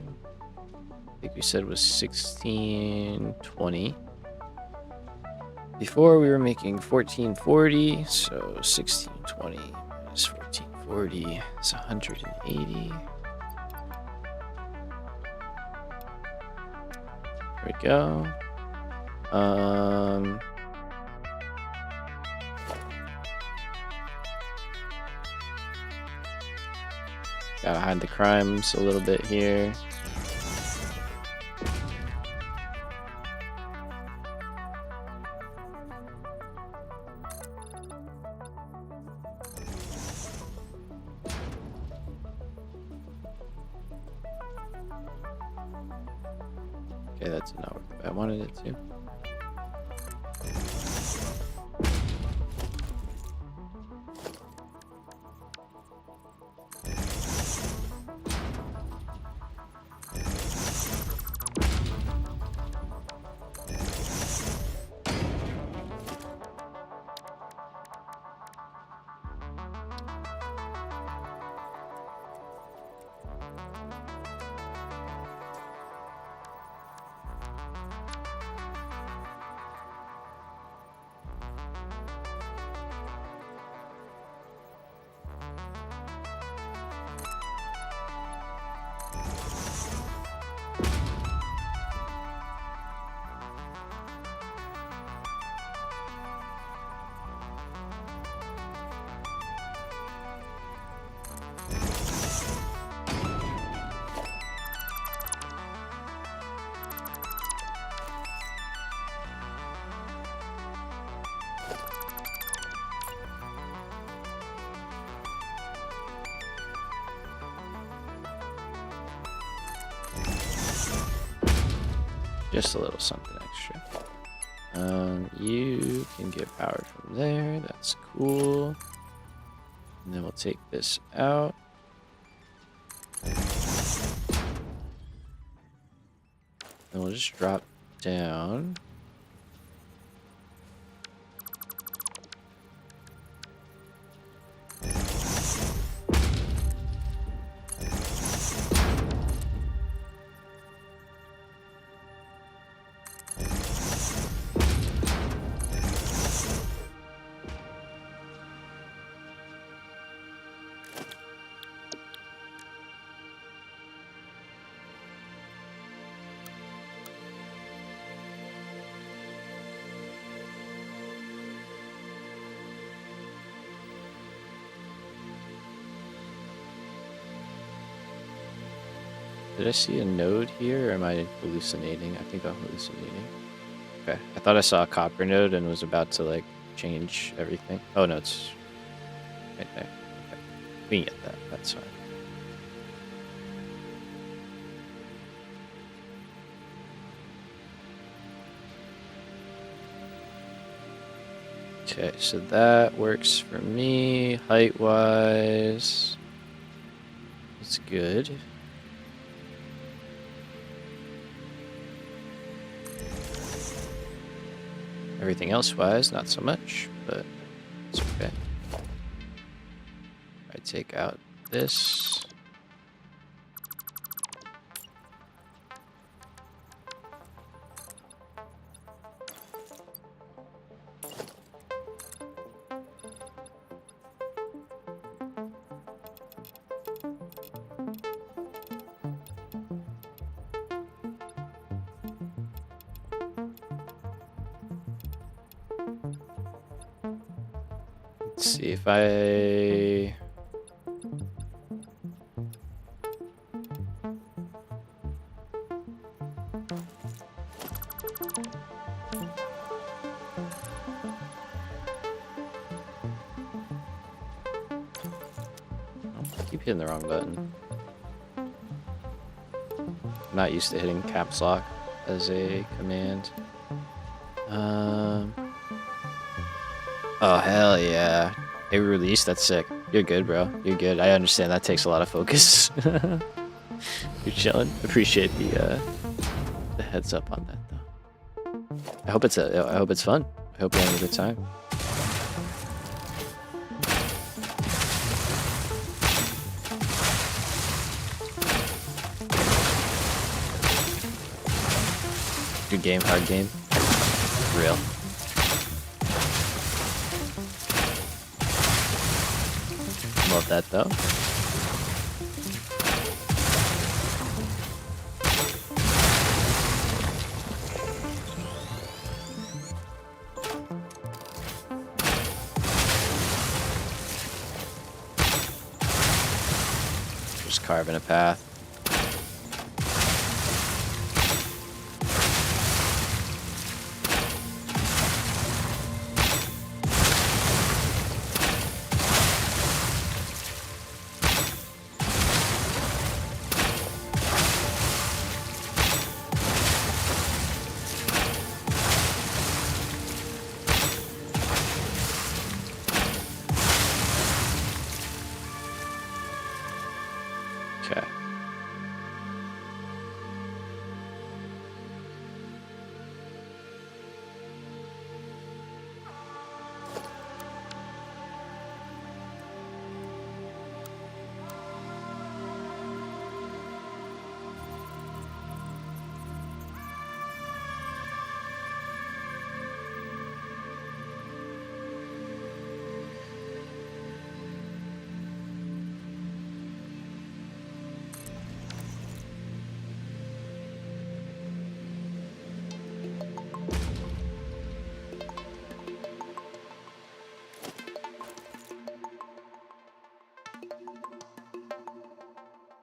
I think we said was 1620. Before we were making 1440, so 1620 minus 1440 is 180. There we go. Gotta hide the crimes a little bit here. Okay, that's not what I wanted it to. Just a little something extra. You can get power from there. That's cool. And then we'll take this out. And we'll just drop down. Did I see a node here, or am I hallucinating? I think I'm hallucinating. Okay, I thought I saw a copper node and was about to, like, change everything. Oh, no, it's right there. Okay. We can get that. That's fine. Okay, so that works for me. Height-wise, it's good. Everything else-wise, not so much, but it's okay. I take out this. Let's see if I... I keep hitting the wrong button. I'm not used to hitting caps lock as a command. Oh, hell yeah. A release, that's sick. You're good, bro. You're good. I understand that takes a lot of focus. You're chilling. Appreciate the heads up on that, though. I hope it's fun. I hope you're having a good time. Good game, hard game. Real. Love that though. Just carving a path. Okay.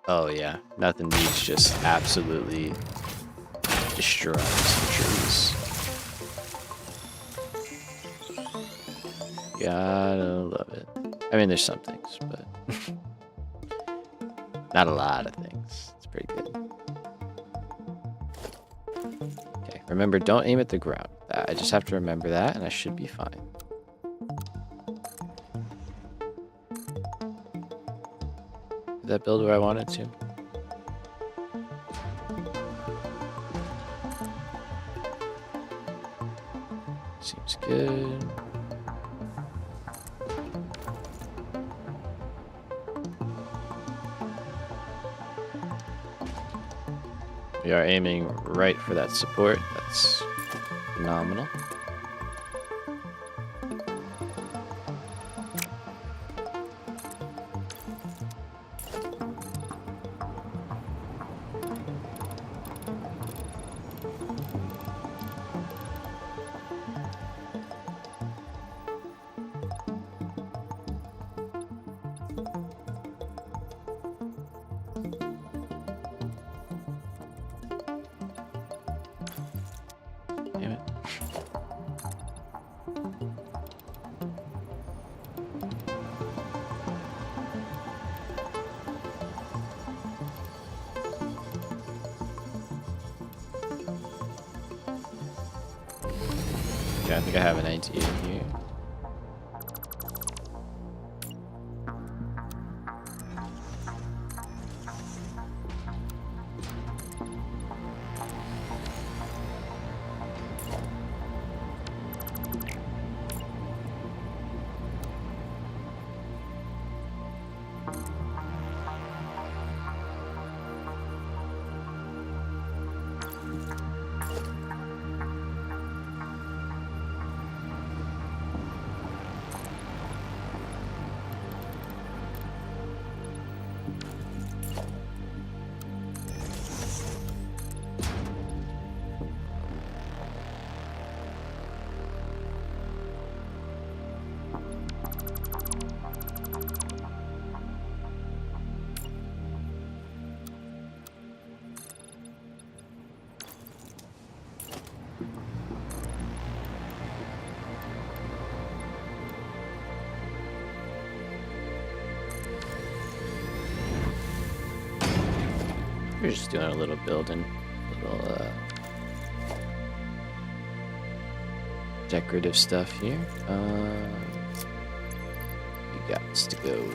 Oh yeah, nothing beats just absolutely destroying some trees. Gotta love it. I mean, there's some things, but not a lot of things. It's pretty good. Okay, remember, don't aim at the ground. I just have to remember that, and I should be fine. Did that build where I wanted to? Seems good. We are aiming right for that support. That's phenomenal. Damn it. Yeah, I think I have an idea here. We're just doing a little building, little decorative stuff here. We got to go.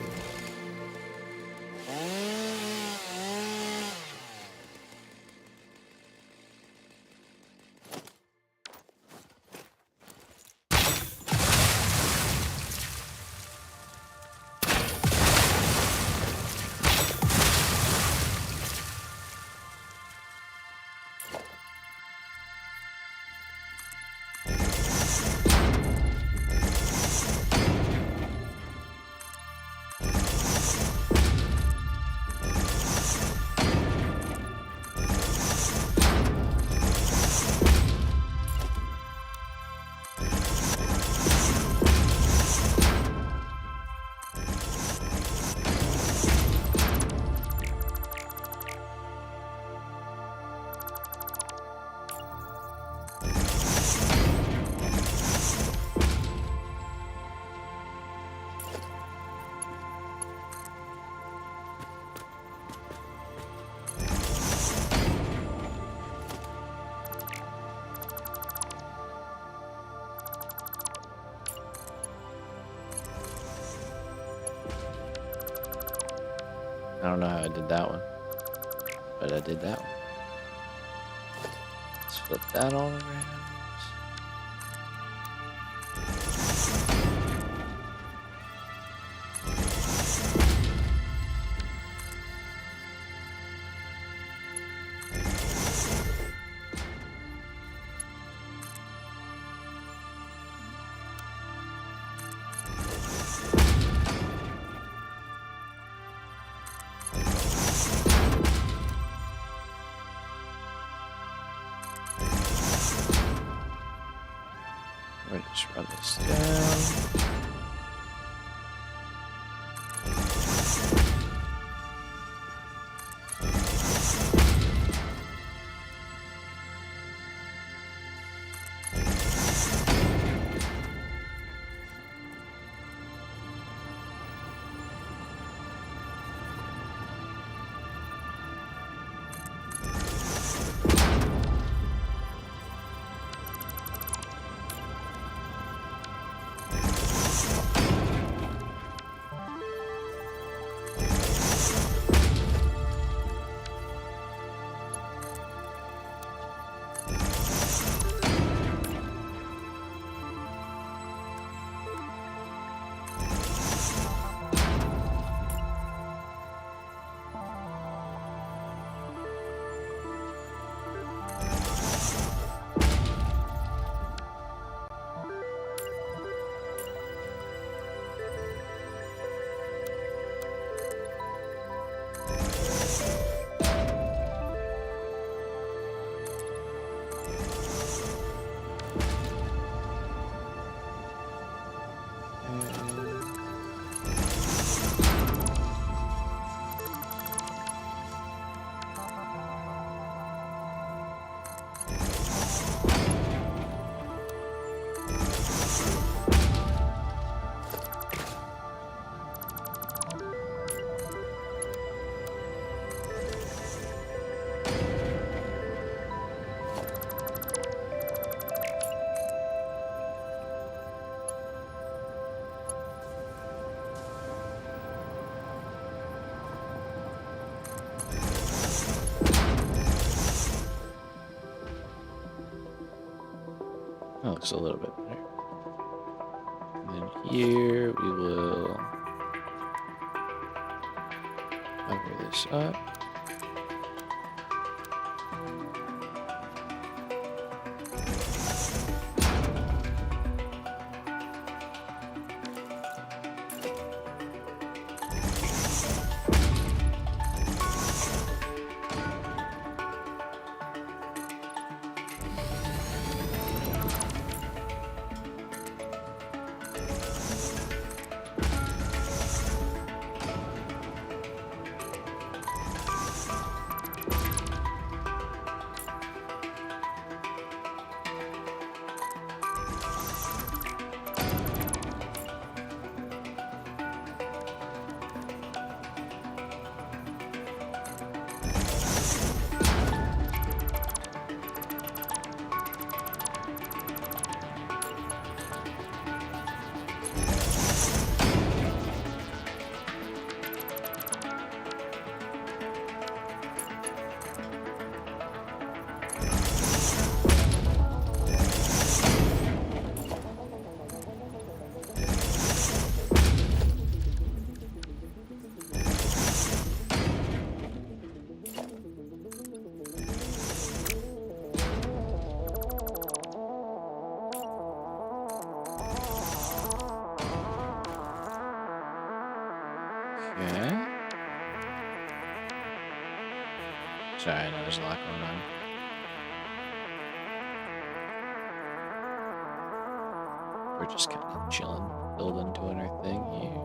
I don't know how I did that one, but I did that one. Let's flip that all around. Just run this down. That looks a little bit better. And then here we will cover this up. Sorry, I know there's a lot going on. We're just kind of chilling, building, doing our thing here.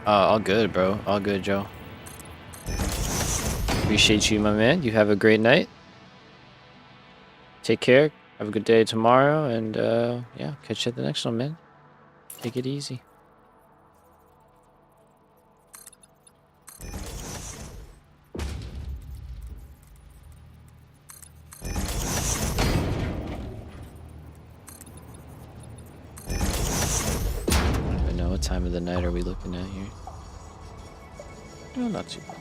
All good, bro. All good, Joe. Appreciate you, my man. You have a great night. Take care. Have a good day tomorrow. And, yeah, catch you at the next one, man. Take it easy. I don't even know what time of the night are we looking at here. No, not too bad.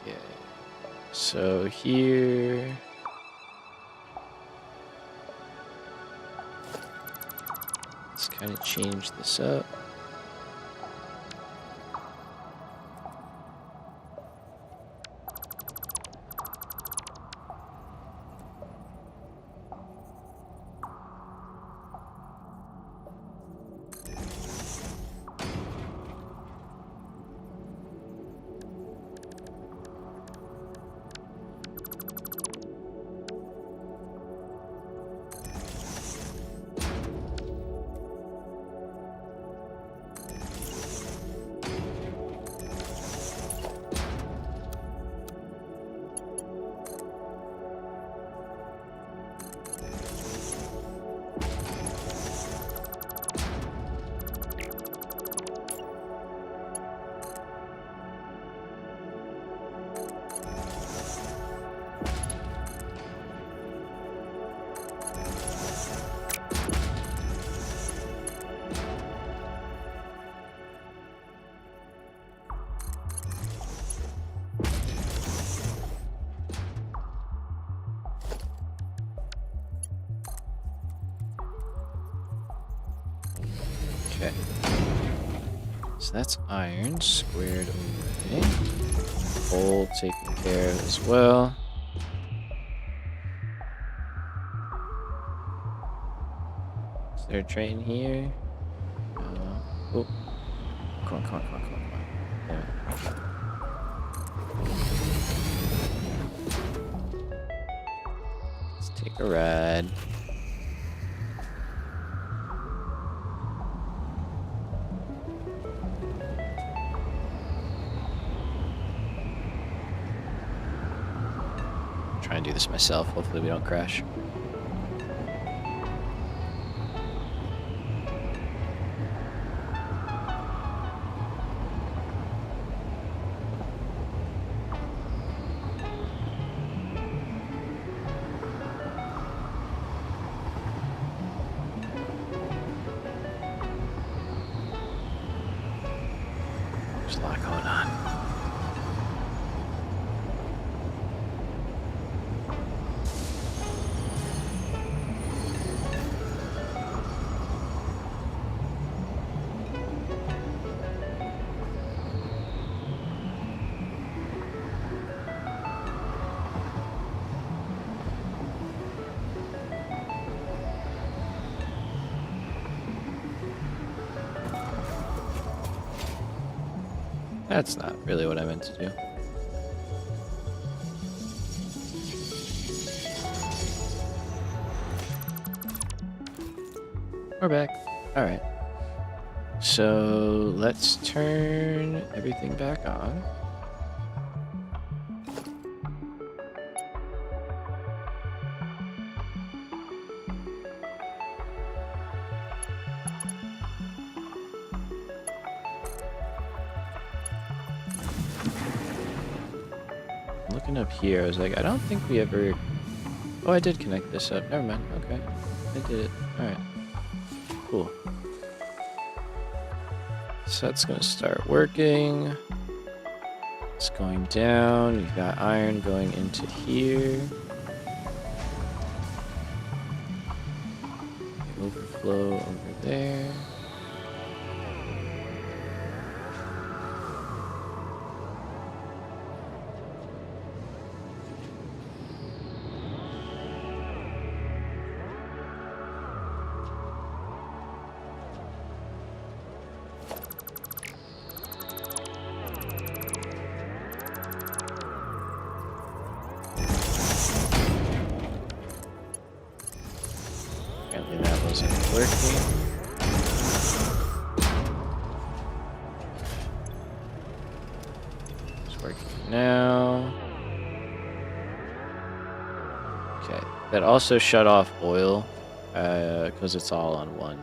Okay. So here. Let's kind of change this up. Okay. So that's iron squared away. Coal taken care of as well. Is there a train here? Oh. Come on. There. Let's take a ride. Try and do this myself. Hopefully we don't crash. That's not really what I meant to do. We're back. All right. So let's turn everything back on. Looking up here, I was like, I don't think we ever... Oh, I did connect this up. Never mind. Okay. I did it. Alright. Cool. So that's going to start working. It's going down. We've got iron going into here. Overflow over there. Apparently that wasn't working. It's working now. Okay, that also shut off oil because it's all on one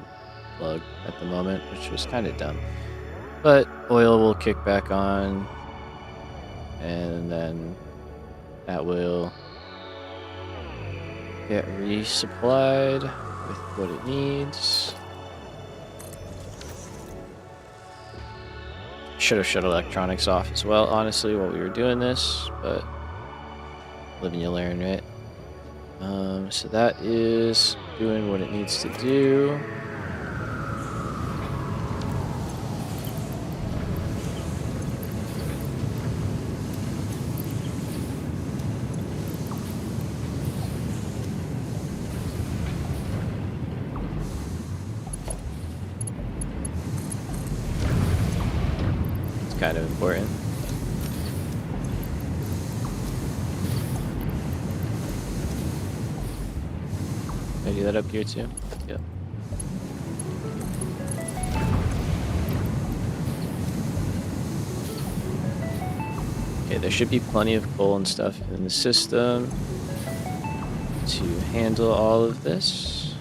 plug at the moment, which was kind of dumb. But oil will kick back on, and then that will get resupplied with what it needs. Should have shut electronics off as well, honestly, while we were doing this, but live and you learn, right? So that is doing what it needs to do. It's kind of important. Can I do that up here too? Yep. Okay, there should be plenty of coal and stuff in the system to handle all of this.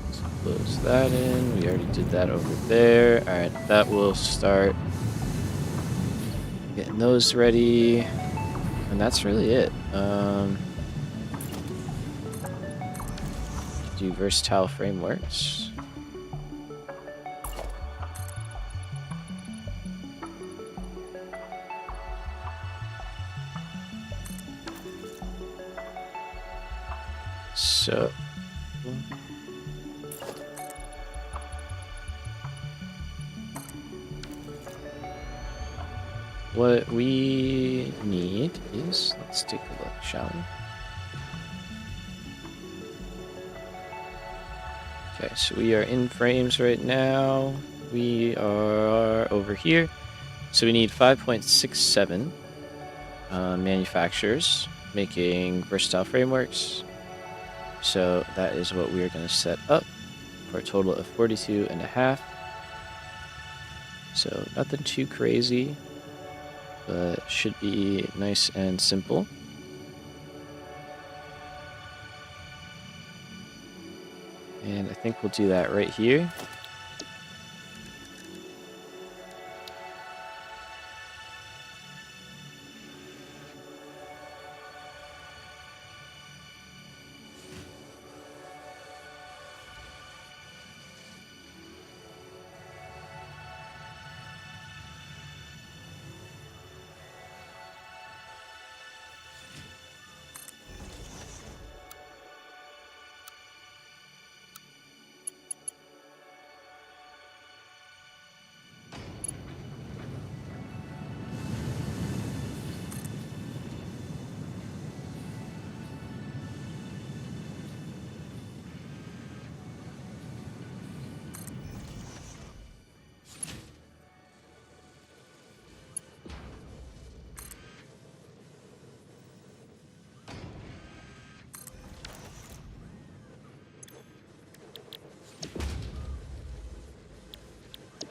Let's close that in. We already did that over there. Alright, that will start getting those ready. And that's really it. Do versatile frameworks. So what we need is, let's take a look, shall we? Okay, so we are in frames right now. We are over here. So we need 5.67 manufacturers making versatile frameworks. So that is what we are going to set up for a total of 42.5. So nothing too crazy, but should be nice and simple. And I think we'll do that right here.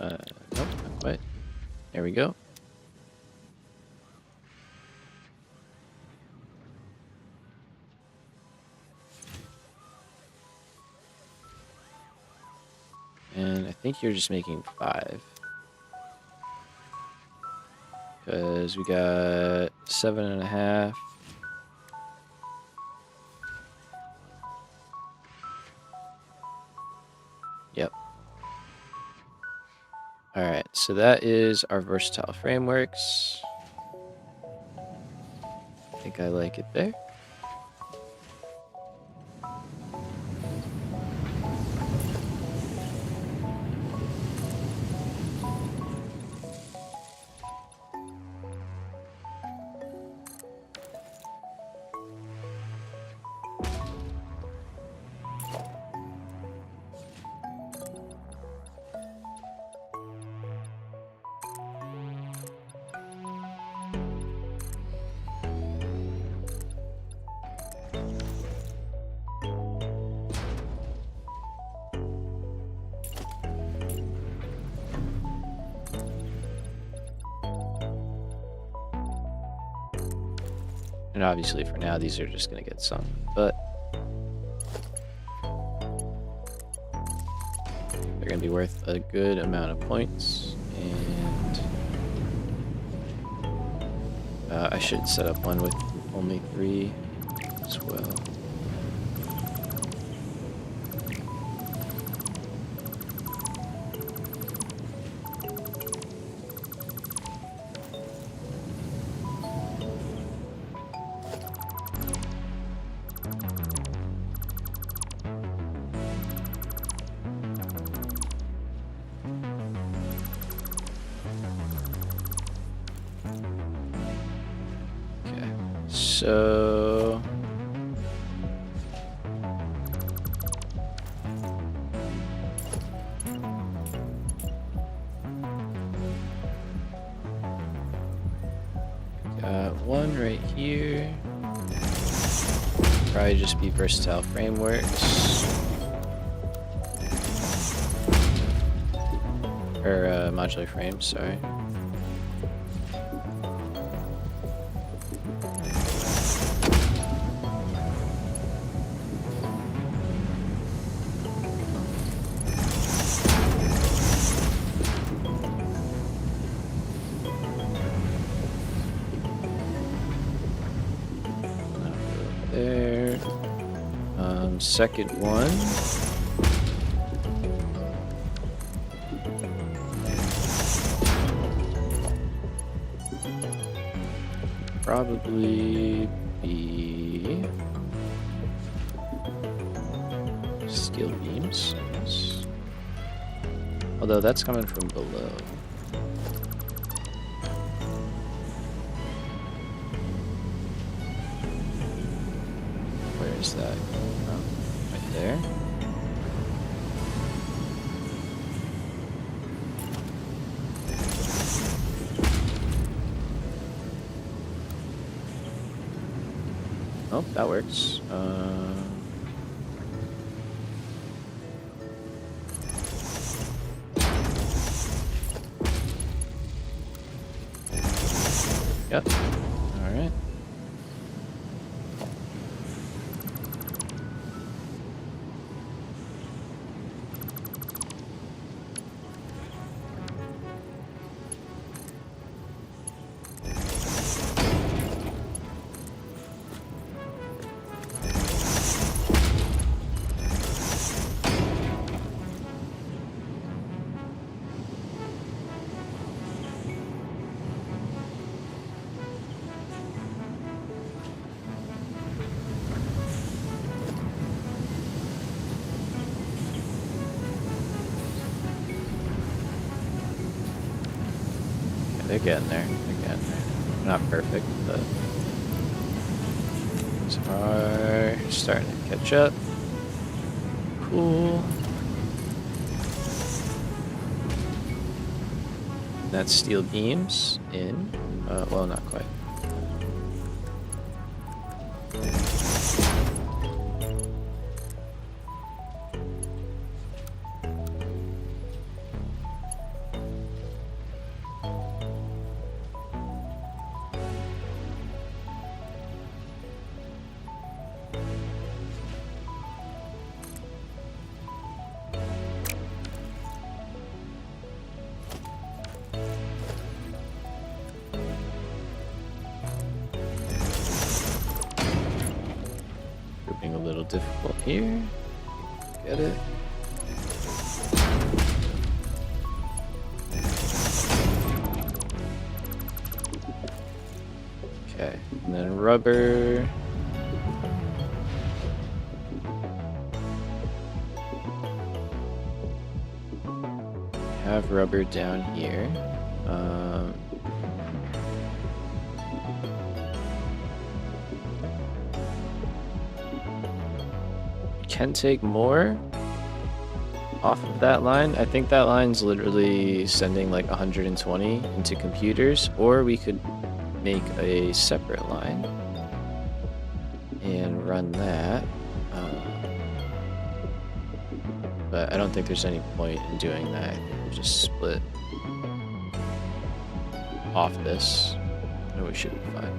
Nope, not quite. There we go. And I think you're just making 5. Because we got 7.5. Yep. All right, so that is our versatile frameworks. I think I like it there. And obviously for now, these are just going to get sunk, but they're going to be worth a good amount of points. And I should set up one with only 3 as well. So got one right here. Probably just be versatile frameworks or modular frames, sorry. There. Second one. Probably be steel beams. Yes. Although that's coming from below. Where is that? Oh, right there. Oh, that works. Yep. All right. They're getting there. They're getting there. Not perfect, but these are starting to catch up. Cool. That's steel beams in. Well, not quite. difficult here. Get it? Okay, and then rubber. Have rubber down here. Can take more off of that line. I think that line's literally sending like 120 into computers, or we could make a separate line and run that. But I don't think there's any point in doing that. I think we'll just split off this, and we should be fine.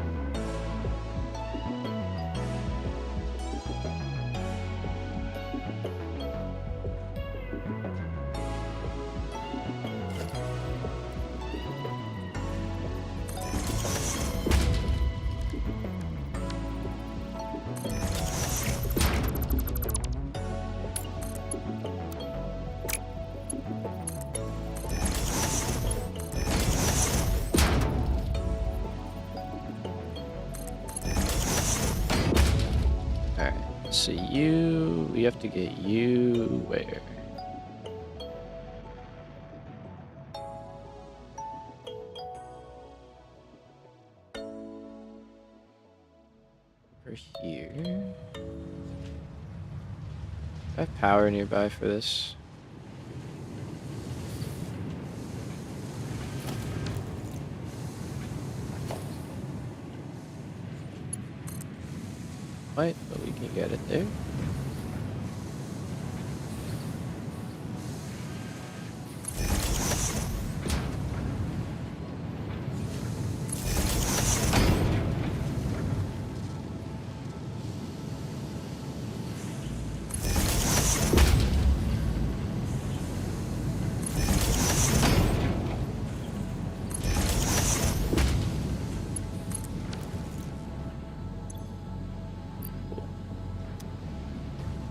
So we have to get you where? Over here. Do I have power nearby for this? But we can get it there.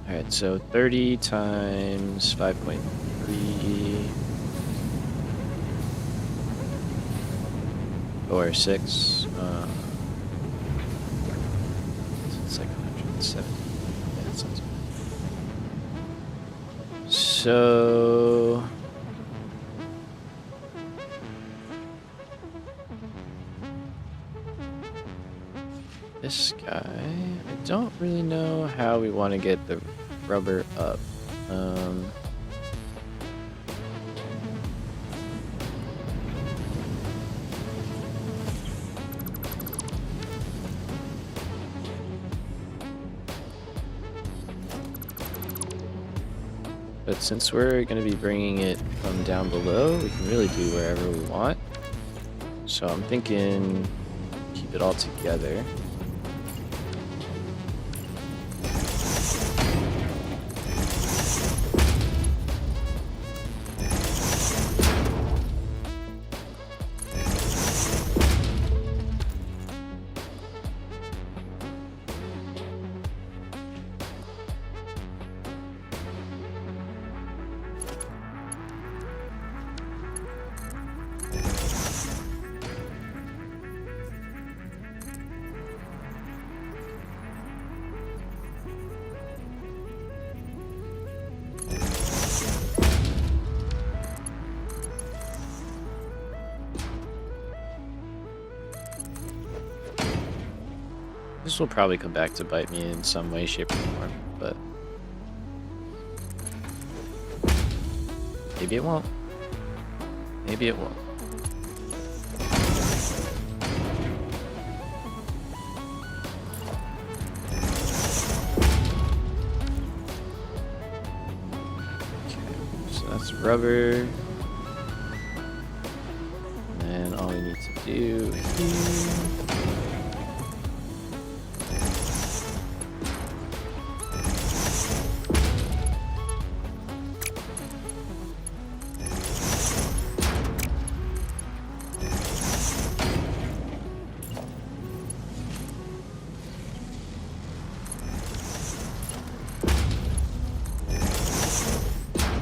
Alright, so 30 times 5.3 or 6. So it's like 170. Yeah, that sounds good. So this guy, I don't really know how we want to get the rubber up. But since we're going to be bringing it from down below, we can really do wherever we want. So I'm thinking keep it all together. This will probably come back to bite me in some way, shape, or form, but maybe it won't. Maybe it won't. Okay, so that's rubber. And then all we need to do here.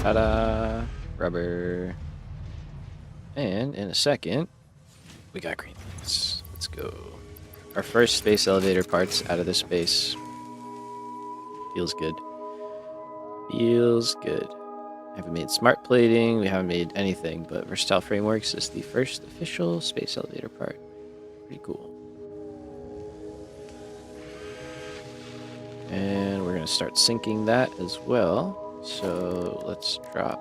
Ta-da! Rubber. And in a second, we got green lights. Let's go. Our first space elevator parts out of the space. Feels good. Feels good. Haven't made smart plating, we haven't made anything, but Versatile Frameworks is the first official space elevator part. Pretty cool. And we're going to start syncing that as well. So let's drop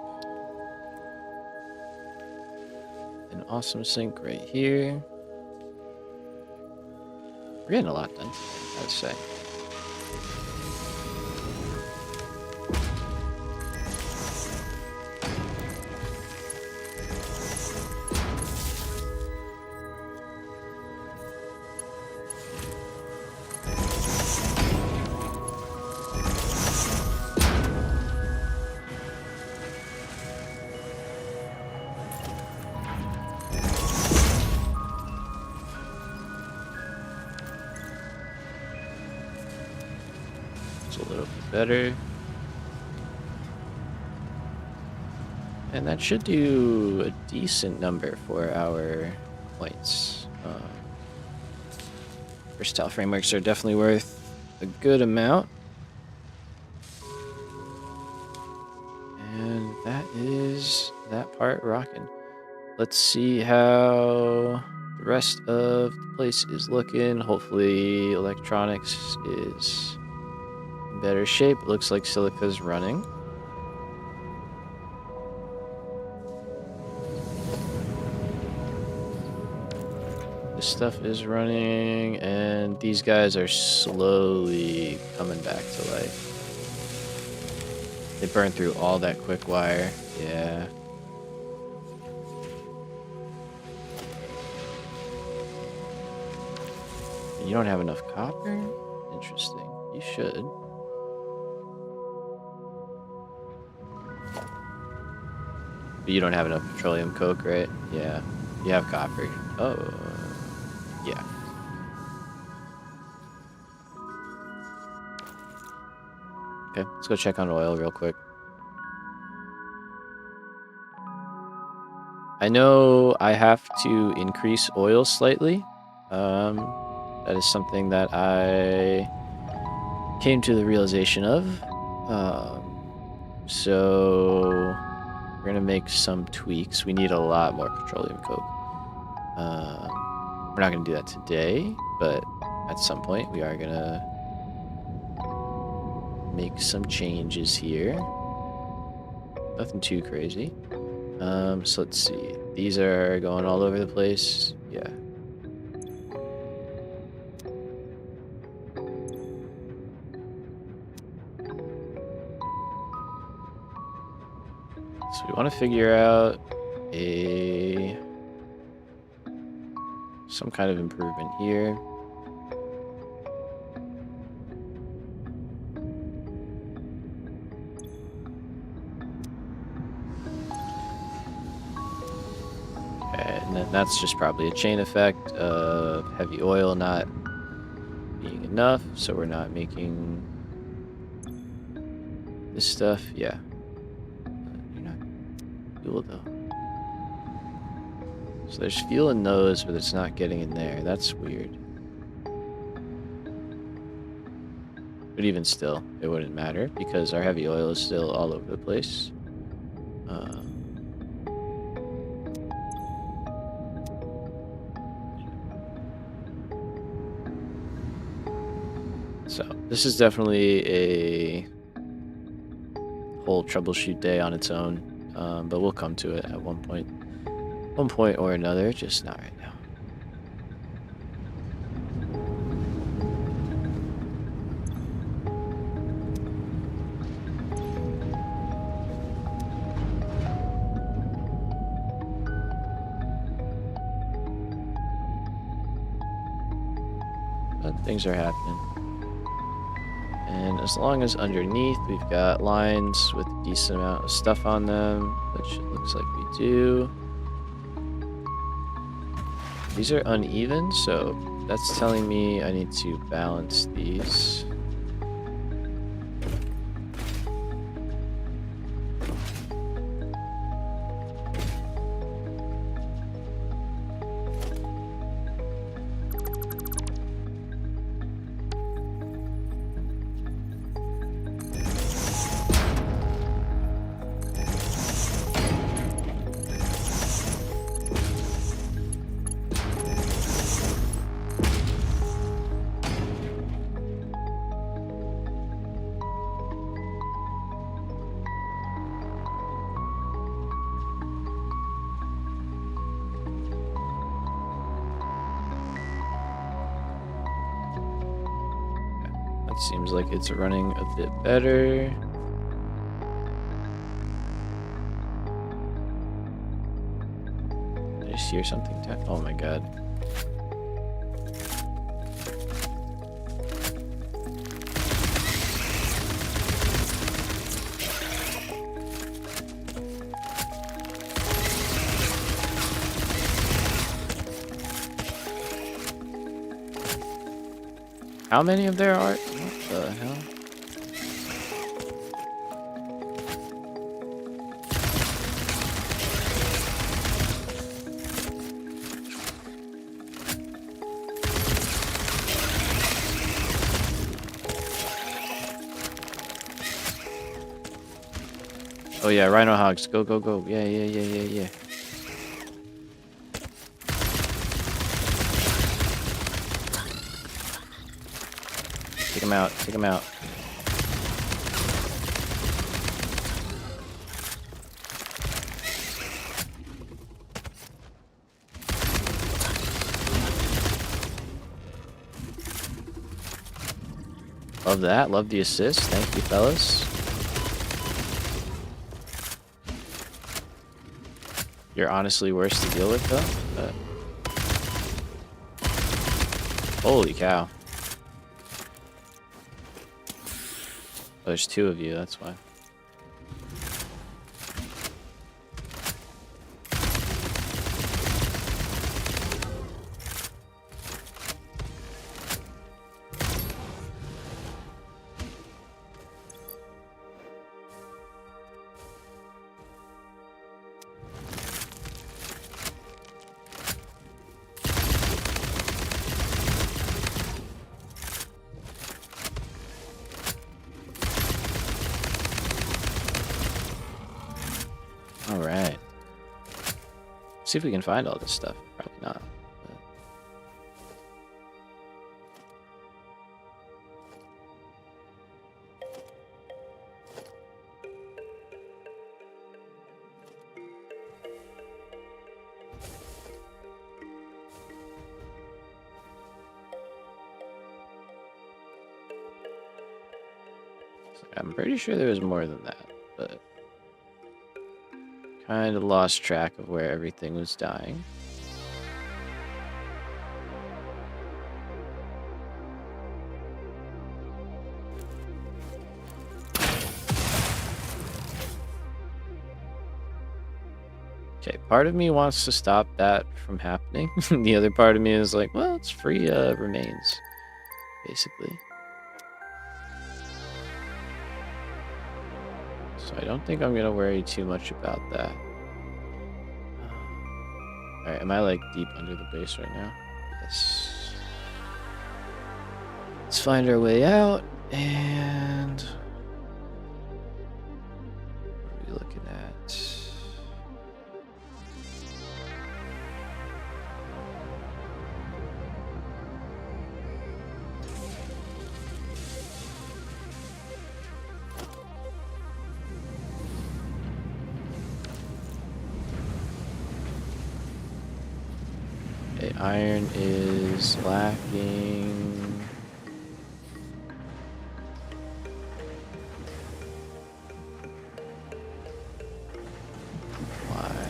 an awesome sync right here. We're getting a lot done, I'd say. A little bit better, and that should do a decent number for our points. Versatile frameworks are definitely worth a good amount, and that is that part rocking. Let's see how the rest of the place is looking. Hopefully electronics is better shape. It looks like silica's running. This stuff is running, and these guys are slowly coming back to life. They burned through all that quick wire. Yeah. You don't have enough copper? Interesting. You should. But you don't have enough petroleum coke, right? Yeah. You have copper. Oh, yeah. Okay, let's go check on oil real quick. I know I have to increase oil slightly. That is something that I came to the realization of. So we're gonna make some tweaks. We need a lot more petroleum coke. We're not gonna do that today, but at some point we are gonna make some changes here. Nothing too crazy. So let's see. These are going all over the place. Yeah. So we want to figure out some kind of improvement here. And then that's just probably a chain effect of heavy oil not being enough, so we're not making this stuff. Yeah. You're not fuel though. So there's fuel in those, but it's not getting in there. That's weird. But even still, it wouldn't matter because our heavy oil is still all over the place. So this is definitely a whole troubleshoot day on its own, but we'll come to it at one point or another, just not right now. But things are happening. And as long as underneath we've got lines with a decent amount of stuff on them, which it looks like we do. These are uneven, so that's telling me I need to balance these. That seems like it's running a bit better. I just hear something. Oh my god. How many of there are? What the hell? Oh yeah, Rhino Hogs. Go, go, go. Yeah, yeah, yeah, yeah, yeah. Take him out. Take him out. Love that. Love the assist. Thank you, fellas. You're honestly worse to deal with, though. Holy cow. Oh, there's two of you, that's why. Alright. See if we can find all this stuff. Probably not. I'm pretty sure there was more than that, but kind of lost track of where everything was dying. Okay, part of me wants to stop that from happening. The other part of me is like, well, it's free remains, basically. So I don't think I'm going to worry too much about that. Alright, am I like deep under the base right now? Yes. Let's find our way out, and what are we looking at? Okay, iron is lacking. Why?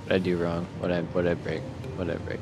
What did I do wrong? What did I break? What did I break?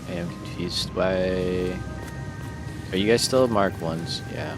I'm confused by... Are you guys still Mark 1s? Yeah.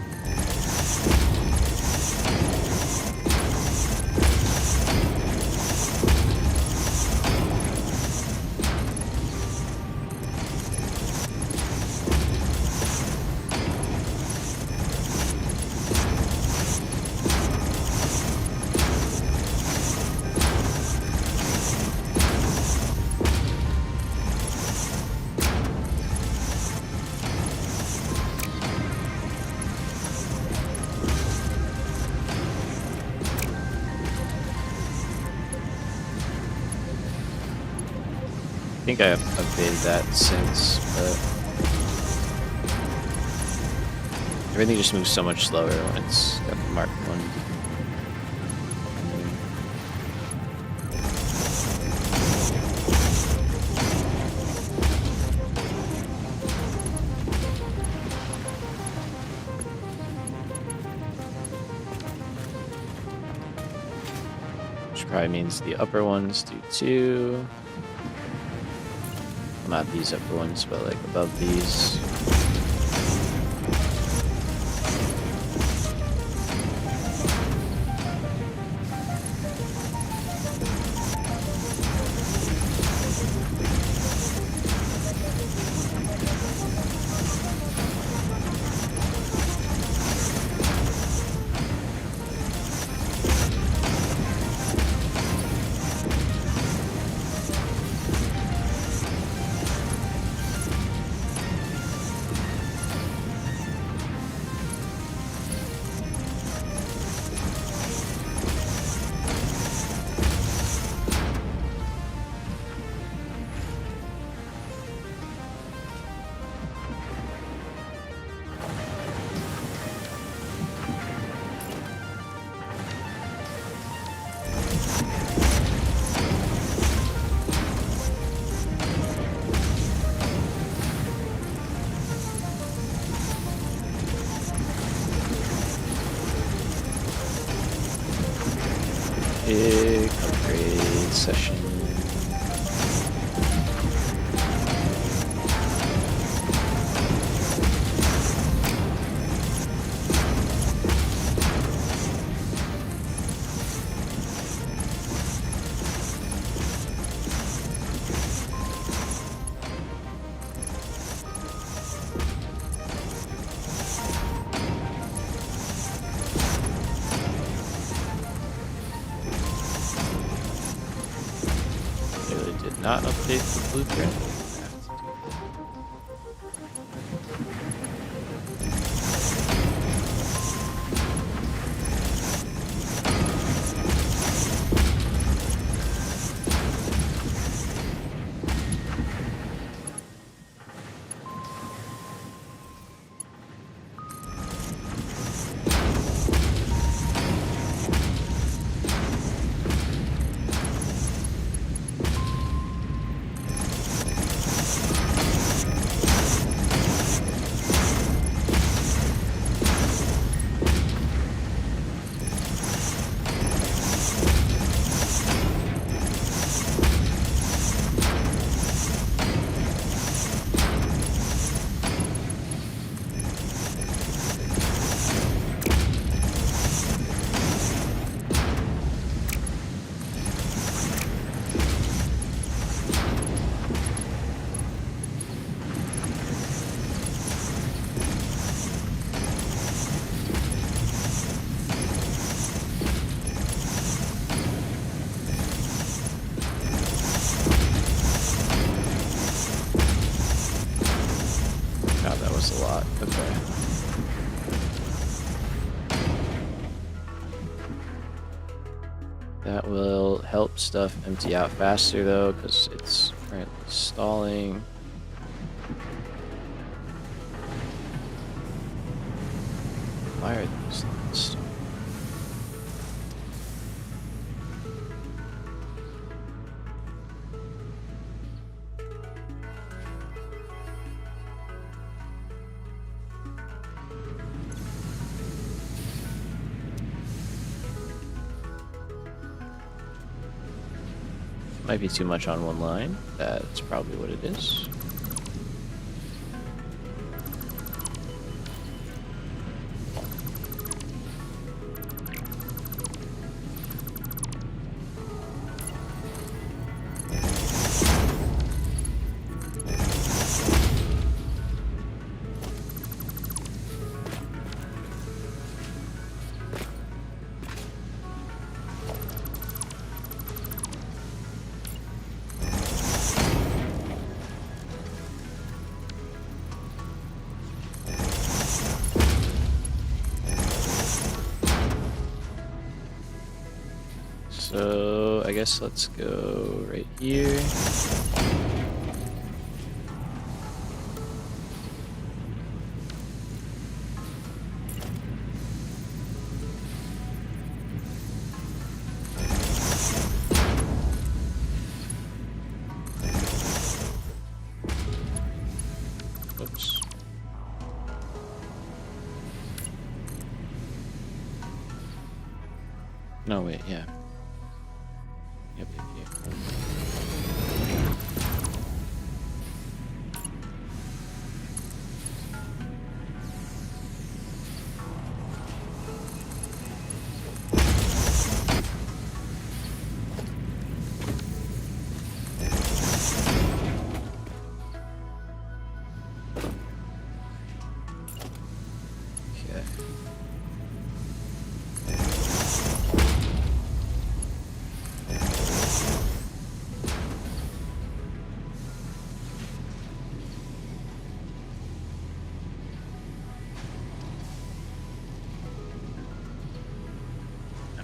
think I have updated that since, but everything just moves so much slower when it's got the Mark 1. Which probably means the upper ones do too. Not these upper ones, but like above these. Big upgrade session. Not update the blueprint. A lot. Okay. That will help stuff empty out faster though, because it's currently stalling. Why are these stalling? Might be too much on one line. That's probably what it is. So I guess let's go right here. No, wait, yeah. Yep, yep, yep.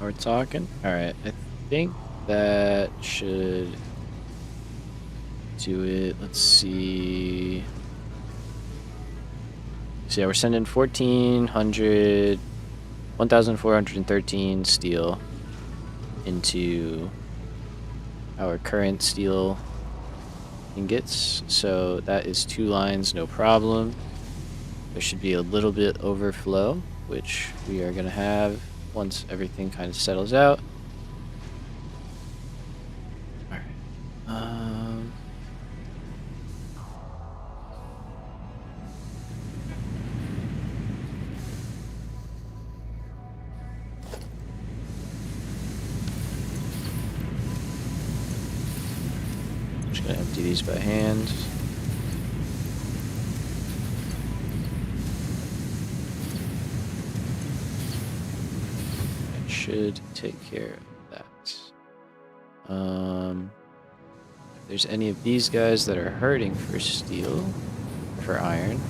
We're talking. All right, I think that should do it. Let's see. So yeah, we're sending 1,413 steel into our current steel ingots. So that is 2 lines, no problem. There should be a little bit overflow, which we are gonna have once everything kind of settles out. All right. I'm just gonna empty these by hand. That should take care of that. If there's any of these guys that are hurting for steel, for iron.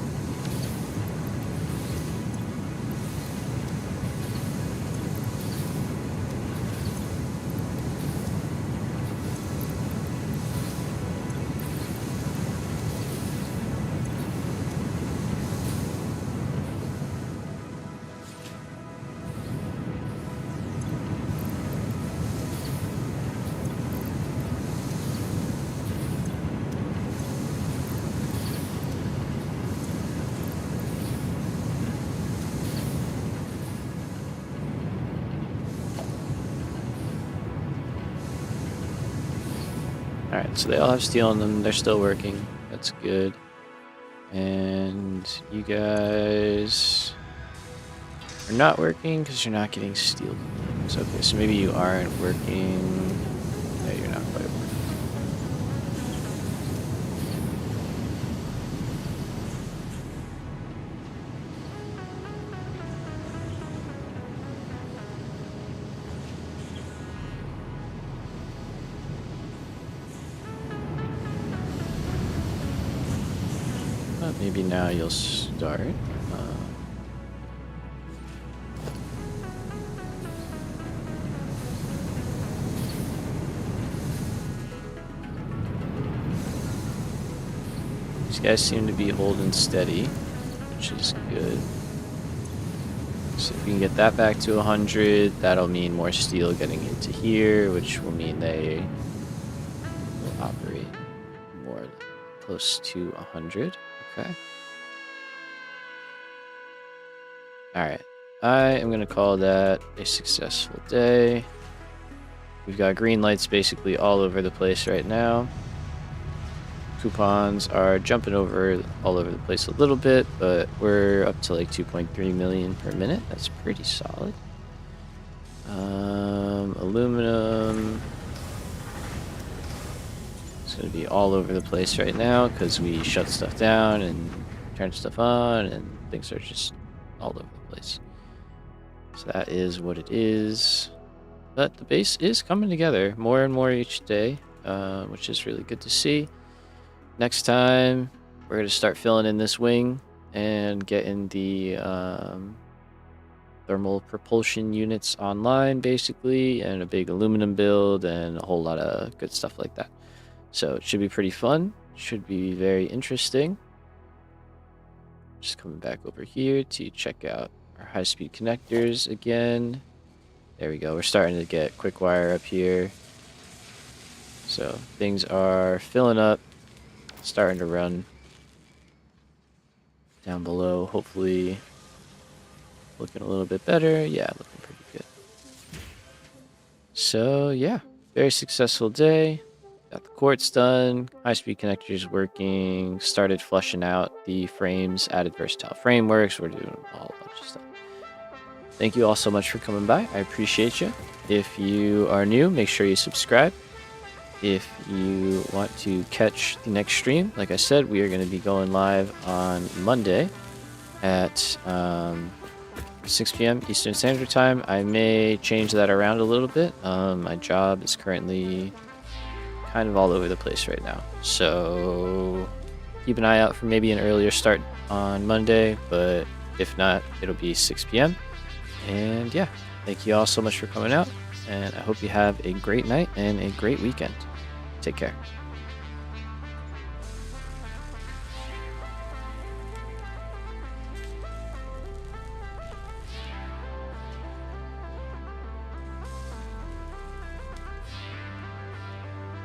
Alright, so they all have steel in them. They're still working. That's good. And you guys are not working because you're not getting steel. So, okay, so maybe you aren't working. Yeah, you're not quite working. Maybe now you'll start. These guys seem to be holding steady, which is good. So if we can get that back to 100, that'll mean more steel getting into here, which will mean they will operate more close to 100. Okay. Alright. I am going to call that a successful day. We've got green lights basically all over the place right now. Coupons are jumping all over the place a little bit, but we're up to like 2.3 million per minute. That's pretty solid. Aluminum. It's going to be all over the place right now because we shut stuff down and turn stuff on, and things are just all over the place. So that is what it is. But the base is coming together more and more each day, which is really good to see. Next time, we're going to start filling in this wing and getting the thermal propulsion units online, basically, and a big aluminum build and a whole lot of good stuff like that. So it should be pretty fun. Should be very interesting. Just coming back over here to check out our high-speed connectors again. There we go. We're starting to get quick wire up here. So things are filling up, starting to run down below. Hopefully looking a little bit better. Yeah, looking pretty good. So yeah, very successful day. Got the quartz done, high-speed connectors working, started flushing out the frames, added versatile frameworks. We're doing a whole bunch of stuff. Thank you all so much for coming by. I appreciate you. If you are new, make sure you subscribe. If you want to catch the next stream, like I said, we are going to be going live on Monday at 6 p.m. Eastern Standard Time. I may change that around a little bit. My job is currently kind of all over the place right now, so keep an eye out for maybe an earlier start on Monday, but if not, it'll be 6 p.m. And yeah, thank you all so much for coming out, and I hope you have a great night and a great weekend. Take care.